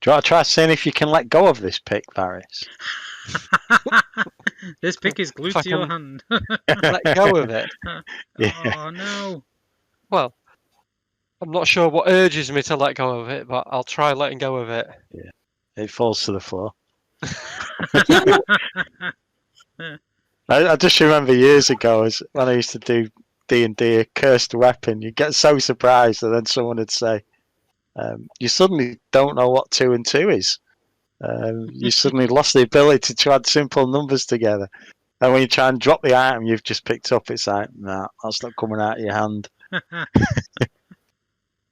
Do you want to try seeing if you can let go of this pick, Varys? This pick is glued If I to your can- hand. Let go of it. Yeah. Oh no! Well, I'm not sure what urges me to let go of it, but I'll try letting go of it. It falls to the floor. I just remember years ago, when I used to do D&D, a cursed weapon. You get so surprised, and then someone would say, "You suddenly don't know what 2 and 2 is. You suddenly lost the ability to add simple numbers together. And when you try and drop the item you've just picked up, it's like, nah, that's not coming out of your hand."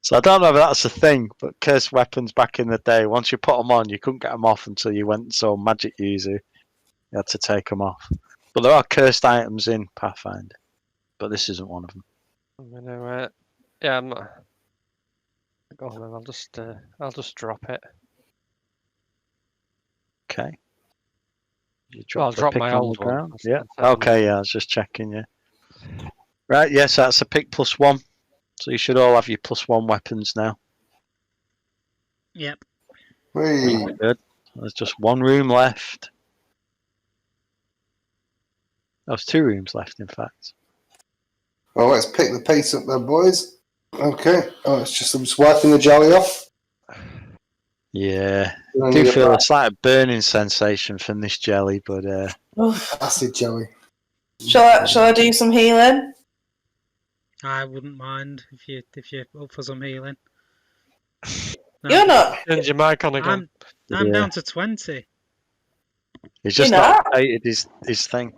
So I don't know if that's a thing, but cursed weapons back in the day, once you put them on, you couldn't get them off until you went and saw a magic user. You had to take them off. But there are cursed items in Pathfinder, but this isn't one of them. Yeah, I'm not. Go on then. I'll just drop it. Okay. You Well, I'll the drop pick my on old the one. ground? That's- Yeah. that's Okay, yeah, I was just checking, yeah. Right, yes, that's a pick +1. So you should all have your +1 weapons now. Yep. Whee. Good. There's just one room left. There's 2 rooms left, in fact. Well, let's pick the pace up there, boys. Okay. Oh, I'm just wiping the jelly off. Yeah. And I then do you feel get a slight burning sensation from this jelly, but Oof. acid jelly. Shall I do some healing? I wouldn't mind if you're up for some healing. No, You're not. Turns your mic on again. I'm Yeah. down to 20. he's just You're not not? updated his thing.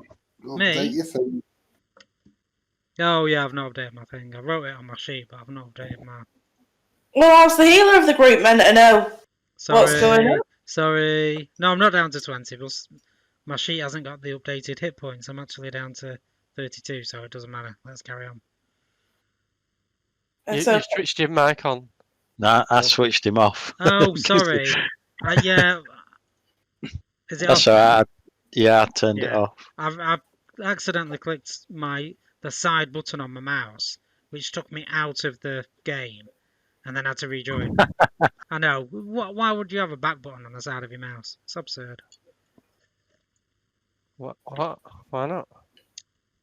Update your thing. Oh yeah, I've not updated my thing. I wrote it on my sheet, but I've not updated my. Well, I was the healer of the group, meant to know. Sorry, What's going on? Sorry. No, I'm not down to 20, but my sheet hasn't got the updated hit points. I'm actually down to 32, so it doesn't matter. Let's carry on. You So, switched your mic on. Nah, I switched him off. Oh, sorry. Yeah. Is it That's off? alright. Yeah, I turned it Yeah. off. I've accidentally clicked the side button on my mouse, which took me out of the game, and then had to rejoin. I know. Why would you have a back button on the side of your mouse? It's absurd. What? Why not?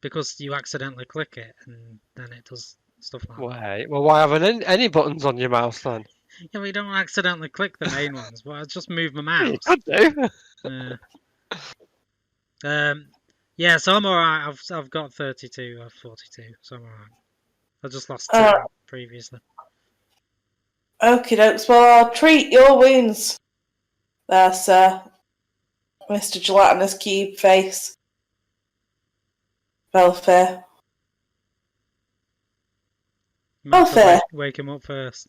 Because you accidentally click it, and then it does stuff like that. Wait. Well, why haven't any buttons on your mouse then? Yeah, we don't accidentally click the main ones, but I just move my You mouse. could do. Yeah, so I'm alright. I've got 32 of 42, so I'm alright. I just lost 2 Alright. previously. okie dokes. Well, I'll treat your wounds. There, sir. Mr. Gelatinous Cube Face. Welfare. Might have to fair. wake him up first.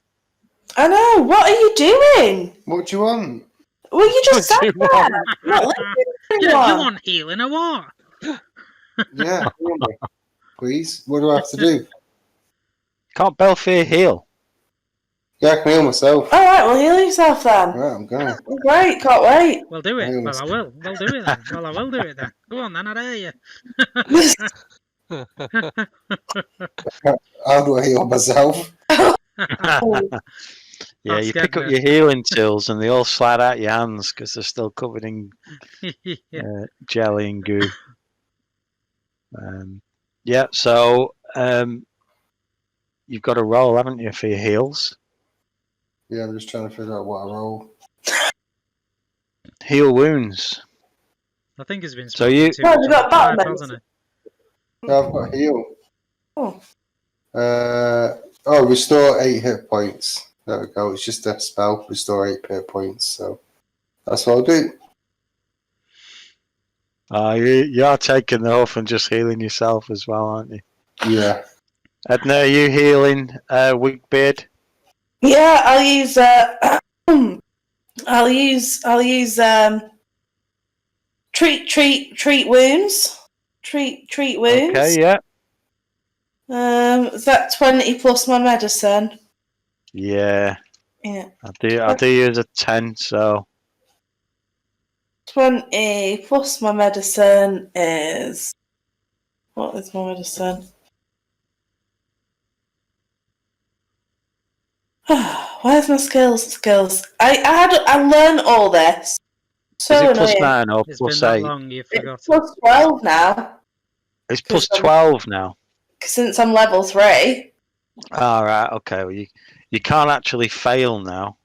I know. What are you doing? What do you want? Well, you just What sat do you there. want? Not listening to You anyone. want healing or what? Yeah, please. What do I have to do? Can't Belfier heal? Yeah, I can heal myself. All right, well, heal yourself then. Right, I'm going. Great, can't wait. Well, do it. Hang on a Well, I will. We'll do it then. Well, I will do it then. Go on then, I dare you. How do I heal myself? Yeah, That's you good pick up then. your healing tools and they all slide out your hands because they're still covered in jelly and goo. Yeah, so you've got to roll, haven't you, for your heals? Yeah, I'm just trying to figure out what I roll. Heal wounds. I think he's been So spoken you- to No, much you on got the pipe, battle hasn't he? Yeah, I've got heal. Oh. Restore 8 hit points. There we go. It's just a spell. Restore 8 hit points. So that's what I'll do. You're taking the oath and just healing yourself as well, aren't you? Yeah. Edna, are you healing Wigbeard? Yeah, I'll use I'll use treat wounds. Treat wounds. Okay, yeah. Is that 20 plus my medicine? Yeah. Yeah. I do use a 10, so 20 plus my medicine is... What is my medicine? Where's my skills? I learned all this. So is it annoying. plus 9 or It's plus been that 8? long, you've It's forgotten. plus 12 now, It's plus 12 now. since I'm level 3. Alright, okay. Well, you can't actually fail now.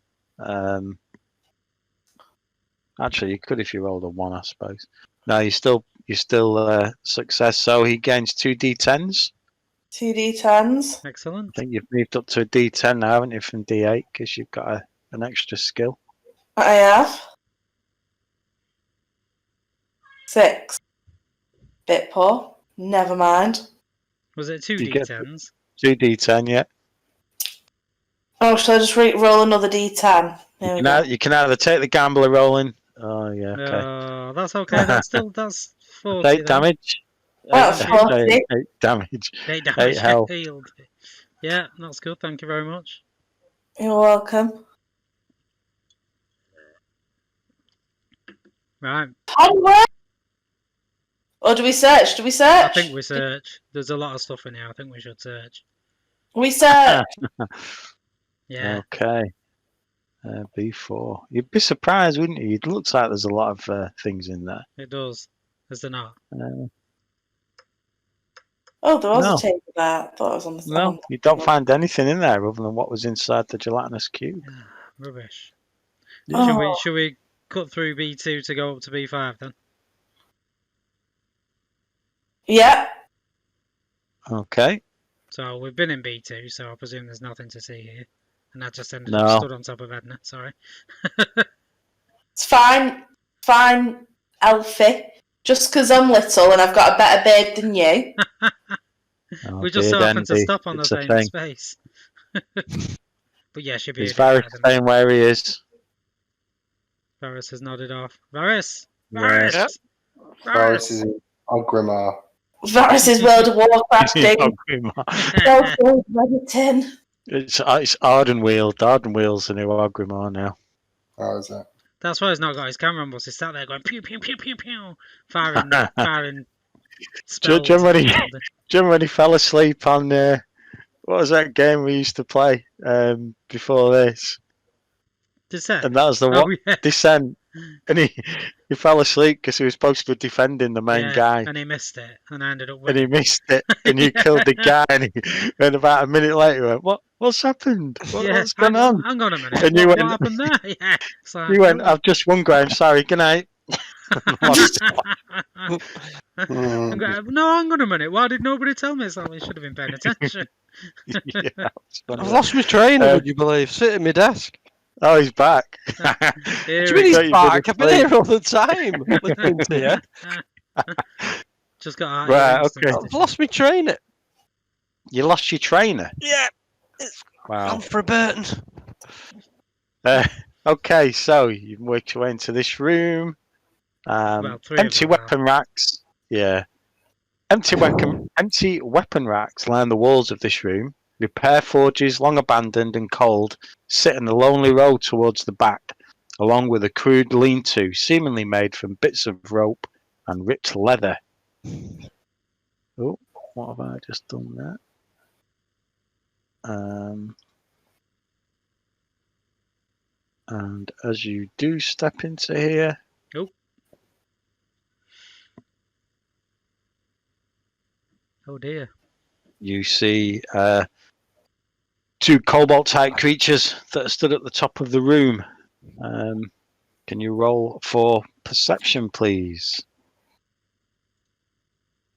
Actually, you could if you rolled a 1, I suppose. No, you still success. So he gains 2 d10s. 2d10s. Excellent. I think you've moved up to a d10 now, haven't you, from d8, because you've got an extra skill. I have. 6. Bit poor. Never mind. Was it 2 You get d10s? 2 d10, yeah. Oh, shall I just roll another d10? There we go. You can either take the gambler rolling. Oh, yeah, okay. No, that's okay. That's 40 8 then. damage. That's 40. 8 damage. 8 damage health. healed. Yeah, that's good. Thank you very much. You're welcome. Right. Onward! Or do we search? I think we search. There's a lot of stuff in here. I think we should search. We search. Yeah. Okay. B4. You'd be surprised, wouldn't you? It looks like there's a lot of things in there. It does. Is there not? Oh, there was No. a table there. I thought it was on the No, you don't find anything in there other than what was inside the gelatinous cube. Rubbish. Oh. Should we cut through B2 to go up to B5 then? Yeah. Okay. So we've been in B2, so I presume there's nothing to see here. And I just ended No. up stood on top of Edna, sorry. It's fine. Fine, Alfie. Just because I'm little and I've got a better beard than you. Oh, We just so dear happened to Dendy, stop on the it's a same thing. space. But yeah, she'd be Is a bit better Varys than me. saying where he is? Varys has nodded off. Varys! Yeah. Varys! Yep. Varys is in Ogrimmar. Varys' World of Warcraft thing. It's Ardenweald. Ardenweald's the new Ogrimmar now. How is that? That's why he's not got his camera on, but he's sat there going pew pew pew pew pew, firing spells. Do you remember when he fell asleep on what was that game we used to play before this? Descent. And that was the Oh, one yeah. Descent. And he fell asleep because he was supposed to be defending the main Yeah, guy. and he missed it, and I ended up And winning. he missed it, and you killed the guy, and about a minute later, he went, What's happened? What's going on? Hang on a minute. And you what went- happened there? Yeah. It's like, You went, oh. I've just won, Graham. Sorry, good night. Lost it. I'm going, no, hang on a minute. Why did nobody tell me? It's like, we should have been paying attention. Yeah, it's funny. I've lost my trainer, would you believe? Sit at my desk. Oh, he's back. Here What do you we mean he's Thought you'd been back? I've been asleep. here all the time. Listening to you. Just got out. Right, okay. I've lost my trainer. You lost your trainer. Yeah. It's Wow. gone for a Burton. Okay, so you work your way into this room. Well, three of Empty them weapon racks. Yeah. Empty weapon racks line the walls of this room. Repair forges, long abandoned and cold, sit in a lonely row towards the back, along with a crude lean-to, seemingly made from bits of rope and ripped leather. Oh, what have I just done there? And as you do step into here, Oh dear. you see 2 cobalt-type creatures that stood at the top of the room. Can you roll for perception, please?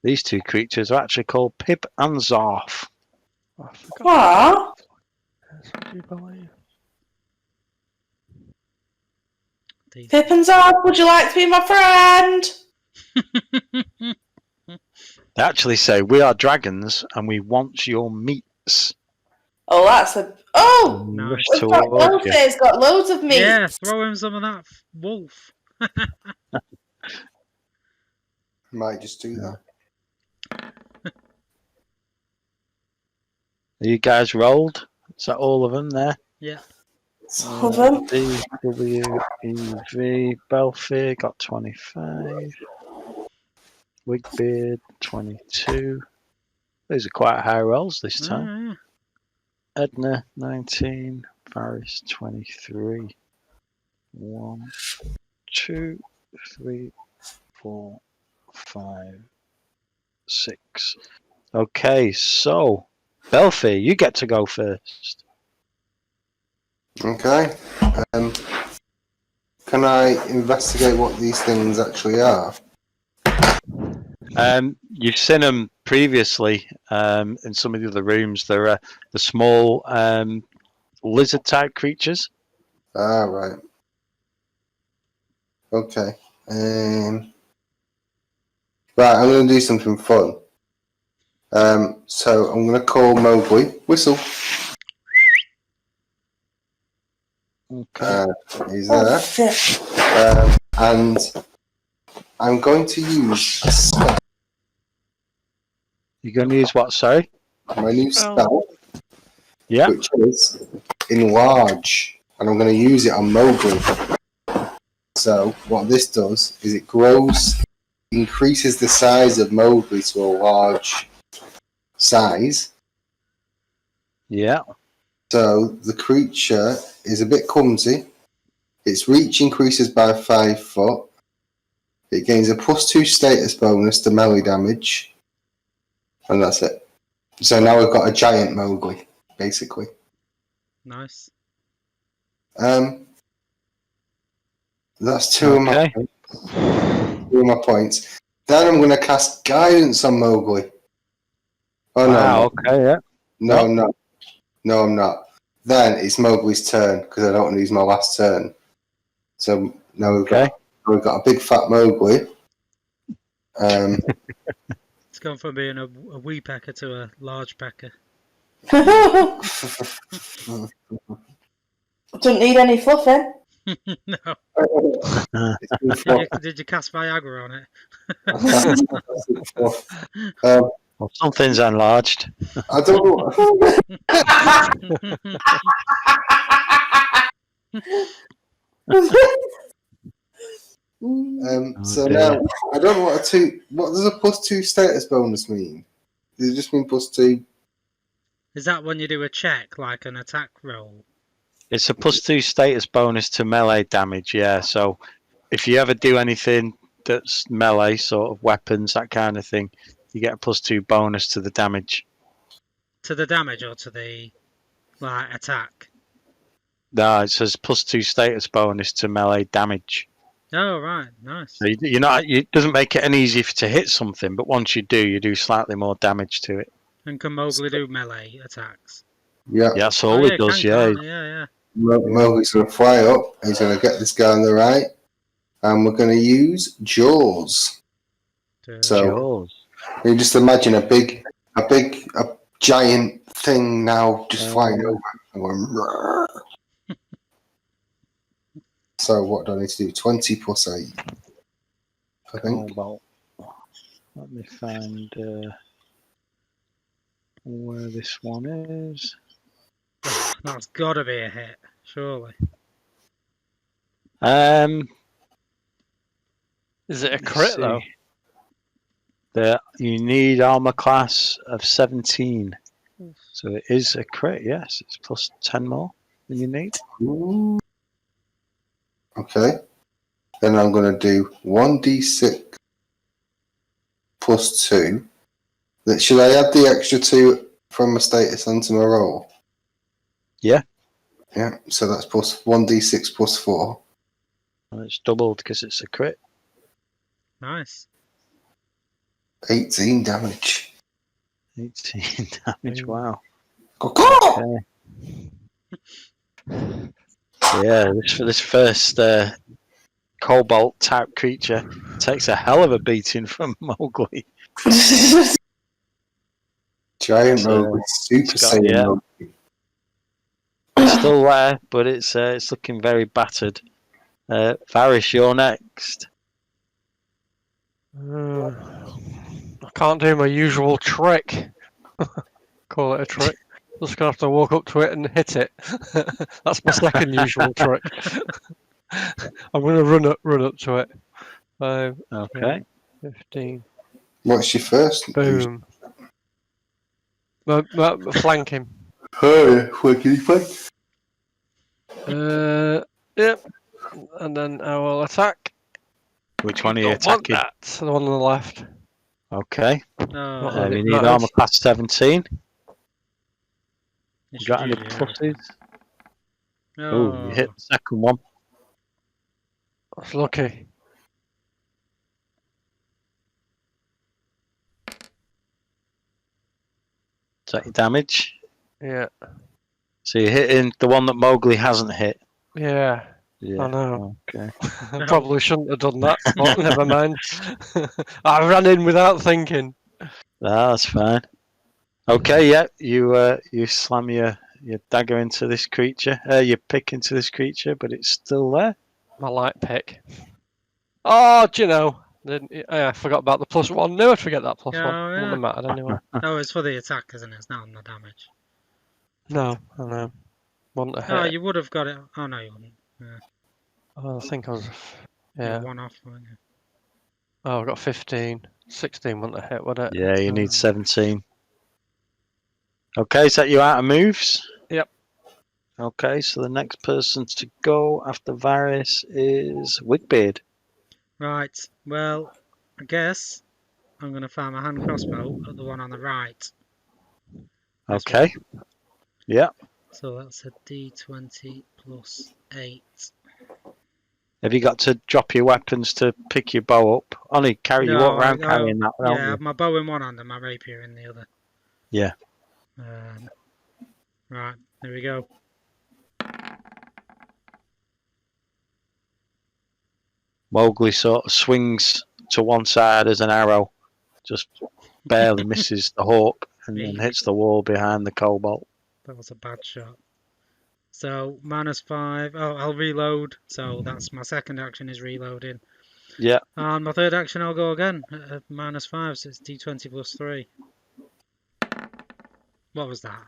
These 2 creatures are actually called Pip and Zarf. Oh, I forgot. Aww. That's what you believe. Pip and Zarf, would you like to be my friend? They actually say, we are dragons and we want your meats. Oh, that's a... Oh! Nice. Rush In fact, towards you. Welfare's got loads of meat. Yeah, throw him some of that wolf. Might just do that. Are you guys rolled? Is that all of them there? Yeah. Some of them. D, W, E, V. Belfier got 25. Wigbeard, 22. Those are quite high rolls this time. Yeah. Edna, 19. Varys, 23. 1, 2, 3, 4, 5, 6. Okay, so Belfier, you get to go first. Okay. Can I investigate what these things actually are? You've seen them previously in some of the other rooms. They're the small lizard-type creatures. Ah, right. Okay. Right, I'm going to do something fun. So I'm going to call Mowgli. Whistle. Okay. He's Oh, there. shit. And I'm going to use a spell. You're going to use what, sorry? My new spell, Yeah. which is Enlarge. And I'm going to use it on Mowgli. So what this does is it increases the size of Mowgli to a large size. Yeah. So the creature is a bit clumsy. Its reach increases by 5 foot. It gains a +2 status bonus to melee damage. And that's it. So now we've got a giant Mowgli, basically. Nice. That's two of my points. Then I'm going to cast Guidance on Mowgli. Oh, wow, okay, yeah. No, I'm not. Then it's Mowgli's turn, because I don't want to use my last turn. So now we've got a big fat Mowgli. It's gone from being a wee pecker to a large pecker. Don't need any fluffing. No. Did you cast Viagra on it? Well, something's enlarged. I don't know. So now I don't know what does a +2 status bonus mean? Does it just mean +2? Is that when you do a check, like an attack roll? It's a +2 status bonus to melee damage, yeah. So if you ever do anything that's melee, sort of weapons, that kind of thing, you get a +2 bonus to the damage. To the damage or to the attack? No, it says +2 status bonus to melee damage. Oh, right, nice. So it doesn't make it any easier to hit something, but once you do slightly more damage to it. And can Mowgli do melee attacks? Yeah. Yeah, that's all it does, Yeah. Mowgli's going to fly up. He's going to get this guy on the right. And we're going to use Jaws. So you just imagine a giant thing now just flying over and going. Rrr. So what do I need to do? 20 + 8. I think. Let me find where this one is. That's got to be a hit, surely. Is it a crit though? You need armor class of 17. So it is a crit, yes. It's +10 more than you need. Ooh. Okay. Then I'm going to do 1d6 + 2. Should I add the extra 2 from my status onto my roll? Yeah, so that's plus 1d6 plus 4. And it's doubled because it's a crit. Nice. 18 damage. 18 damage. Wow. Go! Okay. Yeah, this first cobalt type creature takes a hell of a beating from Mowgli. Giant It's, Mowgli, Super it's got- Saiyan yeah. Mowgli. It's still there, but it's looking very battered. Varys, you're next. I can't do my usual trick. Call it a trick. Just gonna have to walk up to it and hit it. That's my second usual trick. I'm gonna run up to it. 5, Okay. 15. What's your first? Boom. Flank him. Oh, what can you find? Yep. And then I will attack. Which one are you Don't want attacking? that. The one on the left. Okay. Oh, You it need matters. armor class 17. you You got should any use your- pluses? Oh, Oh, you hit the second one. That's lucky. Is that your damage? Yeah. So you're hitting the one that Mowgli hasn't hit. Yeah. Yeah. I know. Okay. I probably shouldn't have done that, but never mind. I ran in without thinking. That's fine. Okay, yeah, you slam your dagger into this creature, your pick into this creature, but it's still there. My light pick. Oh, do you know? I forgot about the +1. Never forget that +1. Yeah, Wouldn't have mattered anyway. Oh, it's for the attack, isn't it? It's not on the damage. No, I know. Wasn't a hit. Oh, you would have got it. Oh, no, you wouldn't. Oh, I think I was. You're Yeah. one off, weren't you? Oh, I got 15. 16 wasn't a hit, would it? Yeah, you need 17. Okay, is that you out of moves? Yep. Okay, so the next person to go after Varys is Wigbeard. Right. Well, I guess I'm going to fire my hand crossbow at the one on the right. This Okay. Yeah. So that's a D20 plus 8. Have you got to drop your weapons to pick your bow up? Only carry you walk around I carrying that, yeah, I don't have you? my bow in one hand and my rapier in the other. Yeah. Right, there we go. Mowgli sort of swings to one side as an arrow, just barely misses the hawk and then hits the wall behind the cobalt. That was a bad shot. So -5. Oh, I'll reload. So that's my second action is reloading. Yeah. And my third action I'll go again at -5. So it's D20 plus 3. What was that?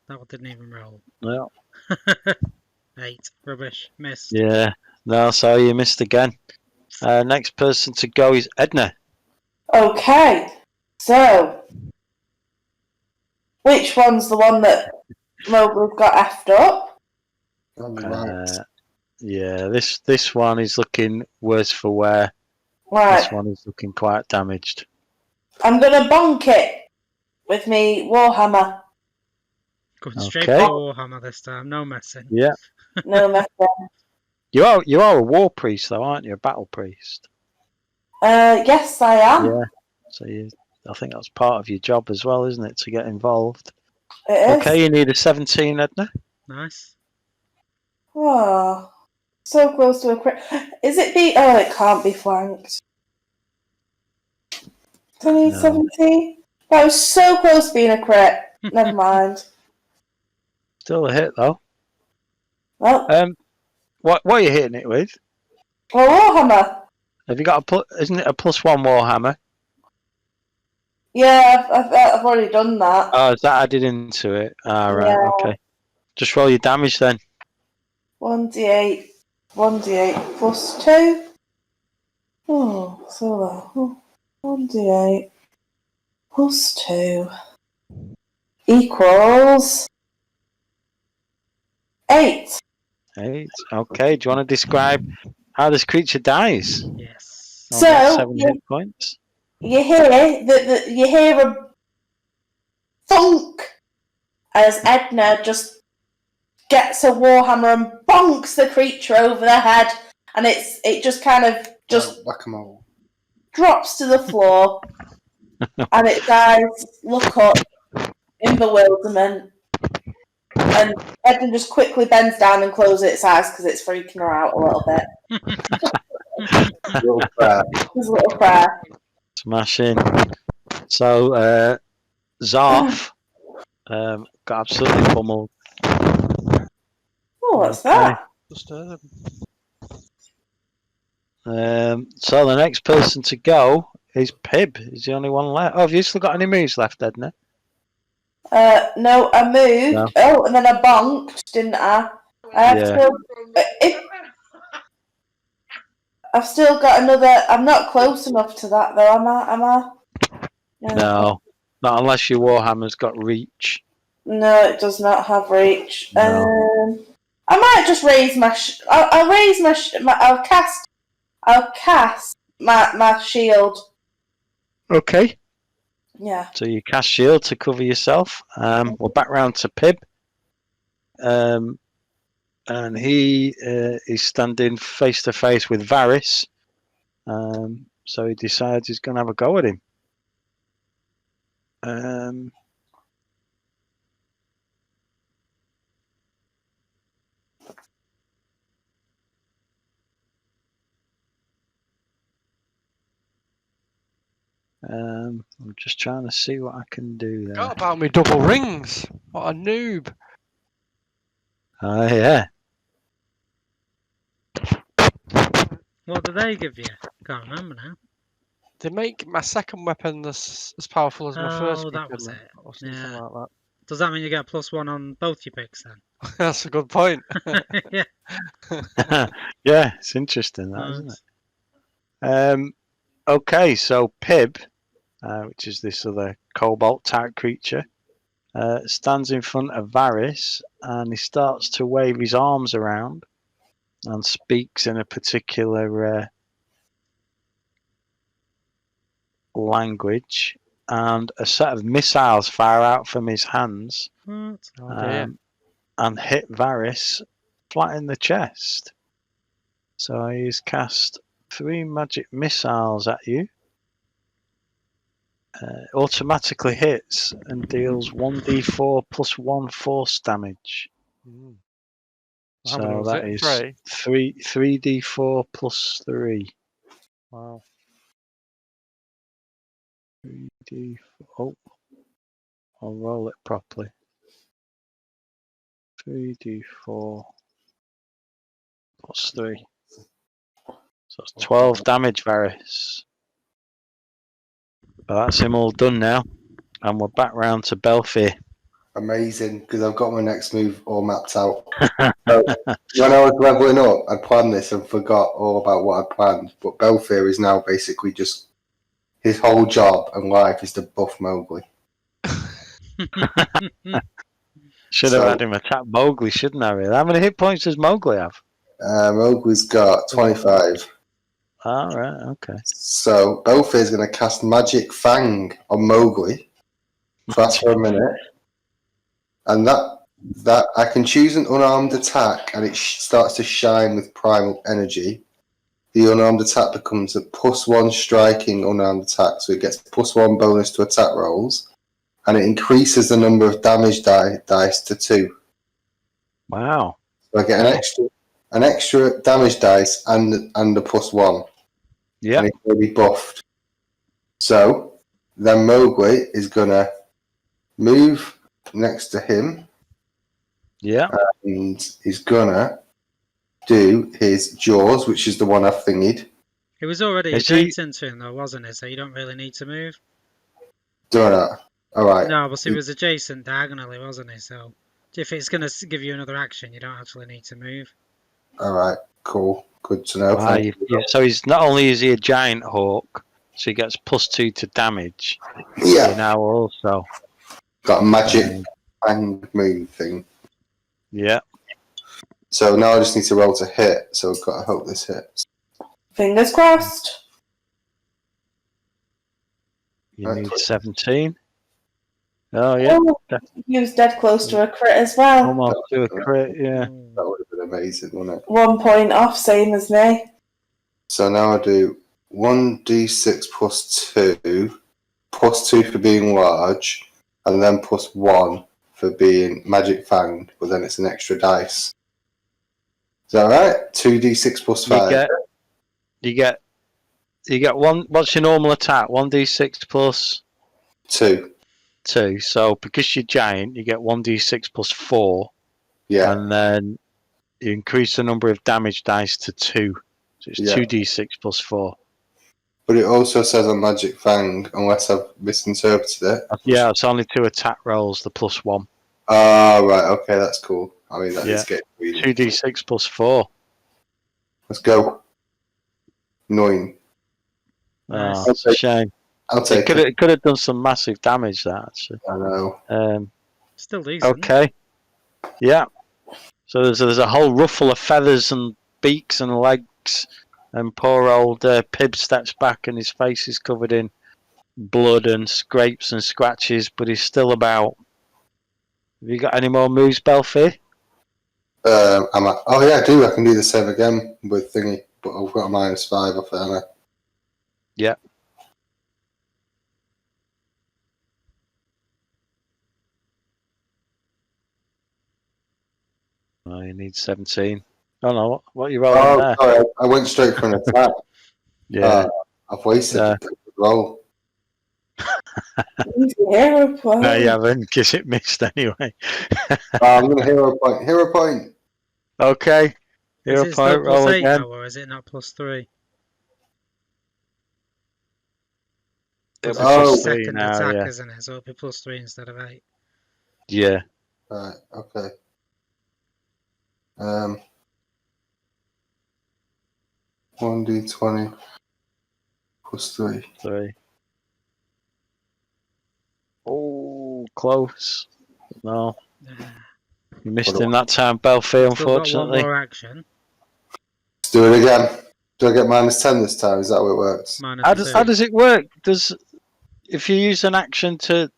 That one didn't even roll. No. 8. Rubbish. Missed. Yeah. No, so you missed again. Next person to go is Edna. Okay, so which one's the one that Mowgli's got effed up? On the right. Yeah, this one is looking worse for wear. Right, This one is looking quite damaged. I'm gonna bonk it with me warhammer. Going straight Okay. for Warhammer this time. No messing. Yeah. No method. You are a war priest though, aren't you? A battle priest. Yes, I am. Yeah. So I think that's part of your job as well, isn't it, to get involved? It is. Okay, you need a 17, Edna. Nice. Oh, so close to a crit. Is it be? Oh, it can't be flanked. Do I need No. 17? That was so close to being a crit. Never mind. Still a hit though. Well, What are you hitting it with? warhammer. Have you got isn't it a +1 warhammer? Yeah, I've already done that. Oh, is that added into it? Ah, right, Yeah. okay. Just roll your damage then. 1d8 plus 2. Oh, so low. 1d8 plus 2 equals 8. 8. Okay, do you want to describe how this creature dies? Yes. Oh, So, that's 7 yeah. hit points. You hear a thunk as Edna just gets a warhammer and bonks the creature over the head, and it just kind of just whack-a-mole. drops to the floor, and its eyes look up in bewilderment, and Edna just quickly bends down and closes its eyes because it's freaking her out a little bit. Little prayer. There's a little prayer. Smashing. So, Zarf got absolutely pummeled. Oh, what's that? Disturb. So the next person to go is Pib. He's the only one left. Oh, have you still got any moves left, Edna? No, I moved. No. Oh, and then I bonked, didn't I? I've still got another. I'm not close enough to that though, am I? Yeah. No, not unless your Warhammer's got reach. No, it does not have reach. No. I might just raise my. I'll raise my. I'll cast. I'll cast my shield. Okay. Yeah. So you cast shield to cover yourself. We're back round to Pib. And he is standing face to face with Varys. So he decides he's going to have a go at him. I'm just trying to see what I can do there. Forgot about me double rings. What a noob. Oh, yeah. What do they give you? Can't remember now. They make my second weapon as powerful as my first Oh, weapon. that was it. Or something Yeah. like Does that mean you get +1 on both your picks then? that. That's a good point. Yeah. Yeah, it's interesting, that, isn't Nice. it? Okay, so Pib, which is this other cobalt type creature, stands in front of Varys and he starts to wave his arms around and speaks in a particular language, and a set of missiles fire out from his hands What? Oh dear. and hit Varys flat in the chest. So he's cast 3 magic missiles at you. Automatically hits and deals 1d4 plus 1 force damage. How many So was that it? is 3? 3d4 plus 3. Wow. 3d4. Oh, I'll roll it properly. 3d4 plus 3. So it's 12 damage, Varys. But that's him all done now. And we're back round to Belfie. Amazing, because I've got my next move all mapped out. So, when I was leveling up, I planned this and forgot all about what I planned. But Belfair is now basically just his whole job and life is to buff Mowgli. Should have had him attack Mowgli, shouldn't I? Really? How many hit points does Mowgli have? Mowgli's got 25. All right, okay. So Belfair's going to cast Magic Fang on Mowgli. Fast for a minute. And that I can choose an unarmed attack, and it starts to shine with primal energy. The unarmed attack becomes a +1 striking unarmed attack, so it gets +1 bonus to attack rolls, and it increases the number of damage dice to 2. Wow. So I get an extra damage dice and a +1. Yeah. And it's going to be buffed. So then Mowgli is going to move next to him. Yeah. And he's gonna do his jaws, which is the one I've thingied. It was already adjacent to him though, wasn't it? So you don't really need to move. Doing that. Alright. No, but it was adjacent diagonally, wasn't it? So if it's going to give you another action, you don't actually need to move. Alright, cool. Good to know. So he's not only is he a giant hawk, so he gets +2 to damage. Yeah. Now also got a magic fang move thing. Yeah. So now I just need to roll to hit, so I've got to hope this hits. Fingers crossed. You need 17. Oh yeah, Oh, he was dead close to a crit as well. almost to a crit. Yeah. Mm. That would have been amazing, wouldn't it? 1 point off, same as me. So now I do 1d6 plus 2, plus 2 for being large, and then plus 1 for being magic fanged, but then it's an extra dice. Is that right? 2d6 plus 5. You get one. What's your normal attack? 1d6 plus 2. 2. So because you're giant, you get 1d6 plus 4, Yeah. and then you increase the number of damage dice to 2. So it's 2d6 plus 4. But it also says on Magic Fang, unless I've misinterpreted it. Yeah, it's only 2 attack rolls, the plus 1. Ah, right, okay, that's cool. I mean, that is getting weird. 2d6 plus 4. Let's go. 9. Oh, it's a shame. I'll take it. It could have done some massive damage, that, actually. I know. Still decent. Okay. Yeah. So there's a whole ruffle of feathers and beaks and legs, and poor old Pib steps back and his face is covered in blood and scrapes and scratches, but he's still about. Have you got any more moves, Belfie? Oh yeah, I do. I can do the save again with thingy, but I've got a -5 off there. Yeah. Oh, you need 17. Oh no, what are you rolling there? Sorry, I went straight for an attack. Yeah. I've wasted a roll. Hero point. No, you haven't, because it missed anyway. I'm going to hero point. Hero point. Okay. Is Hero it still point, roll plus 8 again. though, or is it not plus 3? It'll It's be Oh, plus a 3 second now, attack, yeah. isn't it? So it'll be plus 3 instead of 8. Yeah. Right, okay. 1d20 plus 3. 3. Oh, close. No. You missed him that time, Belfie, Still got one unfortunately. more action. Let's do it again. Do I get -10 this time? Is that how it works? Minus How 2. does it work? If you use an action to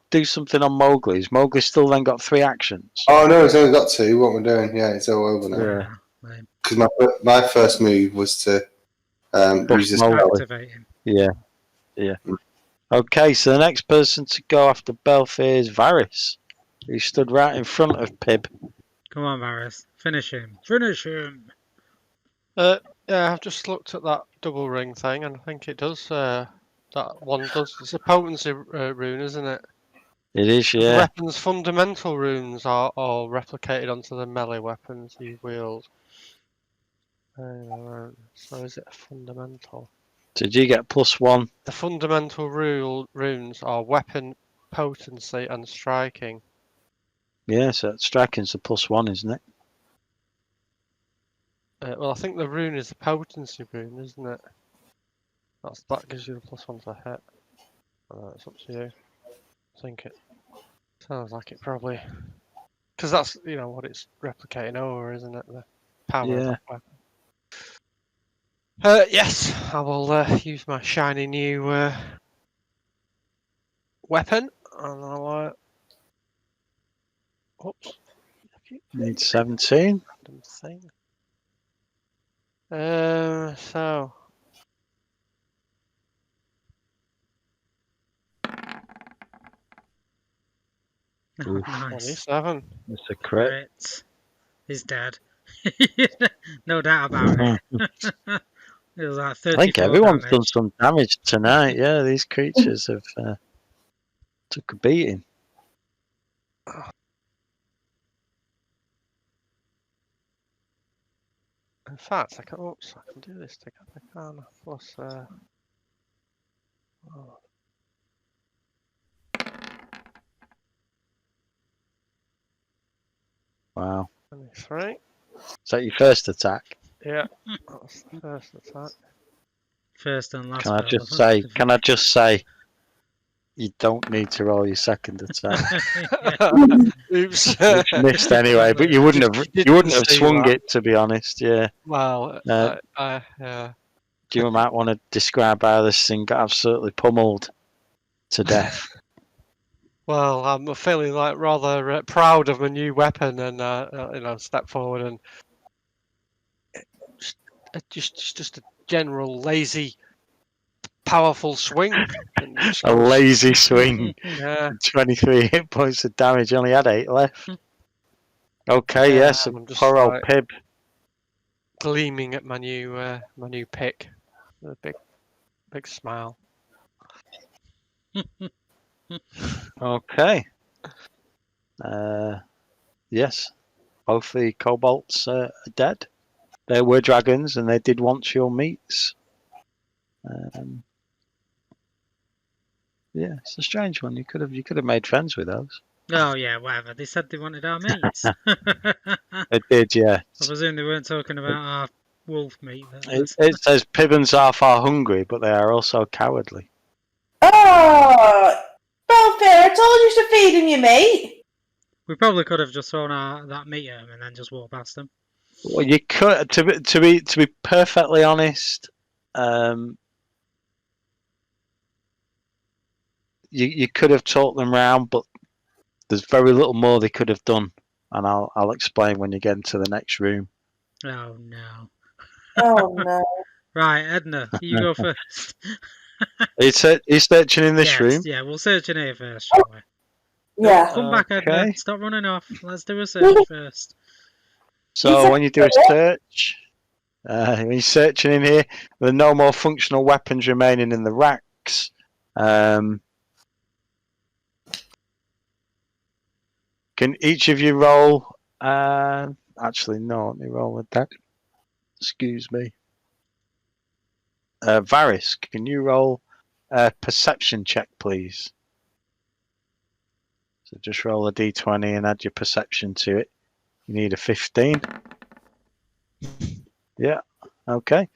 do something on Mowgli's still then got 3 actions? Oh no, it's only got 2. What we're doing? Yeah, it's all over now. Yeah. Lame. Because my first move was to use this Mowgli. spell. Activate him. Yeah. Okay, so the next person to go after Belfie is Varys, who stood right in front of Pib. Come on, Varys. Finish him. Finish him. Yeah, I've just looked at that double ring thing, and I think it does. That one does. It's a potency rune, isn't it? It is, The yeah. weapon's fundamental runes are all replicated onto the melee weapons you wield. So is it a fundamental? Did you get +1? The fundamental runes are weapon, potency, and striking. Yeah, so striking's a +1, isn't it? Well, I think the rune is the potency rune, isn't it? That gives you the +1 to hit. It's up to you. I think it sounds like it probably, because that's what it's replicating over, isn't it? The power of that weapon. Yes, I will use my shiny new weapon, and I'll. Oops. Need 17. Random thing. So. Oh, nice. 27. It's a crit. Crit. He's dead. No doubt about it. It was like 34 I think everyone's damage. done some damage tonight. Yeah, these creatures have took a beating. In fact, I can do this together, can't I? Plus, Wow. 23. Is that your first attack? Yeah, that's the first attack. First and last. Can I just say, you don't need to roll your second attack. Oops. Which missed anyway, but you wouldn't have swung it, to be honest. Yeah. Well, yeah. You might want to describe how this thing got absolutely pummeled to death. Well, I'm feeling like rather proud of my new weapon, and step forward and just a general lazy, powerful swing. And it just A goes, lazy swing. yeah, 23 hit points of damage. Only had 8 left. Okay, yeah. yes, a And I'm just poor old like Pib. gleaming at my new pick with a big smile. Okay. Yes, both the kobolds are dead. They were dragons, and they did want your meats. Yeah, it's a strange one. You could have made friends with those. Oh yeah, whatever. They said they wanted our meats. They did, yeah. I presume they weren't talking about our wolf meat. It says Pibbons are far hungry, but they are also cowardly. Oh, Belfair, I told you to feed him your meat. We probably could have just thrown that meat at them and then just walked past them. Well, you could, to be perfectly honest, you could have talked them round, but there's very little more they could have done, and I'll explain when you get into the next room. Oh no. Oh no. Right, Edna, you go first. He's searching in this room. Yeah, we'll search in here first, shall we? Yeah. Come back, Edna. Okay. Stop running off. Let's do a search first. So when you do a search, when you're searching in here, there are no more functional weapons remaining in the racks. Can each of you roll? Actually, no. Let me roll with that. Excuse me. Varys, can you roll a perception check, please? So just roll a d20 and add your perception to it. You need a 15. Yeah. Okay.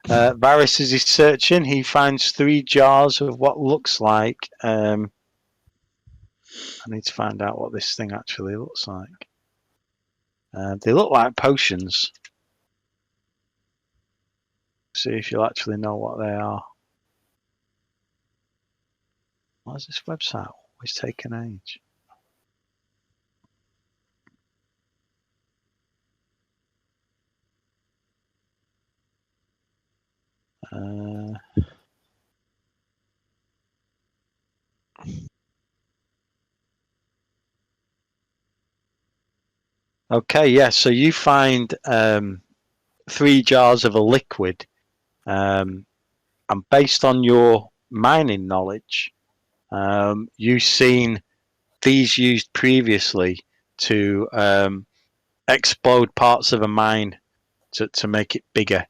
Varys, as he's searching, he finds 3 jars of what looks like. I need to find out what this thing actually looks like. They look like potions. See if you'll actually know what they are. What is this website? Always taking age. Okay, yeah. So you find 3 jars of a liquid, and based on your mining knowledge, you've seen these used previously to explode parts of a mine to make it bigger.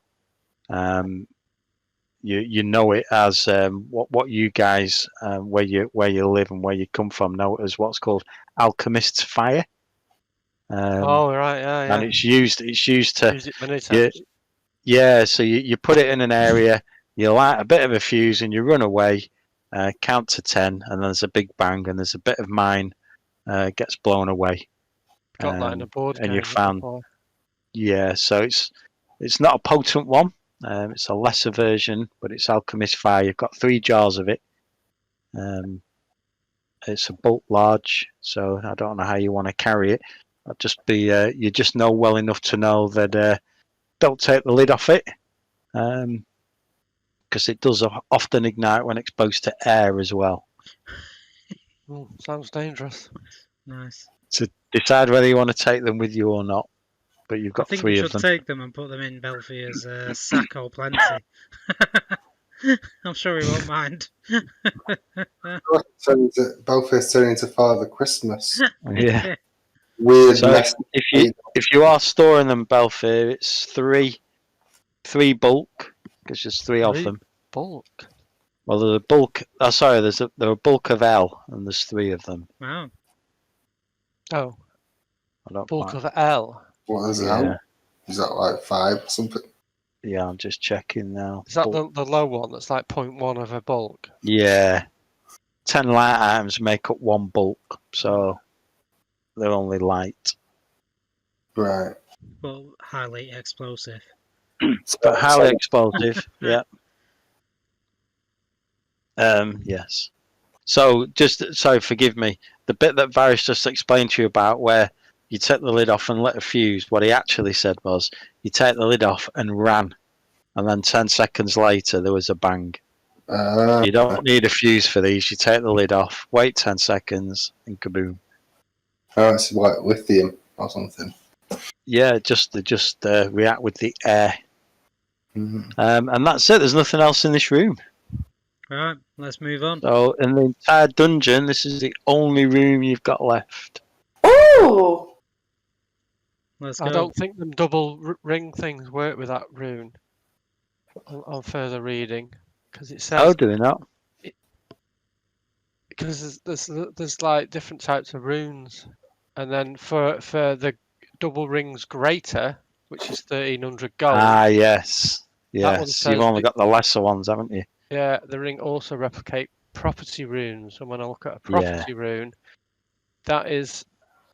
You know it as what you guys where you live and where you come from know it as what's called alchemist's fire. Oh right, yeah. And it's used to Use it many times. So you put it in an area, you light a bit of a fuse and you run away, count to 10, and then there's a big bang and there's a bit of mine gets blown away. Got that in a board game. And you found, before. yeah. So it's not a potent one. It's a lesser version, but it's alchemist fire. You've got 3 jars of it. It's a bulk large, so I don't know how you want to carry it. I'll just be you just know well enough to know that don't take the lid off it, because it does often ignite when exposed to air as well. Sounds dangerous. Nice. To decide whether you want to take them with you or not, but you've got I think 3 we of should them. take them and put them in Belfier's sack or plenty. I'm sure he won't mind. Belfast turning into Father Christmas. Yeah. Weird So mess. if you are storing them, Belfier, it's three bulk, because there's 3 of them. Bulk. Well, there's a bulk. Oh, sorry, there's a bulk of L, and there's 3 of them. Wow. Oh, I don't bulk quite- of L. What is Yeah. that? Is that like 5 or something? Yeah, I'm just checking now. Is that the low one that's like 0.1 of a bulk? Yeah. 10 light items make up 1 bulk, so they're only light. Right. But highly explosive. But highly explosive, yeah. Yes. So, sorry, forgive me. The bit that Varys just explained to you about where you take the lid off and lit a fuse, what he actually said was you take the lid off and ran. And then 10 seconds later, there was a bang. You don't need a fuse for these. You take the lid off, wait 10 seconds, and kaboom. Oh, it's like lithium or something. Yeah, they just react with the air. Mm-hmm. And that's it. There's nothing else in this room. Right, let's move on. So, in the entire dungeon, this is the only room you've got left. Ooh! Let's go. I don't think them double ring things work with that rune on further reading, because it says. Oh, do they not? Because there's like different types of runes, and then for the double rings greater, which is 1300 gold. Ah, yes. That one Yes, says you've only got the lesser ones, haven't you? Yeah, the ring also replicate property runes, and when I look at a property rune, that is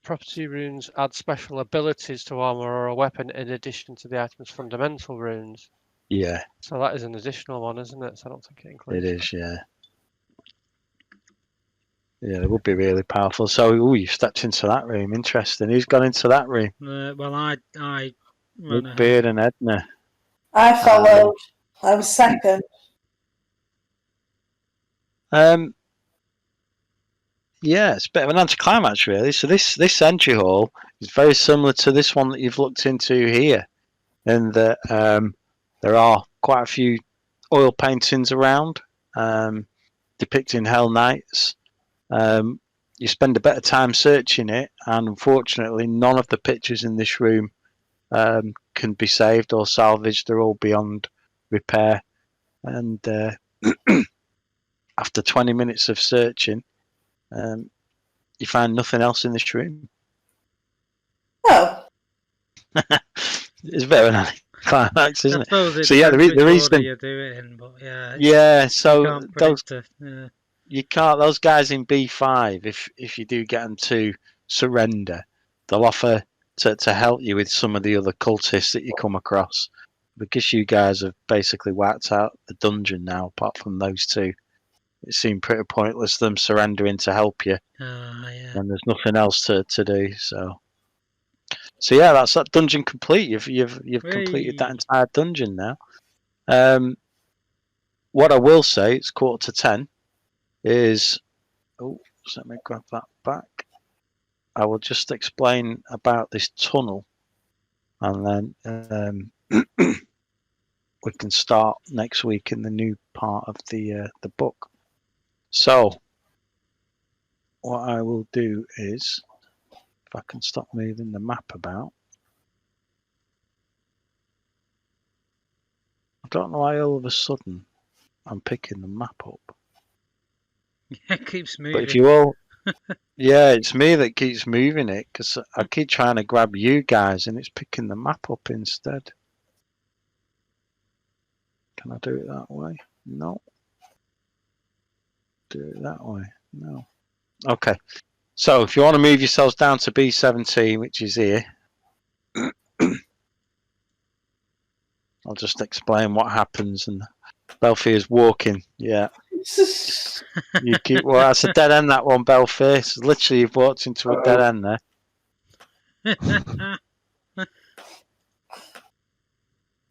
property runes add special abilities to armor or a weapon in addition to the item's fundamental runes. Yeah, So that is an additional one, isn't it? So I don't think it includes. it is, yeah. Yeah, it would be really powerful. So, you stepped into that room. Interesting. Who's gone into that room? Well, I ran ahead. Beard and Edna. I followed. I was second. Yeah, it's a bit of an anticlimax, really. So this entry hall is very similar to this one that you've looked into here, in that there are quite a few oil paintings around depicting Hell Knights. You spend a bit of time searching it, and unfortunately, none of the pictures in this room can be saved or salvaged. They're all beyond repair. And after 20 minutes of searching, you find nothing else in this room. Oh. It's a bit of an anticlimax, isn't I suppose it? So yeah, the reason you do it in, but yeah. Yeah, so those yeah. you can't. Those guys in B5, if you do get them to surrender, they'll offer to help you with some of the other cultists that you come across. Because you guys have basically wiped out the dungeon now, apart from those two, it seemed pretty pointless them surrendering to help you. Yeah. And there's nothing else to do. So yeah, that's that dungeon complete. You've completed that entire dungeon now. What I will say, it's 9:45. Is let me grab that back. I will just explain about this tunnel, and then we can start next week in the new part of the book. So what I will do is, if I can stop moving the map about. I don't know why all of a sudden I'm picking the map up. It keeps moving. But if you all, yeah, it's me that keeps moving it because I keep trying to grab you guys and it's picking the map up instead. Can I do it that way? No. Do it that way? No. Okay. So if you want to move yourselves down to B17, which is here, I'll just explain what happens. And Belfier's walking. Yeah. You keep. Well, that's a dead end. That one, Belfier. So literally, you've walked into a dead end there.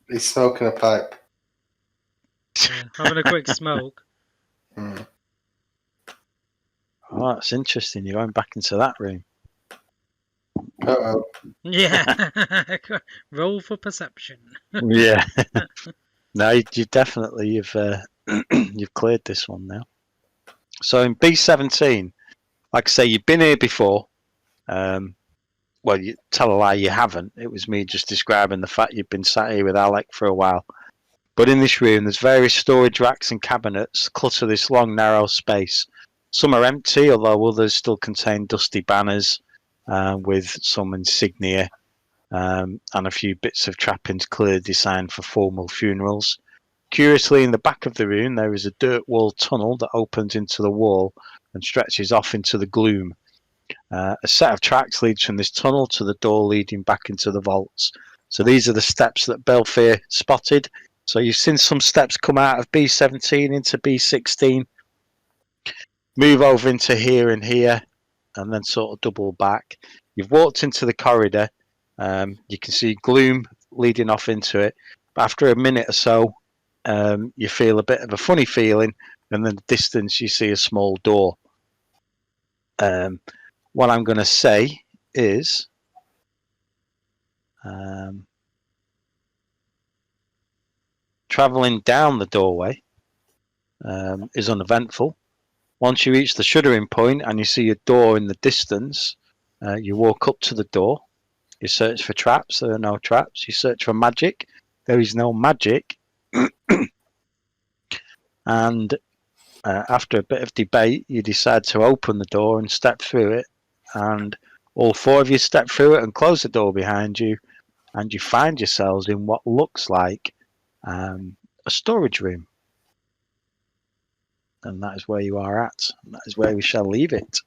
He's smoking a pipe. Yeah, having a quick smoke. Mm. Oh, that's interesting. You're going back into that room. Uh-oh. Yeah. Roll for perception. Yeah. No, you definitely you've cleared this one now. So in B17, like I say, you've been here before. Well, you tell a lie, you haven't. It was me just describing the fact you've been sat here with Alec for a while. But in this room, there's various storage racks and cabinets clutter this long, narrow space. Some are empty, although others still contain dusty banners with some insignia and a few bits of trappings clearly designed for formal funerals. Curiously, in the back of the room, there is a dirt-walled tunnel that opens into the wall and stretches off into the gloom. A set of tracks leads from this tunnel to the door leading back into the vaults. So these are the steps that Belfier spotted. So you've seen some steps come out of B17 into B16. move over into here and here, and then sort of double back. You've walked into the corridor. You can see gloom leading off into it. But after a minute or so, you feel a bit of a funny feeling, and in the distance you see a small door. What I'm going to say is, travelling down the doorway is uneventful. Once you reach the shuddering point and you see a door in the distance, you walk up to the door. You search for traps. There are no traps. You search for magic. There is no magic. And after a bit of debate, you decide to open the door and step through it. And all four of you step through it and close the door behind you. And you find yourselves in what looks like a storage room. And that is where you are at. And that is where we shall leave it.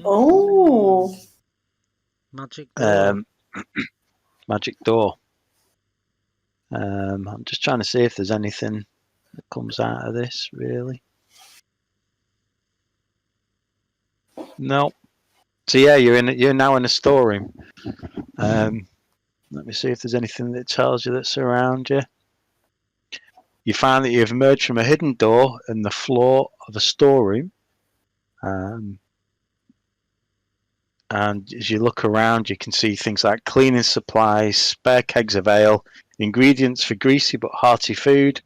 Oh. Magic door. Magic door. I'm just trying to see if there's anything that comes out of this, really. No. So yeah, you're now in a storeroom. Let me see if there's anything that tells you that's around you. You find that you've emerged from a hidden door in the floor of a storeroom. And as you look around, you can see things like cleaning supplies, spare kegs of ale, ingredients for greasy but hearty food,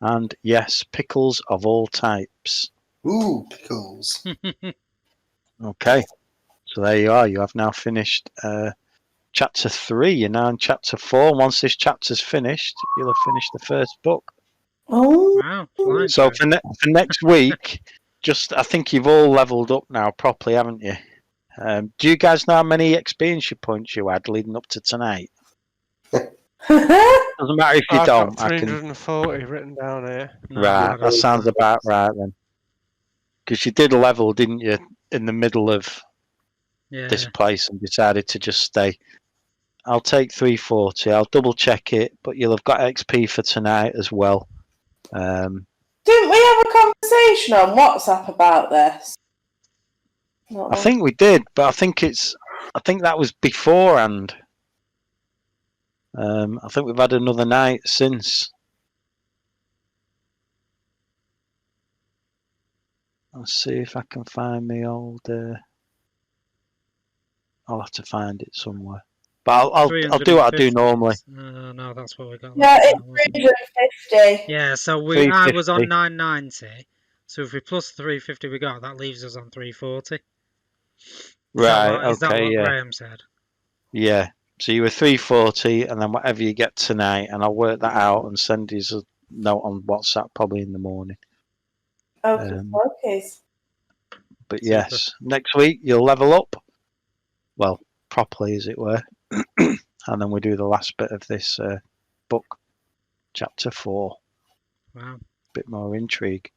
and yes, pickles of all types. Ooh, pickles. Okay, so there you are. You have now finished chapter 3. You're now in chapter 4. Once this chapter's finished, you'll have finished the first book. Oh. Wow, flying So through. for next week, I think you've all leveled up now properly, haven't you? Do you guys know how many experience points you had leading up to tonight? Doesn't matter if you I've don't. got I can. 340 written down here. No, Right, I that don't sounds know. about right then. Because you did a level, didn't you, in the middle of Yeah. this place and decided to just stay. I'll take 340. I'll double check it, but you'll have got XP for tonight as well. Didn't we have a conversation on WhatsApp about this? I think we did, but I think that was beforehand. I think we've had another night since. Let's see if I can find my old. I'll have to find it somewhere. But I'll do what I do 350. normally. No, that's what we got. Yeah, last it's time, wasn't it? 350. Yeah, so I was on 990. So if we plus 350 we got, that leaves us on 340. Right. Is that Okay. what Yeah. Graham said? Yeah. So you were 340, and then whatever you get tonight, and I'll work that out and send you a note on WhatsApp probably in the morning. Okay. But Super. yes, next week you'll level up. Well, properly as it were. And then we do the last bit of this book, chapter 4. Wow. Bit more intrigue.